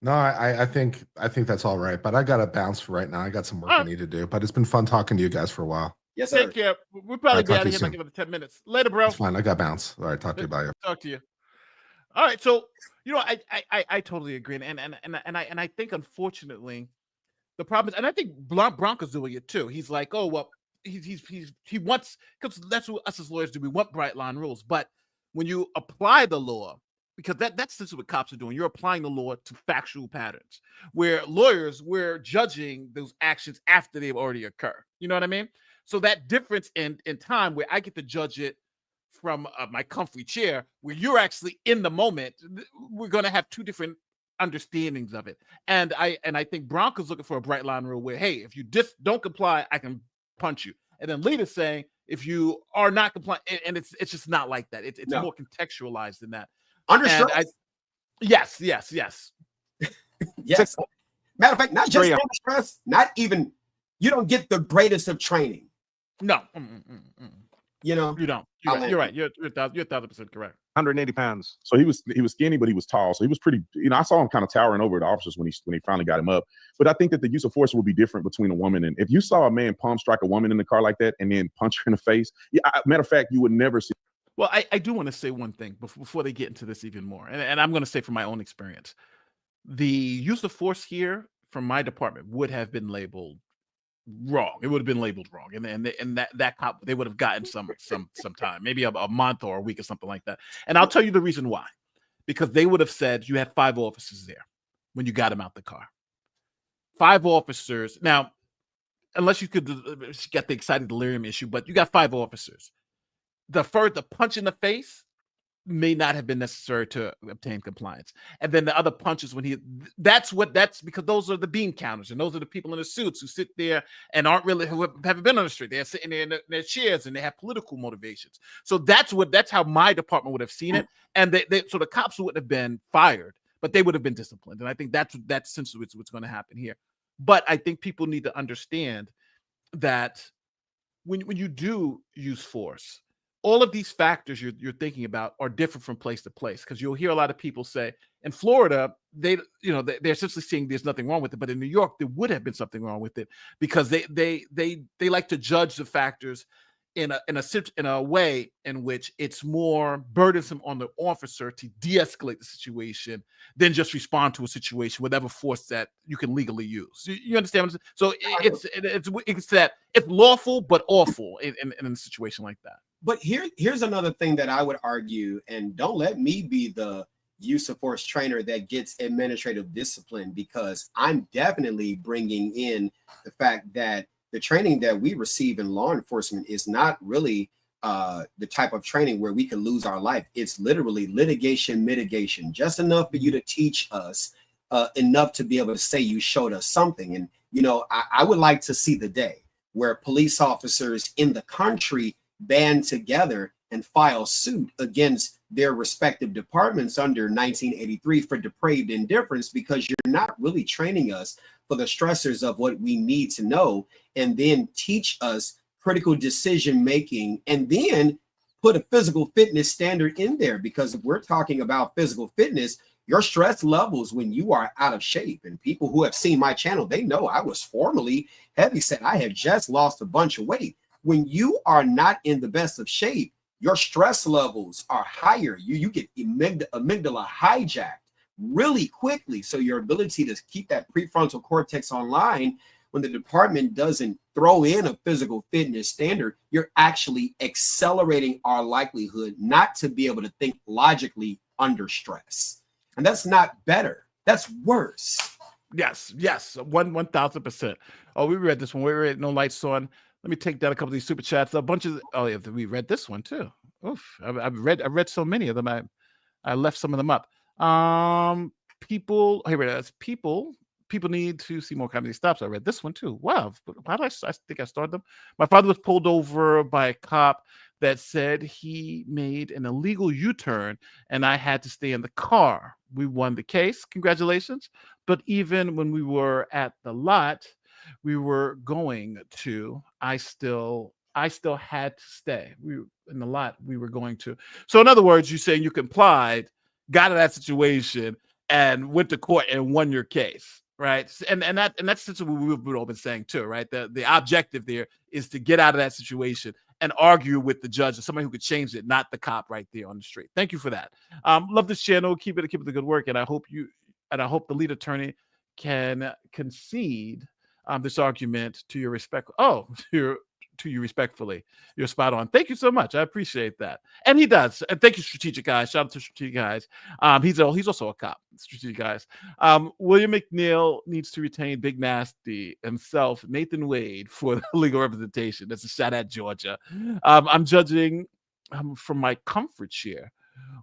No, I think that's all right. But I got to bounce for right now. I got some work I need to do. But it's been fun talking to you guys for a while. Yes, sir. Take care. We'll probably be out of here in like another 10 minutes. Later, bro. That's fine. I got bounce. All right, talk to you. Bye. Talk to you. All right. So, I totally agree. And I think, unfortunately, the problem is, and I think Branca's doing it too. He's like, oh, well, he wants, because that's what us as lawyers do. We want bright line rules. But when you apply the law, because that's essentially what cops are doing. You're applying the law to factual patterns, where lawyers, we're judging those actions after they've already occurred. You know what I mean? So that difference in time, where I get to judge it from my comfy chair, where you're actually in the moment, we're going to have two different understandings of it. And I think Branca's looking for a bright line rule where, hey, if you just don't comply, I can punch you. And then Lita's saying, if you are not compliant, and it's just not like that. It's more contextualized than that. Understood. Yes. Yes. Matter of fact, not just under stress, not even, you don't get the greatest of training. No. You don't. You're right. You're 1,000% correct. 180 pounds. So he was skinny, but he was tall. So he was pretty, I saw him kind of towering over the officers when he finally got him up. But I think that the use of force will be different between a woman. And if you saw a man palm strike a woman in the car like that and then punch her in the face, matter of fact, you would never see. Well, I do want to say one thing before they get into this even more. And I'm going to say from my own experience, the use of force here from my department would have been labeled wrong. It would have been labeled wrong. And that cop, they would have gotten some time, maybe a month or a week or something like that. And I'll tell you the reason why. Because they would have said you had 5 officers there. when you got him out the car. 5 officers. Now, unless you could get the excited delirium issue, but you got 5 officers. The punch in the face may not have been necessary to obtain compliance. And then the other punches that's because those are the bean counters, and those are the people in the suits who sit there and who haven't been on the street. They're sitting there in their chairs and they have political motivations. So that's how my department would have seen it. And so the cops wouldn't have been fired, but they would have been disciplined. And I think that's essentially what's going to happen here. But I think people need to understand that when you do use force, all of these factors you're thinking about are different from place to place, because you'll hear a lot of people say in Florida, they're essentially saying there's nothing wrong with it, but in New York there would have been something wrong with it, because they like to judge the factors in a way in which it's more burdensome on the officer to de-escalate the situation than just respond to a situation with whatever force that you can legally use. You understand what I'm saying? So it's lawful but awful in a situation like that. But here's another thing that I would argue, and don't let me be the use of force trainer that gets administrative discipline, because I'm definitely bringing in the fact that the training that we receive in law enforcement is not really the type of training where we can lose our life. It's literally litigation mitigation, just enough for you to teach us enough to be able to say you showed us something. And, I would like to see the day where police officers in the country band together and file suit against their respective departments under 1983 for depraved indifference, because you're not really training us for the stressors of what we need to know, and then teach us critical decision making, and then put a physical fitness standard in there. Because if we're talking about physical fitness, your stress levels when you are out of shape, and people who have seen my channel, they know I was formerly heavyset. I have just lost a bunch of weight. When you are not in the best of shape, your stress levels are higher. You get amygdala hijacked really quickly. So your ability to keep that prefrontal cortex online, when the department doesn't throw in a physical fitness standard, you're actually accelerating our likelihood not to be able to think logically under stress. And that's not better. That's worse. Yes, 1,000%. Oh, we read this one. We read No Lights On. Let me take down a couple of these super chats. We read this one too. Oof, I've read so many of them. I left some of them up. People need to see more comedy stops. I read this one too. Wow, how did I think I started them? My father was pulled over by a cop that said he made an illegal U-turn, and I had to stay in the car. We won the case. Congratulations. But even when we were at the lot we were going to, I still had to stay. We were in the lot we were going to. So in other words, you're saying you complied, got in that situation, and went to court and won your case, right? And that's essentially what we've all been saying too, right? The objective there is to get out of that situation and argue with the judge or somebody who could change it, not the cop right there on the street. Thank you for that. Love this channel. Keep it the good work, and I hope the lead attorney can concede this argument to your respect. To you respectfully. You're spot on. Thank you so much. I appreciate that. And he does. And thank you, Strategic Guys. Shout out to Strategic Guys. He's also a cop, Strategic Guys. William McNeil needs to retain Big Nasty himself, Nathan Wade, for the legal representation. That's a shot at Georgia. I'm judging from my comfort chair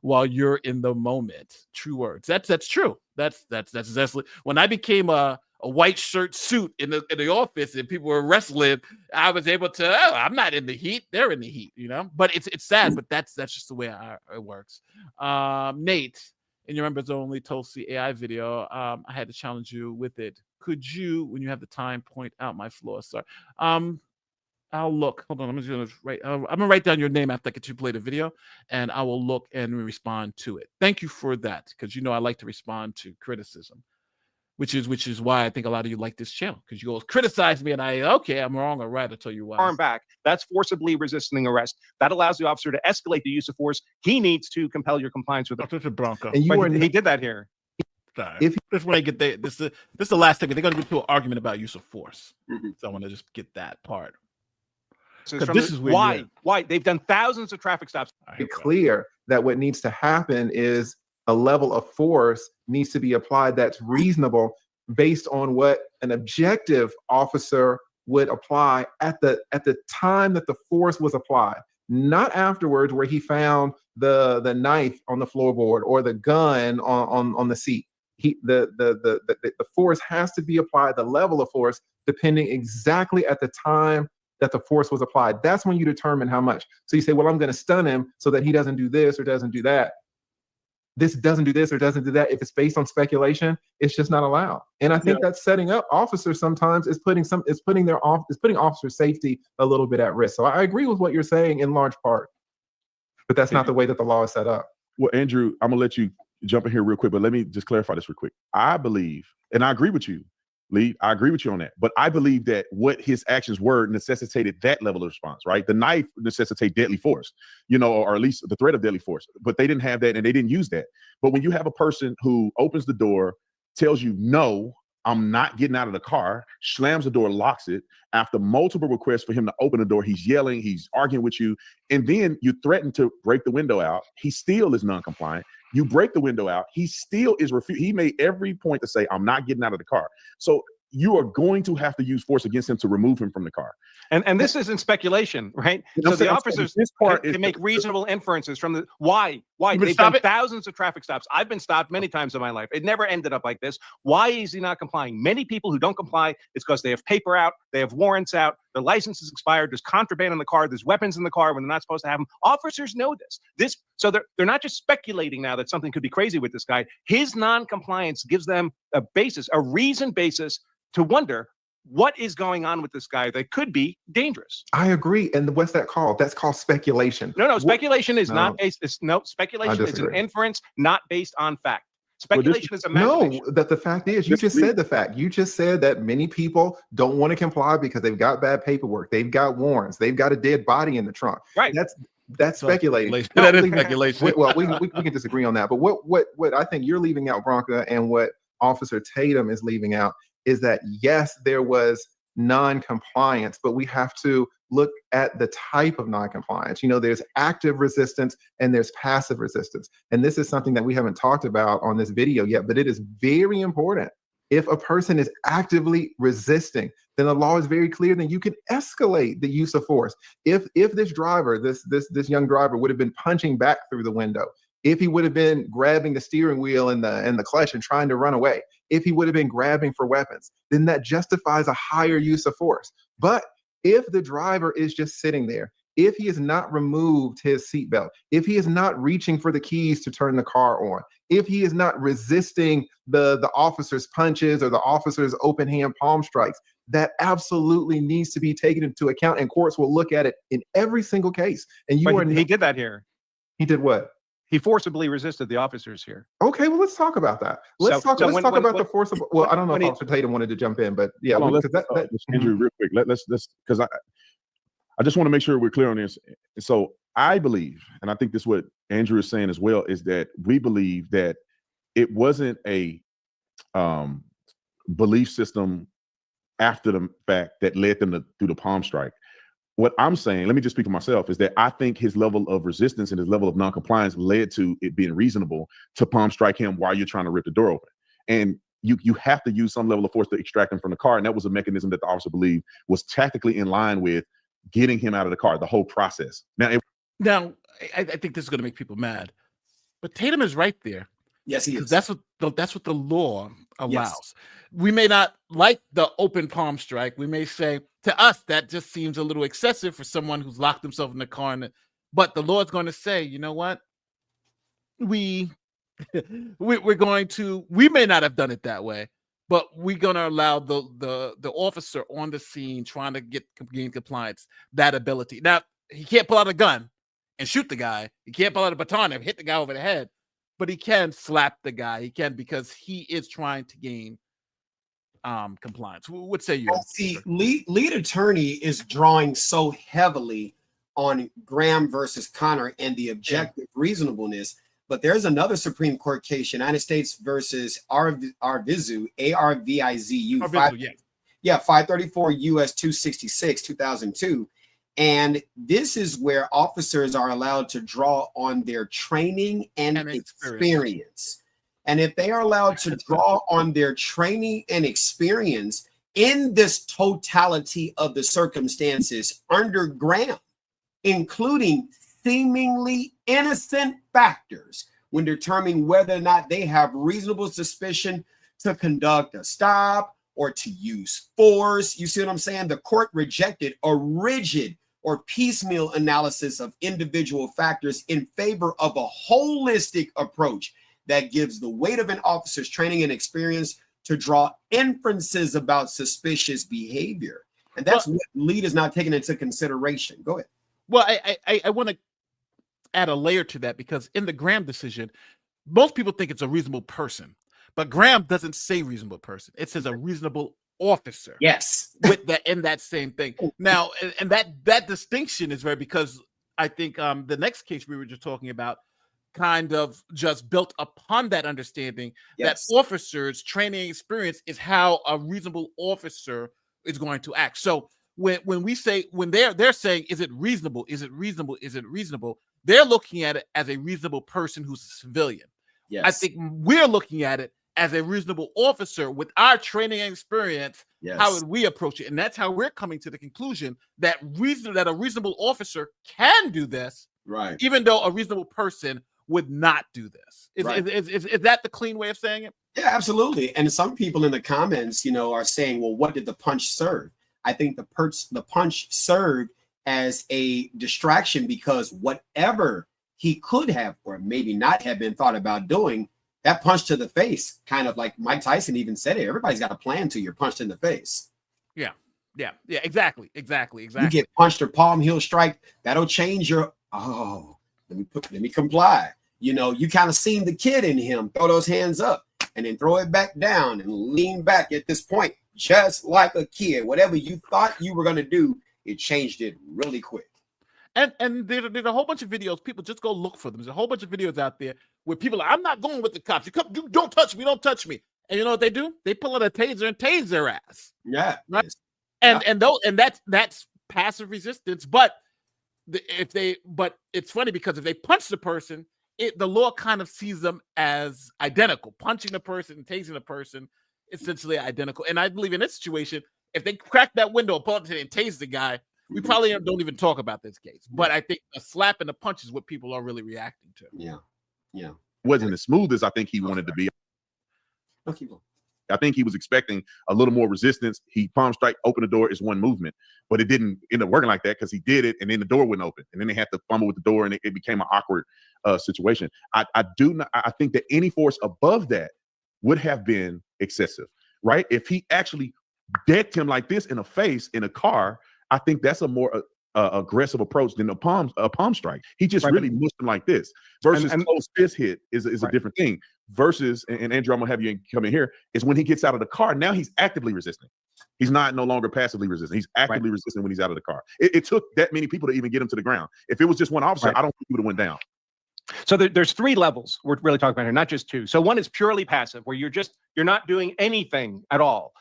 while you're in the moment. True words. That's true. That's exactly when I became a white shirt suit in the office and people were wrestling. I was able to. I'm not in the heat. They're in the heat, But it's sad. But that's just the way it works. Nate, in your members only Tulsi AI video, I had to challenge you with it. Could you, when you have the time, point out my flaws, sir? I'll look. Hold on. I'm gonna write down your name after I get you play the video, and I will look and respond to it. Thank you for that, because I like to respond to criticism, which is why I think a lot of you like this channel, because you all criticize me and I'm wrong or right. I'll tell you why. Arm back. That's forcibly resisting arrest. That allows the officer to escalate the use of force. He needs to compel your compliance with the Branca. And he did that here. This when I get this is the last thing. They're going to get to an argument about use of force. Mm-hmm. So I want to just get that part. This is why they've done thousands of traffic stops. Be clear that what needs to happen is a level of force needs to be applied that's reasonable based on what an objective officer would apply at the time that the force was applied, not afterwards where he found the knife on the floorboard or the gun on the seat. The force has to be applied, the level of force, depending exactly at the time that the force was applied. That's when you determine how much. So you say, well, I'm going to stun him so that he doesn't do this or doesn't do that. This doesn't do this or doesn't do that. If it's based on speculation, it's just not allowed. And I think that's setting up officers sometimes is putting officer safety a little bit at risk. So I agree with what you're saying in large part, but that's not the way that the law is set up. Well, Andrew, I'm gonna let you jump in here real quick, but let me just clarify this real quick. I believe, and I agree with you, Lee, I agree with you on that, but I believe that what his actions were necessitated that level of response, right? The knife necessitates deadly force, or at least the threat of deadly force, but they didn't have that and they didn't use that. But when you have a person who opens the door, tells you, no, I'm not getting out of the car, slams the door, locks it, after multiple requests for him to open the door, he's yelling, he's arguing with you, and then you threaten to break the window out, he still is non-compliant. You break the window out, he still is he made every point to say, I'm not getting out of the car. So you are going to have to use force against him to remove him from the car. And this isn't speculation, right? So the officers can make reasonable inferences from the why. They've done thousands of traffic stops. I've been stopped many times in my life. It never ended up like this. Why is he not complying? Many people who don't comply, it's because they have paper out, they have warrants out, their license is expired, there's contraband in the car, there's weapons in the car when they're not supposed to have them. Officers know this. So they're not just speculating now that something could be crazy with this guy. His non-compliance gives them a reasoned basis to wonder what is going on with this guy that could be dangerous. I agree. And what's that called? That's called speculation. No, speculation is not based. Speculation is an inference not based on fact. Speculation is imagination. No, the fact is, you just said the fact. You just said that many people don't want to comply because they've got bad paperwork. They've got warrants. They've got a dead body in the trunk. Right. That's speculating. That is speculation. Well, we can disagree on that. But what I think you're leaving out, Branca, and what Officer Tatum is leaving out is that, yes, there was non-compliance, but we have to look at the type of non-compliance. There's active resistance and there's passive resistance. And this is something that we haven't talked about on this video yet, but it is very important. If a person is actively resisting, then the law is very clear, then you can escalate the use of force. If this driver, this young driver would have been punching back through the window, if he would have been grabbing the steering wheel and the clutch and trying to run away, if he would have been grabbing for weapons, then that justifies a higher use of force. But if the driver is just sitting there, if he has not removed his seatbelt, if he is not reaching for the keys to turn the car on, if he is not resisting the officer's punches or the officer's open hand palm strikes, that absolutely needs to be taken into account, and courts will look at it in every single case. And he did that here. He did what? He forcibly resisted the officers here. Okay, well, let's talk about that. Let's talk about the forcible. Well, I don't know if Officer Tatum wanted to jump in, but yeah. Andrew, real quick. Let's because I just want to make sure we're clear on this. So I believe, and I think this is what Andrew is saying as well, is that we believe that it wasn't a belief system after the fact that led them to do the palm strike. What I'm saying, let me just speak for myself, is that I think his level of resistance and his level of noncompliance led to it being reasonable to palm strike him while you're trying to rip the door open. And you have to use some level of force to extract him from the car. And that was a mechanism that the officer believed was tactically in line with getting him out of the car, the whole process. Now, I think this is going to make people mad, but Tatum is right there. Yes, he is. That's what the law allows. Yes. We may not like the open palm strike. We may say, to us, that just seems a little excessive for someone who's locked himself in the car. But the law is going to say, you know what? We're going to. We may not have done it that way, but we're going to allow the officer on the scene trying to gain compliance that ability. Now, he can't pull out a gun and shoot the guy. He can't pull out a baton and hit the guy over the head, but he can slap the guy. He can, because he is trying to gain compliance. What say you? Well, see, lead attorney is drawing so heavily on Graham versus Connor and the objective reasonableness, but there's another Supreme Court case, United States versus Arvizu, ARVIZU, 534 US 266, 2002. And this is where officers are allowed to draw on their training and experience. And if they are allowed to draw on their training and experience in this totality of the circumstances under Graham, including seemingly innocent factors when determining whether or not they have reasonable suspicion to conduct a stop or to use force. You see what I'm saying? The court rejected a rigid or piecemeal analysis of individual factors in favor of a holistic approach that gives the weight of an officer's training and experience to draw inferences about suspicious behavior. And that's what Lead is not taking into consideration. Go ahead. Well, I want to add a layer to that, because in the Graham decision, most people think it's a reasonable person, but Graham doesn't say reasonable person. It says a reasonable officer. Yes. With that, in that same thing. Now, and that distinction is very, because I think the next case we were just talking about kind of just built upon that understanding that officers' training experience is how a reasonable officer is going to act. So when we say, when they're saying, is it reasonable? Is it reasonable? Is it reasonable? They're looking at it as a reasonable person who's a civilian. Yes. I think we're looking at it as a reasonable officer with our training and experience. How would we approach it? And that's how we're coming to the conclusion that a reasonable officer can do this, right? Even though a reasonable person would not do this. Is that the clean way of saying it? Yeah, absolutely. And some people in the comments, are saying, well, what did the punch serve? I think the punch served as a distraction, because whatever he could have or maybe not have been thought about doing, that punch to the face, kind of like Mike Tyson even said it, everybody's got a plan till you're punched in the face. Yeah, exactly. You get punched or palm heel strike, that'll change your, let me comply. You kind of seen the kid in him throw those hands up and then throw it back down and lean back at this point, just like a kid. Whatever you thought you were going to do, it changed it really quick. And there's a whole bunch of videos. People just go look for them. There's a whole bunch of videos out there where people are, I'm not going with the cops. You don't touch me. Don't touch me. And you know what they do? They pull out a taser and tase their ass. Yeah. Right. And that's passive resistance. But it's funny, because if they punch the person, the law kind of sees them as identical. Punching the person and tasing the person, essentially identical. And I believe in this situation, if they crack that window, pull up and tase the guy, we probably don't even talk about this case. But I think a slap and a punch is what people are really reacting to. Yeah. Wasn't as smooth as I think he wanted to be. Okay. I think he was expecting a little more resistance. He palm strike, open the door is one movement, but it didn't end up working like that, because he did it and then the door wouldn't open, and then they had to fumble with the door, and it became an awkward situation. I think that any force above that would have been excessive, right? If he actually decked him like this in the face in a car, I think that's a more aggressive approach than a palm strike. He just really mushed him like this. Versus close fist hit is a different thing. Versus, and Andrew, I'm gonna have you come in here, is when he gets out of the car, now he's actively resisting. He's no longer passively resisting. He's actively resisting when he's out of the car. It took that many people to even get him to the ground. If it was just one officer, I don't think he would have went down. So there's three levels we're really talking about here, not just two. So one is purely passive, where you're not doing anything at all.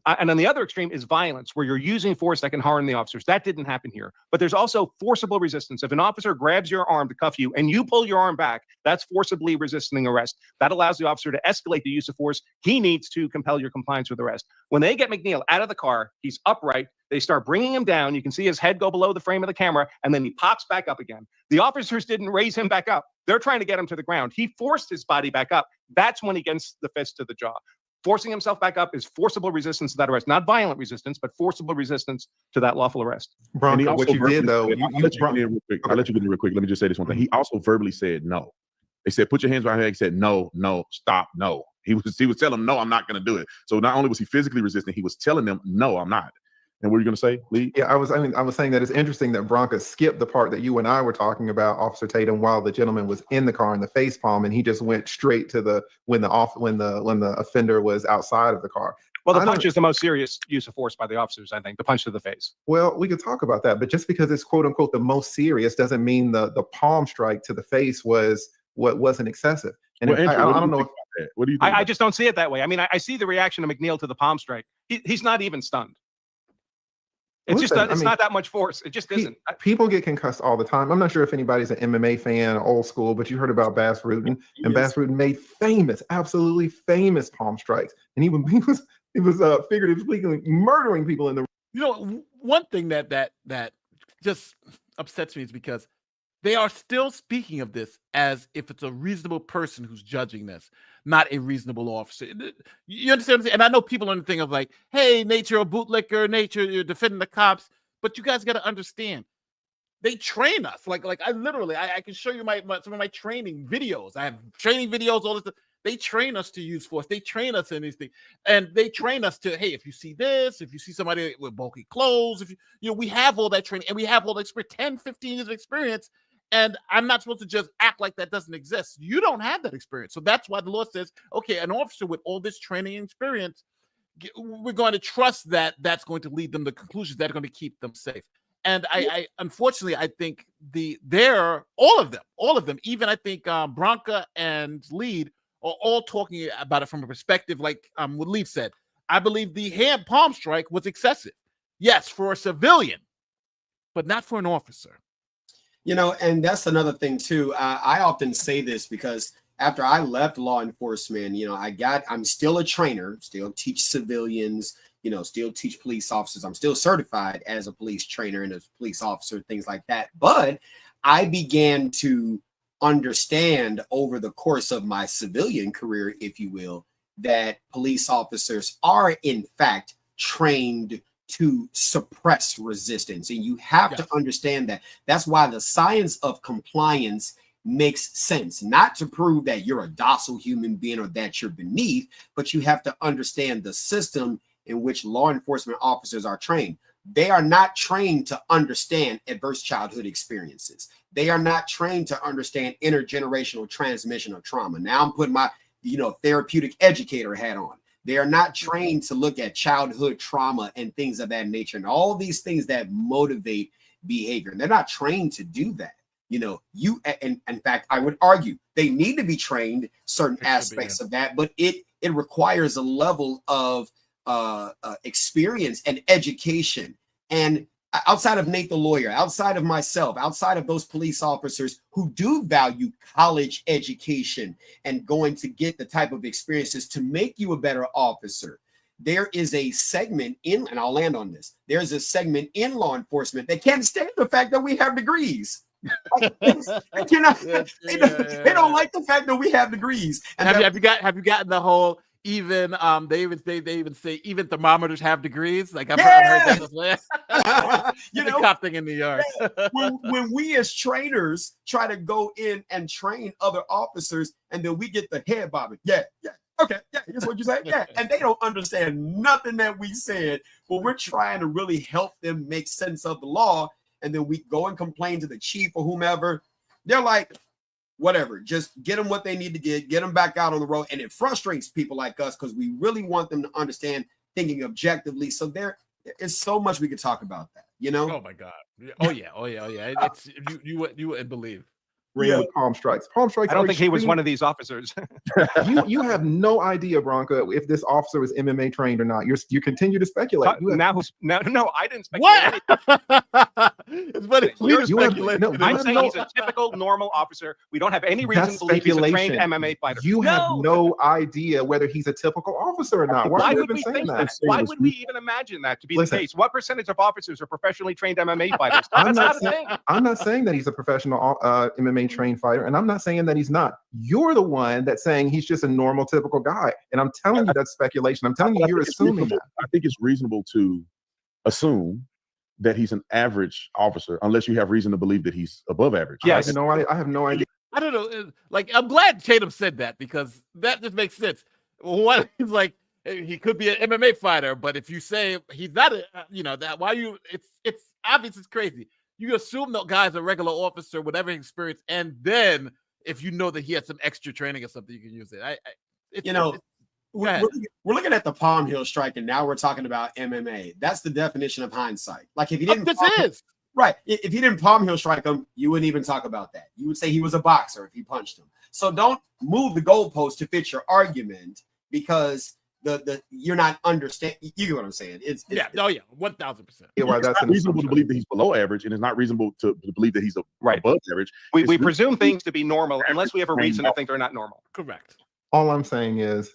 And on the other extreme is violence, where you're using force that can harm the officers. That didn't happen here. But there's also forcible resistance. If an officer grabs your arm to cuff you and you pull your arm back, that's forcibly resisting arrest. That allows the officer to escalate the use of force he needs to compel your compliance with arrest. When they get McNeil out of the car, he's upright. They start bringing him down. You can see his head go below the frame of the camera, and then he pops back up again. The officers didn't raise him back up. They're trying to get him to the ground. He forced his body back up. That's when he gets the fist to the jaw. Forcing himself back up is forcible resistance to that arrest, not violent resistance, but forcible resistance to that lawful arrest. Branca, what you did though, I'll let you get in real quick. I'll let you get in real quick. Let me just say this one thing. He also verbally said no. They said, put your hands behind your head. He said, no, stop, no. He was telling them, no, I'm not going to do it. So not only was he physically resisting, he was telling them, no, I'm not. And what are you going to say, Lee? Yeah, I was saying that it's interesting that Branca skipped the part that you and I were talking about, Officer Tatum, while the gentleman was in the car in the face palm, and he just went straight to when the offender was outside of the car. Well, the punch is the most serious use of force by the officers, I think, the punch to the face. Well, we could talk about that, but just because it's quote unquote the most serious doesn't mean the palm strike to the face wasn't excessive. And well, Andrew, I don't know. What do you think? I just don't see it that way. I mean, I see the reaction to McNeil to the palm strike. He's not even stunned. It's Listen, it's not that much force. It just isn't. People get concussed all the time. I'm not sure if anybody's an MMA fan, old school, but you heard about Bass Rutten, and Bass Rutten made famous, absolutely famous palm strikes, and he was figuratively speaking, murdering people in the. You know, one thing that just upsets me is because they are still speaking of this as if it's a reasonable person who's judging this, not a reasonable officer. You understand what I'm saying? And I know people are thinking of like, hey, Nate, you're a bootlicker, Nate, you're defending the cops. But you guys got to understand, they train us. Like I literally, I can show you some of my training videos. I have training videos, all this stuff. They train us to use force. They train us in these things. And they train us to, hey, if you see this, if you see somebody with bulky clothes, if we have all that training and we have all the experience, 10, 15 years of experience. And I'm not supposed to just act like that doesn't exist. You don't have that experience. So that's why the law says, okay, an officer with all this training and experience, we're going to trust that that's going to lead them to conclusions that are going to keep them safe. And I unfortunately, I think all of them, even I think Branca and Lead are all talking about it from a perspective like what Lead said. I believe the hand palm strike was excessive. Yes, for a civilian, but not for an officer. And that's another thing too. I often say this because after I left law enforcement, I'm still a trainer, still teach civilians, still teach police officers. I'm still certified as a police trainer and a police officer, things like that. But I began to understand over the course of my civilian career, if you will, that police officers are in fact trained to suppress resistance. And you have to understand that. That's why the science of compliance makes sense, not to prove that you're a docile human being or that you're beneath, but you have to understand the system in which law enforcement officers are trained. They are not trained to understand adverse childhood experiences. They are not trained to understand intergenerational transmission of trauma. Now I'm putting my, therapeutic educator hat on. They are not trained to look at childhood trauma and things of that nature and all these things that motivate behavior. And they're not trained to do that. And in fact, I would argue they need to be trained certain aspects of that, but it requires a level of experience and education. And outside of Nate the lawyer, outside of myself, outside of those police officers who do value college education and going to get the type of experiences to make you a better officer, there is a segment in, and I'll land on this, there's a segment in law enforcement that can't stand the fact that we have degrees. They don't like the fact that we have degrees. And have you gotten the whole even they even say even thermometers have degrees? Like I've heard that. The cop thing in New York. when we as trainers try to go in and train other officers, and then we get the head bobbing. Okay, here's what you say. And they don't understand nothing that we said. But we're trying to really help them make sense of the law. And then we go and complain to the chief or whomever. They're like, whatever, just get them what they need to get them back out on the road. And it frustrates people like us because we really want them to understand thinking objectively. So there is so much we could talk about that, Oh my God. Oh yeah. It's you wouldn't believe. With palm strikes. I don't think he was one of these officers. you have no idea, Branca, if this officer was MMA trained or not. You continue to speculate. No, I didn't speculate. What? It's funny. I'm saying he's a typical normal officer. We don't have any reason to believe he's a trained MMA fighter. You have no idea whether he's a typical officer or not. Why would we think that? Why would we even imagine that to be the case? What percentage of officers are professionally trained MMA fighters? That's not a thing. I'm not saying that he's a professional MMA trained fighter, and I'm not saying that he's not. You're the one that's saying he's just a normal, typical guy, and I'm telling you that's speculation. I'm telling you you're assuming that. I think it's reasonable to assume that he's an average officer, unless you have reason to believe that he's above average. Yes, I have no idea. I don't know. Like, I'm glad Tatum said that because that just makes sense. One, he's like, he could be an MMA fighter, but if you say he's not, it's obvious, it's crazy. You assume that guy's a regular officer, whatever experience, and then if you know that he had some extra training or something, you can use it. We're looking at the Palm Hill strike, and now we're talking about MMA. That's the definition of hindsight. Like if he didn't, if he didn't Palm Hill strike him, you wouldn't even talk about that. You would say he was a boxer if he punched him. So don't move the goalpost to fit your argument, because you're not understanding. You get what I'm saying? It's yeah, oh yeah, 1,000%. Yeah, well, It's that's not an reasonable to assumption. believe that he's below average, and it's not reasonable to believe that he's Right. above average. We It's presume things to be normal unless we have a Average reason to range. think they're not normal. Correct. All I'm saying is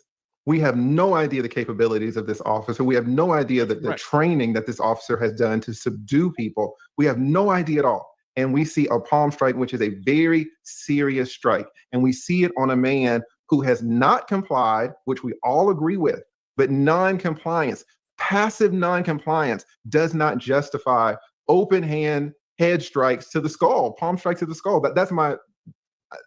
we have no idea the capabilities of this officer. We have no idea that the Right. training that this officer has done to subdue people. We have no idea at all. And we see a palm strike, which is a very serious strike. And we see it on a man who has not complied, which we all agree with, but non-compliance, passive non-compliance does not justify open hand head strikes to the skull, palm strikes to the skull. That's my,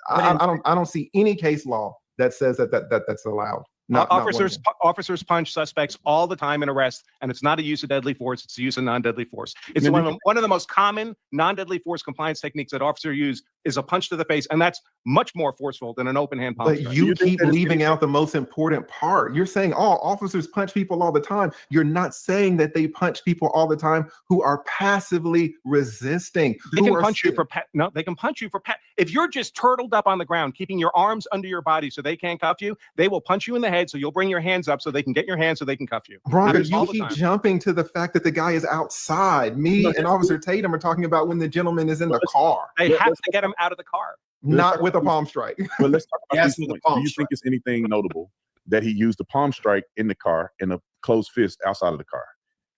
I don't see any case law that says that's allowed. Not Officers punch suspects all the time in arrests, and it's not a use of deadly force; it's a use of non-deadly force. It's one of the most common non-deadly force compliance techniques that officers use is a punch to the face, and that's much more forceful than an open hand palm strike. But you keep leaving out the most important part. You're saying, oh, officers punch people all the time. You're not saying that they punch people all the time who are passively resisting. They can punch you for they can punch you for if you're just turtled up on the ground, keeping your arms under your body so they can't cuff you. They will punch you in the head, so you'll bring your hands up so they can get your hands so they can cuff you. Branca, you keep jumping to the fact that the guy is outside. Me and Officer Tatum are talking about when the gentleman is in the car. They have to get him out of the car. Not with a palm strike. But let's talk about Yes, with a palm Do you think it's anything notable that he used a palm strike in the car and a closed fist outside of the car?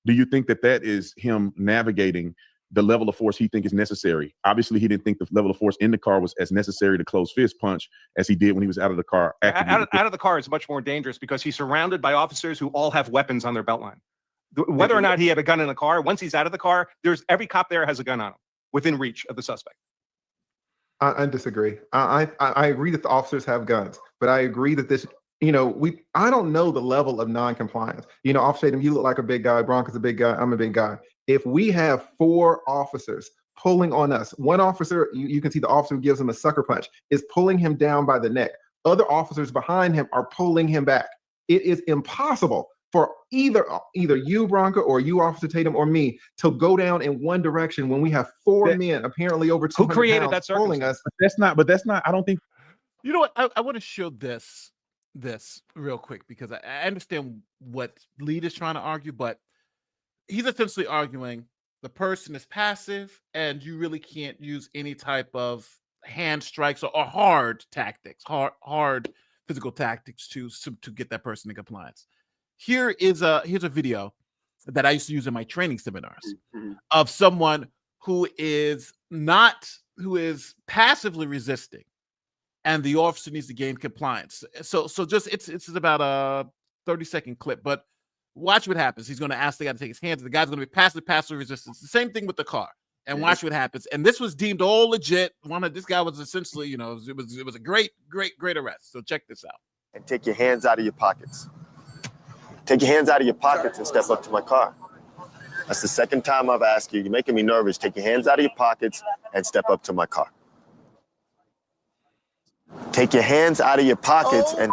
Do you think that is him navigating the level of force he think is necessary? Obviously, he didn't think the level of force in the car was as necessary to close fist punch as he did when he was out of the car. Out of the car is much more dangerous because he's surrounded by officers who all have weapons on their belt line. Whether or not he had a gun in the car, once he's out of the car, there's every cop there has a gun on him within reach of the suspect. I disagree. I agree that the officers have guns, but I agree that this, I don't know the level of non-compliance. Officer Tatum, you look like a big guy. Branca's a big guy. I'm a big guy. If we have 4 officers pulling on us, one officer, you can see the officer who gives him a sucker punch, is pulling him down by the neck. Other officers behind him are pulling him back. It is impossible for either you, Branca, or you, Officer Tatum, or me to go down in one direction when we have 4 men, apparently over 200 Who created pounds, that pulling us. But that's not, I don't think. You know what? I want to show this real quick because I understand what Lead is trying to argue, but he's essentially arguing the person is passive and you really can't use any type of hand strikes or hard tactics, hard physical tactics to get that person in compliance. Here's a video that I used to use in my training seminars of someone who is passively resisting, and the officer needs to gain compliance. So just it's about a 30-second clip, but watch what happens. He's going to ask the guy to take his hands. The guy's going to be passive resistance. The same thing with the car. And watch what happens. And this was deemed all legit. This guy was essentially, it was a great arrest. So check this out. And take your hands out of your pockets. Take your hands out of your pockets and step up to my car. That's the second time I've asked you. You're making me nervous. Take your hands out of your pockets and step up to my car. Take your hands out of your pockets and...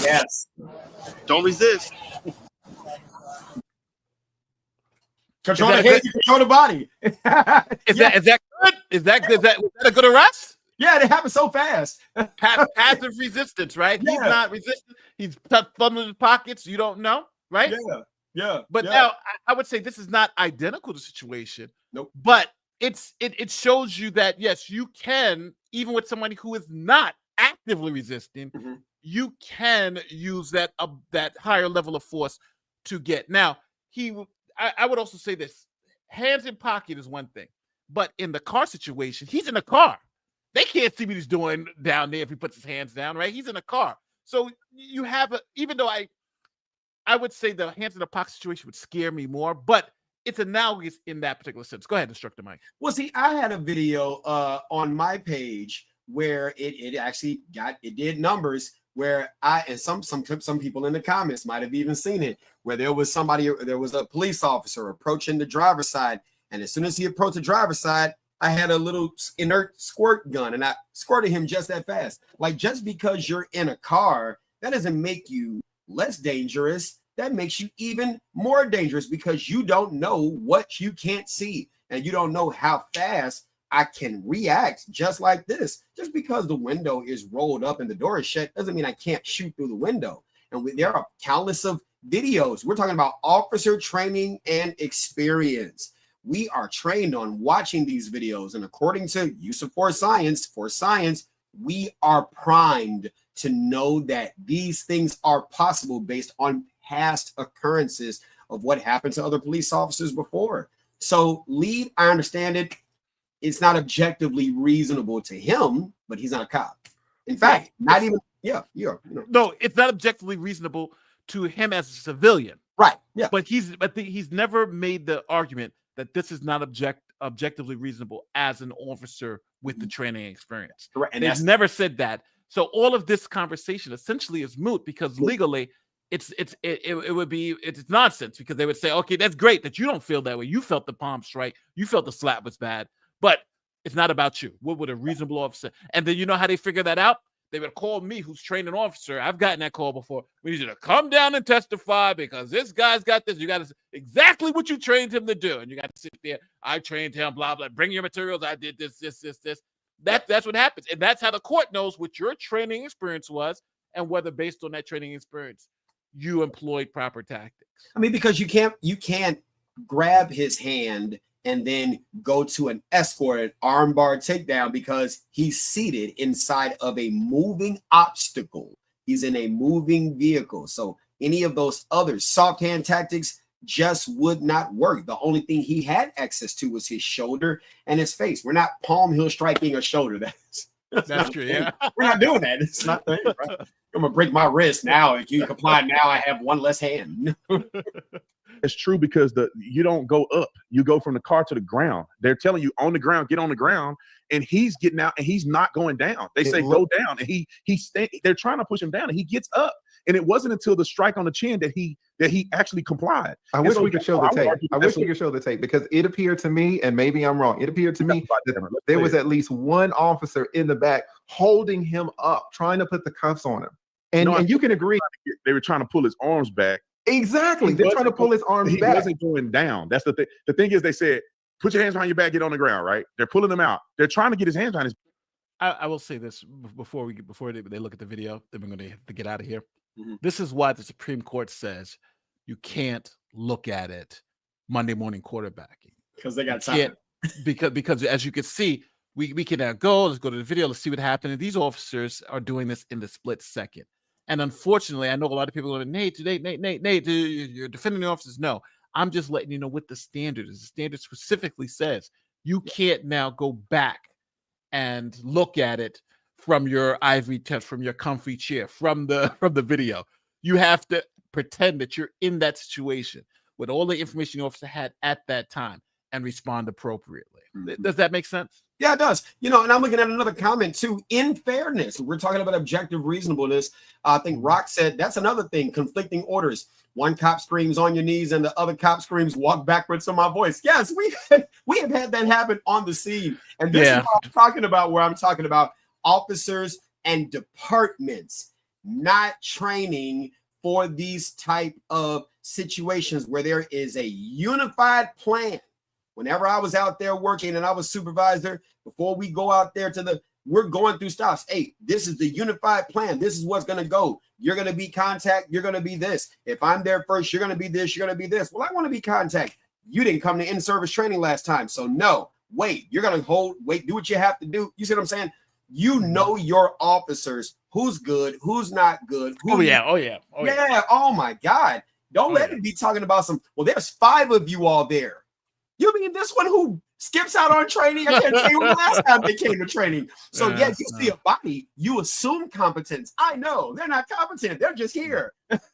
Yes. Don't resist. Control the hands, control the body. Is that good? Is that a good arrest? Yeah, it happened so fast. Passive resistance, right? Yeah. He's not resistant. He's thumbing his pockets. You don't know, right? Yeah. But now I would say this is not identical to the situation. Nope. But it shows you that yes, you can, even with somebody who is not actively resisting, you can use that higher level of force to get. Now, I would also say this: hands in pocket is one thing, but in the car situation, he's in the car. They can't see what he's doing down there if he puts his hands down, right? He's in a car. So you have even though I would say the hands in the pocket situation would scare me more, but it's analogous in that particular sense. Go ahead, Instructor Mike. Well, see, I had a video on my page where it actually did numbers where some people in the comments might have even seen it, where there was a police officer approaching the driver's side. And as soon as he approached the driver's side, I had a little inert squirt gun and I squirted him just that fast. Like, just because you're in a car, that doesn't make you less dangerous. That makes you even more dangerous because you don't know what you can't see and you don't know how fast I can react just like this. Just because the window is rolled up and the door is shut doesn't mean I can't shoot through the window. And there are countless of videos. We're talking about officer training and experience. We are trained on watching these videos. And according to use of force science, we are primed to know that these things are possible based on past occurrences of what happened to other police officers before. So lead, I understand it. It's not objectively reasonable to him, but he's not a cop. In fact, not even, No, it's not objectively reasonable to him as a civilian. Right. Yeah. But he's never made the argument that this is not objectively reasonable as an officer with the training experience. Correct. And they've never said that. So all of this conversation essentially is moot because legally it's nonsense, because they would say, okay, that's great that you don't feel that way. You felt the palm strike. You felt the slap was bad, but it's not about you. What would a reasonable officer? And then you know how they figure that out? They would call me, who's trained an officer. I've gotten that call before. We need you to come down and testify because this guy's got this. You got to exactly what you trained him to do. And you got to sit there. I trained him, blah, blah. Bring your materials. I did this. That's what happens. And that's how the court knows what your training experience was and whether based on that training experience, you employed proper tactics. I mean, because you can't grab his hand and then go to an escorted armbar takedown because he's seated inside of a moving obstacle. He's in a moving vehicle. So any of those other soft hand tactics just would not work. The only thing he had access to was his shoulder and his face. We're not palm heel striking a shoulder. That's true. Yeah. We're not doing that. It's not the thing, right? I'm gonna break my wrist now. If you comply now, I have one less hand. It's true because you don't go up. You go from the car to the ground. They're telling you on the ground, get on the ground, and he's getting out and he's not going down. They say go down, and they're trying to push him down, and he gets up. And it wasn't until the strike on the chin that he actually complied. I wish we could show the tape. I wish we could show the tape because it appeared to me, and maybe I'm wrong, it appeared to me that there was at least one officer in the back holding him up, trying to put the cuffs on him. And you can agree. They were trying to pull his arms back. Exactly. They're trying to pull his arms back. He wasn't going down. That's the thing. The thing is, they said, put your hands behind your back, get on the ground, right? They're pulling him out. They're trying to get his hands behind his I will say this before they look at the video, then we're going to have to get out of here. Mm-hmm. This is why the Supreme Court says you can't look at it Monday morning quarterbacking. Because they got time. Because as you can see, we can now let's go to the video, let's see what happened. And these officers are doing this in the split second. And unfortunately, I know a lot of people are going, Nate, you're defending the officers. No, I'm just letting you know what the standard is. The standard specifically says you can't now go back and look at it from your ivory test, from your comfy chair, from the video. You have to pretend that you're in that situation with all the information the officer had at that time and respond appropriately. Mm-hmm. Does that make sense? Yeah, it does. And I'm looking at another comment too. In fairness, we're talking about objective reasonableness. I think Rock said that's another thing, conflicting orders. One cop screams on your knees and the other cop screams walk backwards on my voice. Yes, we have had that happen on the scene. And this is what I'm talking about, where I'm talking about officers and departments not training for these type of situations where there is a unified plan. Whenever I was out there working and I was supervisor, before we go out there we're going through stops. Hey, this is the unified plan. This is what's going to go. You're going to be contact. You're going to be this. If I'm there first, you're going to be this. You're going to be this. Well, I want to be contact. You didn't come to in-service training last time. So no, wait, you're going to do what you have to do. You see what I'm saying? You know your officers, who's good, who's not good. Oh yeah. Oh my God. Don't let it be talking about there's 5 of you all there. You mean this one who skips out on training? I can't tell you when the last time they came to training. So you see a body, you assume competence. I know they're not competent. They're just here.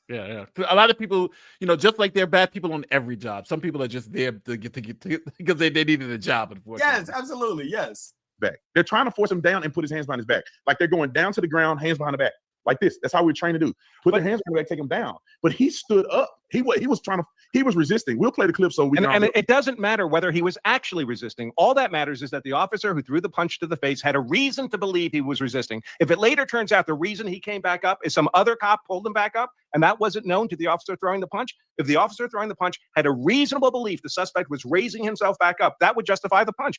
Yeah. A lot of people, just like they're bad people on every job. Some people are just there to get because they needed a job. Unfortunately. Yes, absolutely. Yes. Back. They're trying to force him down and put his hands behind his back. Like they're going down to the ground, hands behind the back. Like this. That's how we're trained to do. Put their hands behind the back, take him down. But he stood up. He was resisting. We'll play the clip so we know. And it doesn't matter whether he was actually resisting. All that matters is that the officer who threw the punch to the face had a reason to believe he was resisting. If it later turns out the reason he came back up is some other cop pulled him back up, and that wasn't known to the officer throwing the punch, if the officer throwing the punch had a reasonable belief the suspect was raising himself back up, that would justify the punch.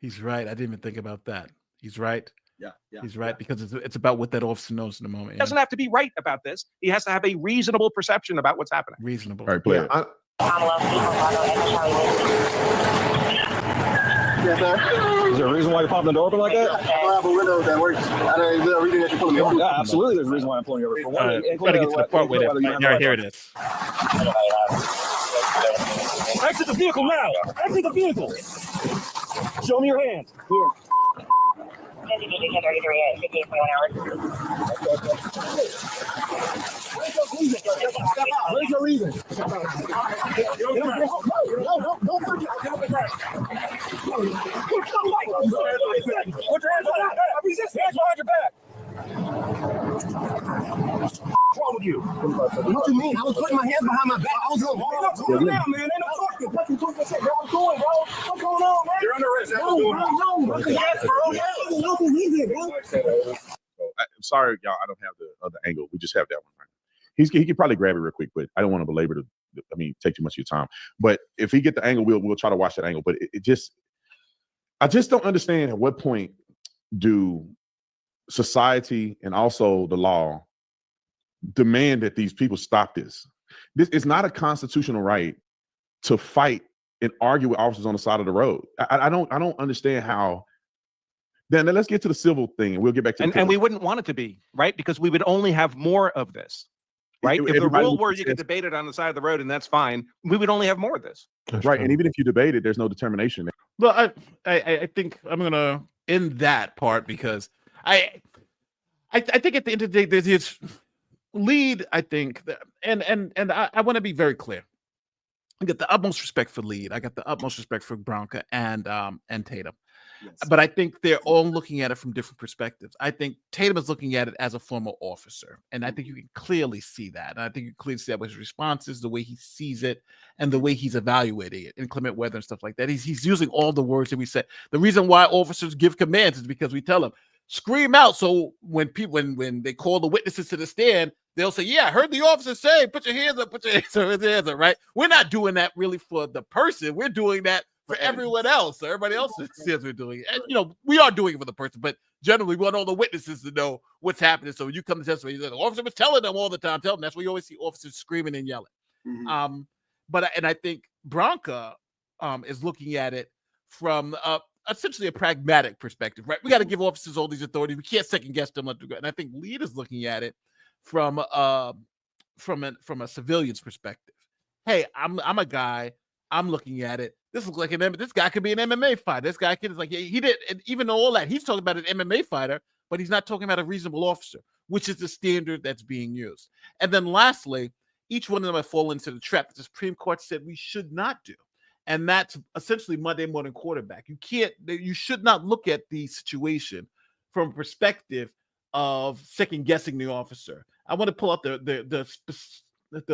He's right. I didn't even think about that. He's right. Yeah. He's right because it's about what that officer knows in the moment. He doesn't have to be right about this. He has to have a reasonable perception about what's happening. Reasonable. All right, play Yeah, it. Yes, sir. Is there a reason why you're popping the door open like that? I don't have a window that works. I don't even reading that you're pulling me over. Yeah, absolutely. There's a reason why I'm pulling you over. For one, Gotta get to the part where here it is. Exit the vehicle now. Exit the vehicle. Show me your hands. Here. Where's your reason? No, don't freak out. Get up and back. Put your hands on your back. Resist. Hands behind your back. What's wrong with you? What you mean? I was putting my hands behind my back. I was going Calm down, man. Ain't no talking. What you talking about? What's going, bro? What's going on, man? You're under arrest. I'm sorry, y'all. I don't have the other angle. We just have that one. Right? He could probably grab it real quick, but I don't want to belabor take too much of your time. But if he get the angle, we'll try to watch that angle. But I just don't understand at what point do society and also the law demand that these people stop this. This is not a constitutional right to fight and argue with officers on the side of the road. I don't understand how. Then let's get to the civil thing, and we'll get back to and we wouldn't want it to be, right? Because we would only have more of this, right? If the rule were you could debate it on the side of the road and that's fine, we would only have more of this. Right, and even if you debate it, there's no determination. Well, I think I'm gonna end that part because I think at the end of the day there's this lead. I think and I want to be very clear. I got the utmost respect for Lead. I got the utmost respect for Branca and Tatum. Yes. But I think they're all looking at it from different perspectives. I think Tatum is looking at it as a former officer, and I think you can clearly see that. And I think you can clearly see that with his responses, the way he sees it, and the way he's evaluating it, inclement weather and stuff like that. He's using all the words that we said. The reason why officers give commands is because we tell them, scream out. So when they call the witnesses to the stand, they'll say, yeah, I heard the officer say, put your hands up, right? We're not doing that really for the person. We're doing that for everyone else. So everybody else says we're doing it. And, we are doing it for the person, but generally we want all the witnesses to know what's happening. So when you come to testify, the officer was telling them all the time, that's why you always see officers screaming and yelling. Mm-hmm. But I think Branca is looking at it from essentially a pragmatic perspective, right? We got to give officers all these authorities. We can't second guess them. And I think Lead is looking at it from a civilian's perspective. Hey, I'm a guy. I'm looking at it. This looks like this guy could be an MMA fighter. This guy is like, he did, and even though all that, he's talking about an MMA fighter, but he's not talking about a reasonable officer, which is the standard that's being used. And then lastly, each one of them have fallen into the trap that the Supreme Court said we should not do. And that's essentially Monday morning quarterback. You should not look at the situation from a perspective of second guessing the officer. I want to pull out the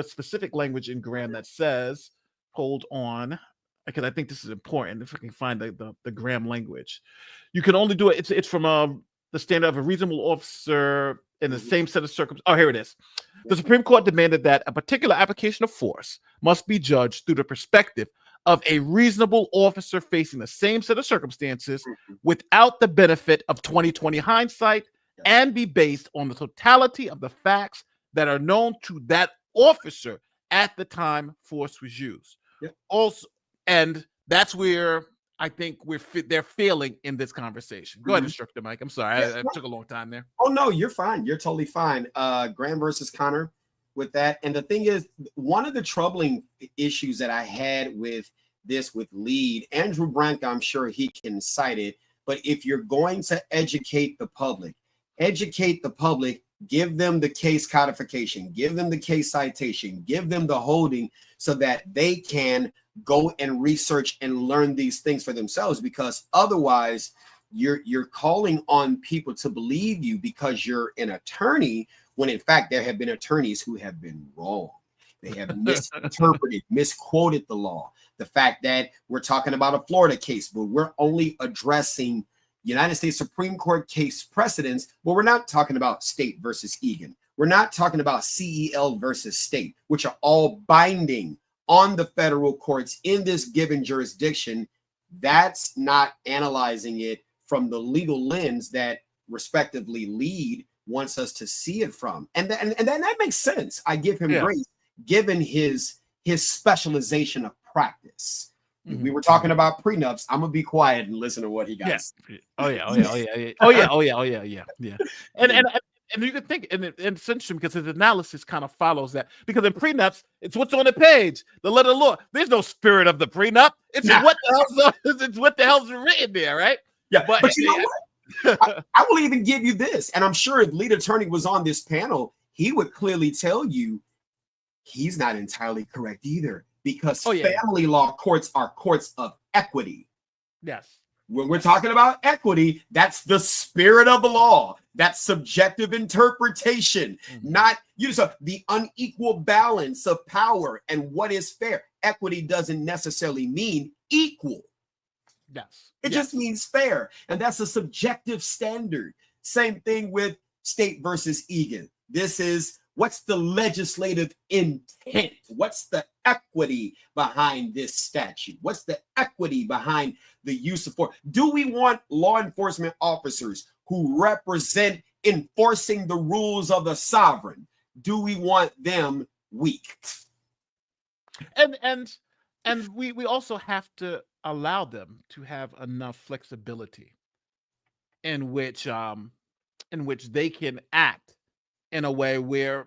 specific language in Graham that says, hold on, because I think this is important. If I can find the Graham language, you can only do it. It's from the standard of a reasonable officer in the same set of circumstances. Oh, here it is. The Supreme Court demanded that a particular application of force must be judged through the perspective of a reasonable officer facing the same set of circumstances without the benefit of 20/20 hindsight and be based on the totality of the facts that are known to that officer at the time force was used. Yep. Also, and that's where I think they're failing in this conversation. Go ahead, Instructor Mike. I'm sorry, I took a long time there. Oh no, you're fine. You're totally fine. Graham versus Connor with that. And the thing is, one of the troubling issues that I had with this with Lead, Andrew Branca, I'm sure he can cite it. But if you're going to educate the public, give them the case codification, give them the case citation, give them the holding so that they can go and research and learn these things for themselves, because otherwise you're calling on people to believe you because you're an attorney, when in fact there have been attorneys who have been wrong. They have misinterpreted, misquoted the law. The fact that we're talking about a Florida case, but we're only addressing United States Supreme Court case precedents, but we're not talking about State versus Egan. We're not talking about CEL versus State, which are all binding on the federal courts in this given jurisdiction That's not analyzing it from the legal lens that respectively lead wants us to see it from. And that makes sense. I give him grace given his specialization of practice. We were talking about prenups. I'm gonna be quiet and listen to what he got. Yes. Oh yeah. And you can think, and it's interesting because his analysis kind of follows that. Because in prenups, it's what's on the page, the letter of law. There's no spirit of the prenup. It's what the hell's written there, right? Yeah. But you know what? I will even give you this, and I'm sure if lead attorney was on this panel, he would clearly tell you he's not entirely correct either. Because family law courts are courts of equity. Yes. When we're talking about equity, that's the spirit of the law. That's subjective interpretation, not the unequal balance of power and what is fair. Equity doesn't necessarily mean equal. Yes. It just means fair. And that's a subjective standard. Same thing with State versus Egan. This is what's the legislative intent? What's the equity behind this statute? What's the equity behind the use of force? Do we want law enforcement officers who represent enforcing the rules of the sovereign? Do we want them weak? And we also have to allow them to have enough flexibility in which they can act in a way where,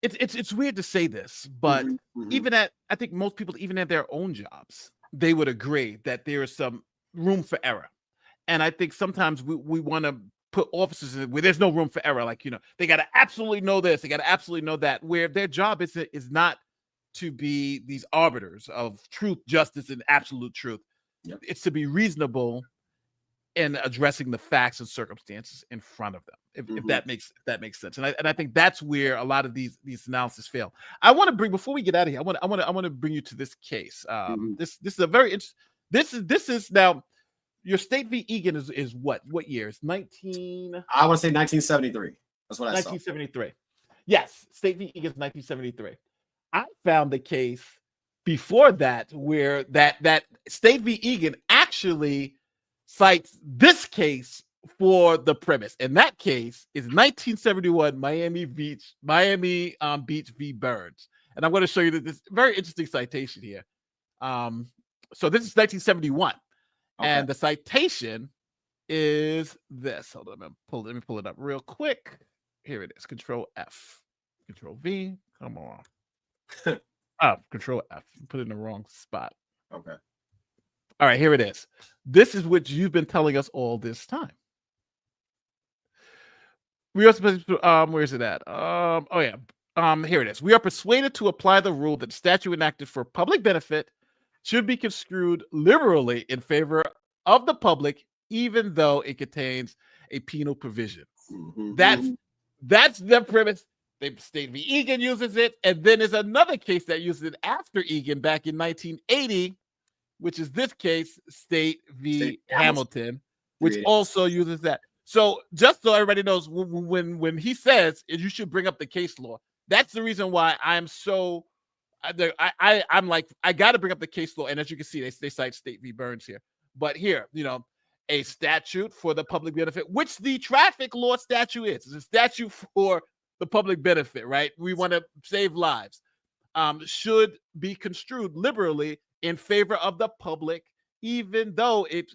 it's weird to say this, but even I think most people, even at their own jobs, they would agree that there is some room for error. And I think sometimes we want to put officers in where there's no room for error. Like, they got to absolutely know this, they got to absolutely know that, where their job is not to be these arbiters of truth, justice, and absolute truth. Yep. It's to be reasonable in addressing the facts and circumstances in front of them, if that makes sense. And I think that's where a lot of these analysis fail. I want to bring, before we get out of here, I want to bring you to this case. This is a very interesting. This is now your State v. Egan is what year? It's 19. I want to say 1973. That's what I saw. 1973. Yes, State v. Egan is 1973. I found the case before that where that State v. Egan actually cites this case for the premise, and that case is 1971 Miami Beach v. Burns. And I'm going to show you this very interesting citation here. So this is 1971, and the citation is this. Hold on, let me pull it up real quick. Here it is. Control F, Control V. Come on. Control F. Put it in the wrong spot. Okay. All right, here it is. This is what you've been telling us all this time. We are supposed to, where is it at? Here it is. We are persuaded to apply the rule that statute enacted for public benefit should be construed liberally in favor of the public, even though it contains a penal provision. That's the premise. State v. Egan uses it, and then there's another case that uses it after Egan back in 1980, which is this case, State v. Hamilton, which also uses that. So just so everybody knows, when he says you should bring up the case law, that's the reason why I'm so I'm like, I got to bring up the case law. And as you can see, they cite State v. Burns here. But here, a statute for the public benefit, which the traffic law statute is. It's a statute for the public benefit, right? We want to save lives. Should be construed liberally in favor of the public, even though the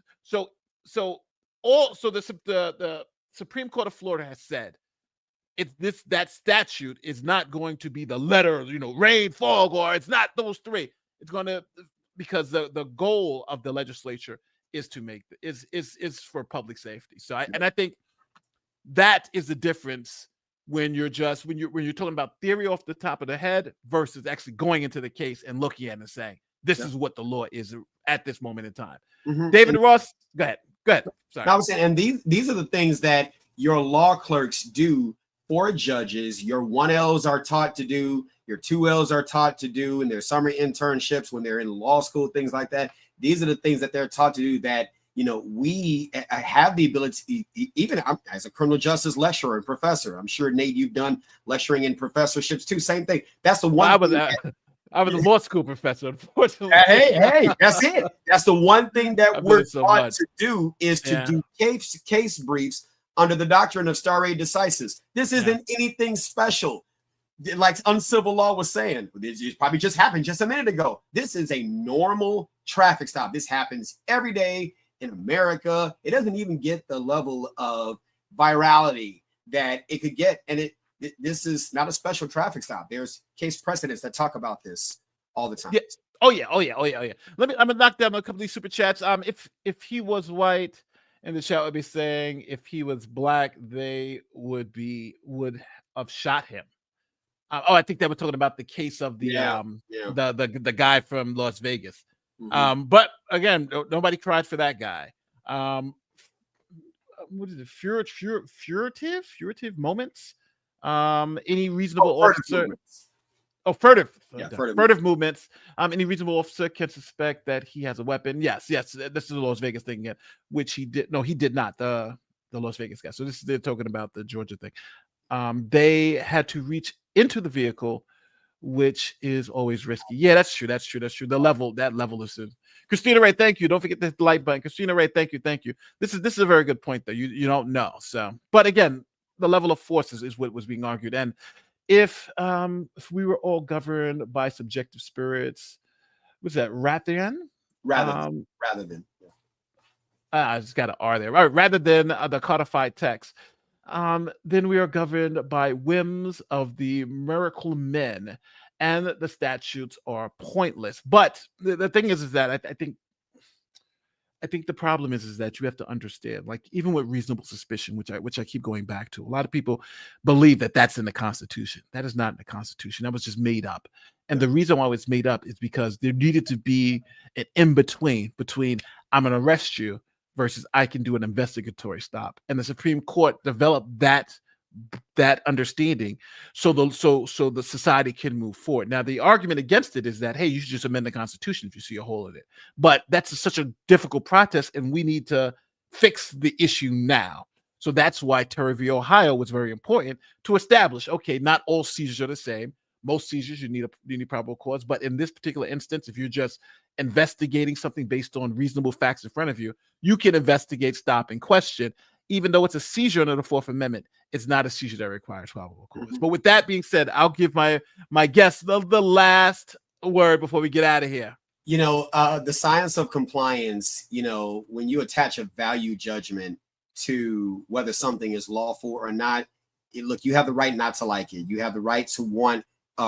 Supreme Court of Florida has said that statute is not going to be the letter, rain, fog, or it's not those three. It's going to, because the goal of the legislature is to make is for public safety. So I think that is the difference when you're talking about theory off the top of the head versus actually going into the case and looking at it and saying, this is what the law is at this moment in time. David Ross, go ahead. Sorry. I was saying, and these are the things that your law clerks do for judges. Your 1Ls are taught to do, your 2Ls are taught to do, and their summer internships when they're in law school, things like that. These are the things that they're taught to do that, we have the ability, even as a criminal justice lecturer and professor. I'm sure, Nate, you've done lecturing in professorships too. Same thing. That's the one. I was a law school professor, unfortunately. Hey, that's it. That's the one thing that I've done we're it so taught much. to do is to Yeah. do case briefs under the doctrine of stare decisis. This isn't anything special. Like uncivil law was saying, this probably just happened just a minute ago. This is a normal traffic stop. This happens every day in America. It doesn't even get the level of virality that it could get, and this is not a special traffic stop. There's case precedents that talk about this all the time. Yeah. Oh yeah. I'm gonna knock down a couple of these super chats. If he was white, and the chat would be saying if he was black, they would have shot him. I think they were talking about the case of the the guy from Las Vegas. Mhm. But again, nobody cried for that guy. What is it? Furtive moments. Any reasonable officer. Furtive. Yeah, Furtive movements. Any reasonable officer can suspect that he has a weapon. Yes. This is the Las Vegas thing again, which he did. No, he did not. The Las Vegas guy. So they're talking about the Georgia thing. They had to reach into the vehicle, which is always risky. Yeah, that's true. That level is in. Christina Ray, thank you. Don't forget the like button. Christina Ray, thank you. This is a very good point, though. You don't know. So, but again, the level of force is what was being argued. And if we were all governed by subjective spirits, what's that? Rather than. I just got an R there. Right, rather than the codified text. Then we are governed by whims of the miracle men, and the statutes are pointless. But the thing is that I think the problem is that you have to understand, like even with reasonable suspicion, which I keep going back to, a lot of people believe that that's in the Constitution. That is not in the Constitution. That was just made up. And the reason why it's made up is because there needed to be an in-between between I'm going to arrest you versus I can do an investigatory stop. And the Supreme Court developed that understanding so the society can move forward. Now, the argument against it is that, hey, you should just amend the Constitution if you see a hole in it. But that's such a difficult process, and we need to fix the issue now. So that's why Terry v. Ohio was very important to establish, okay, not all seizures are the same. Most seizures, you need probable cause. But in this particular instance, if you're just investigating something based on reasonable facts in front of you, you can investigate, stop, and question. Even though it's a seizure under the Fourth Amendment, it's not a seizure that requires probable cause. Mm-hmm. But with that being said, I'll give my guest the last word before we get out of here. The science of compliance, when you attach a value judgment to whether something is lawful or not, look, you have the right not to like it. You have the right to want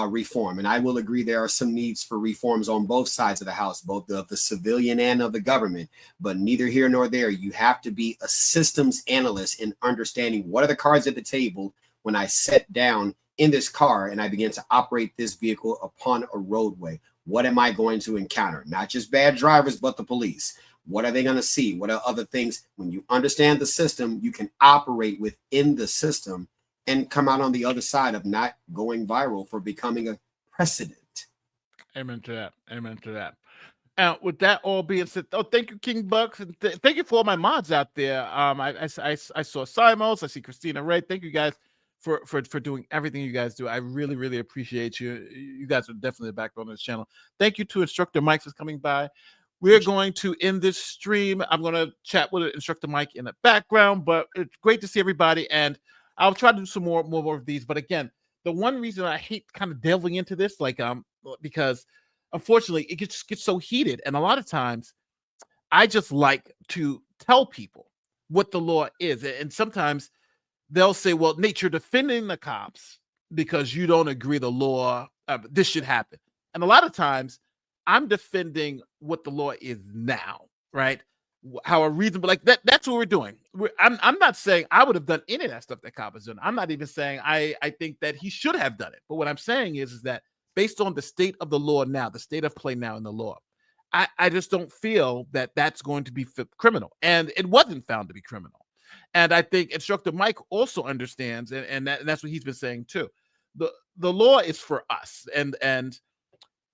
reform. And I will agree there are some needs for reforms on both sides of the house, both of the civilian and of the government, but neither here nor there. You have to be a systems analyst in understanding what are the cards at the table when I sit down in this car and I begin to operate this vehicle upon a roadway. What am I going to encounter? Not just bad drivers, but the police. What are they going to see? What are other things? When you understand the system, you can operate within the system and come out on the other side of not going viral for becoming a precedent. Amen to that. And with that all being said, thank you, King Bucks, and thank you for all my mods out there. I saw Simos, I see Christina Ray. Thank you guys for doing everything you guys do. I really, really appreciate you. You guys are definitely the backbone of this channel. Thank you to Instructor Mike for coming by. We're going to end this stream. I'm going to chat with Instructor Mike in the background, but it's great to see everybody, and I'll try to do some more of these. But again, the one reason I hate kind of delving into this, because unfortunately it gets so heated, and a lot of times I just like to tell people what the law is, and sometimes they'll say, "Well, Nate, you're defending the cops because you don't agree the law. This should happen," and a lot of times I'm defending what the law is now, right? How a reasonable, like that's what we're doing. I'm not saying I would have done any of that stuff that Cobb is doing. I'm not even saying I think that he should have done it. But what I'm saying is that based on the state of the law now, the state of play now in the law, I just don't feel that that's going to be criminal. And it wasn't found to be criminal. And I think Instructor Mike also understands, and that's what he's been saying too. The law is for us, and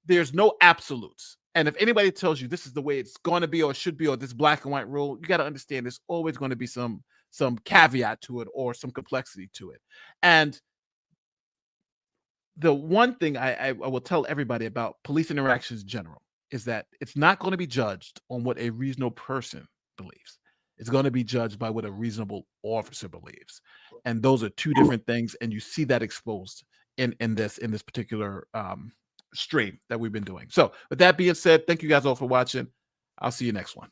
there's no absolutes. And if anybody tells you this is the way it's going to be or should be, or this black and white rule, you got to understand there's always going to be some caveat to it or some complexity to it. And the one thing I will tell everybody about police interactions in general is that it's not going to be judged on what a reasonable person believes. It's going to be judged by what a reasonable officer believes, and those are two different things. And you see that exposed in this particular stream that we've been doing. So, with that being said, thank you guys all for watching. I'll see you next one.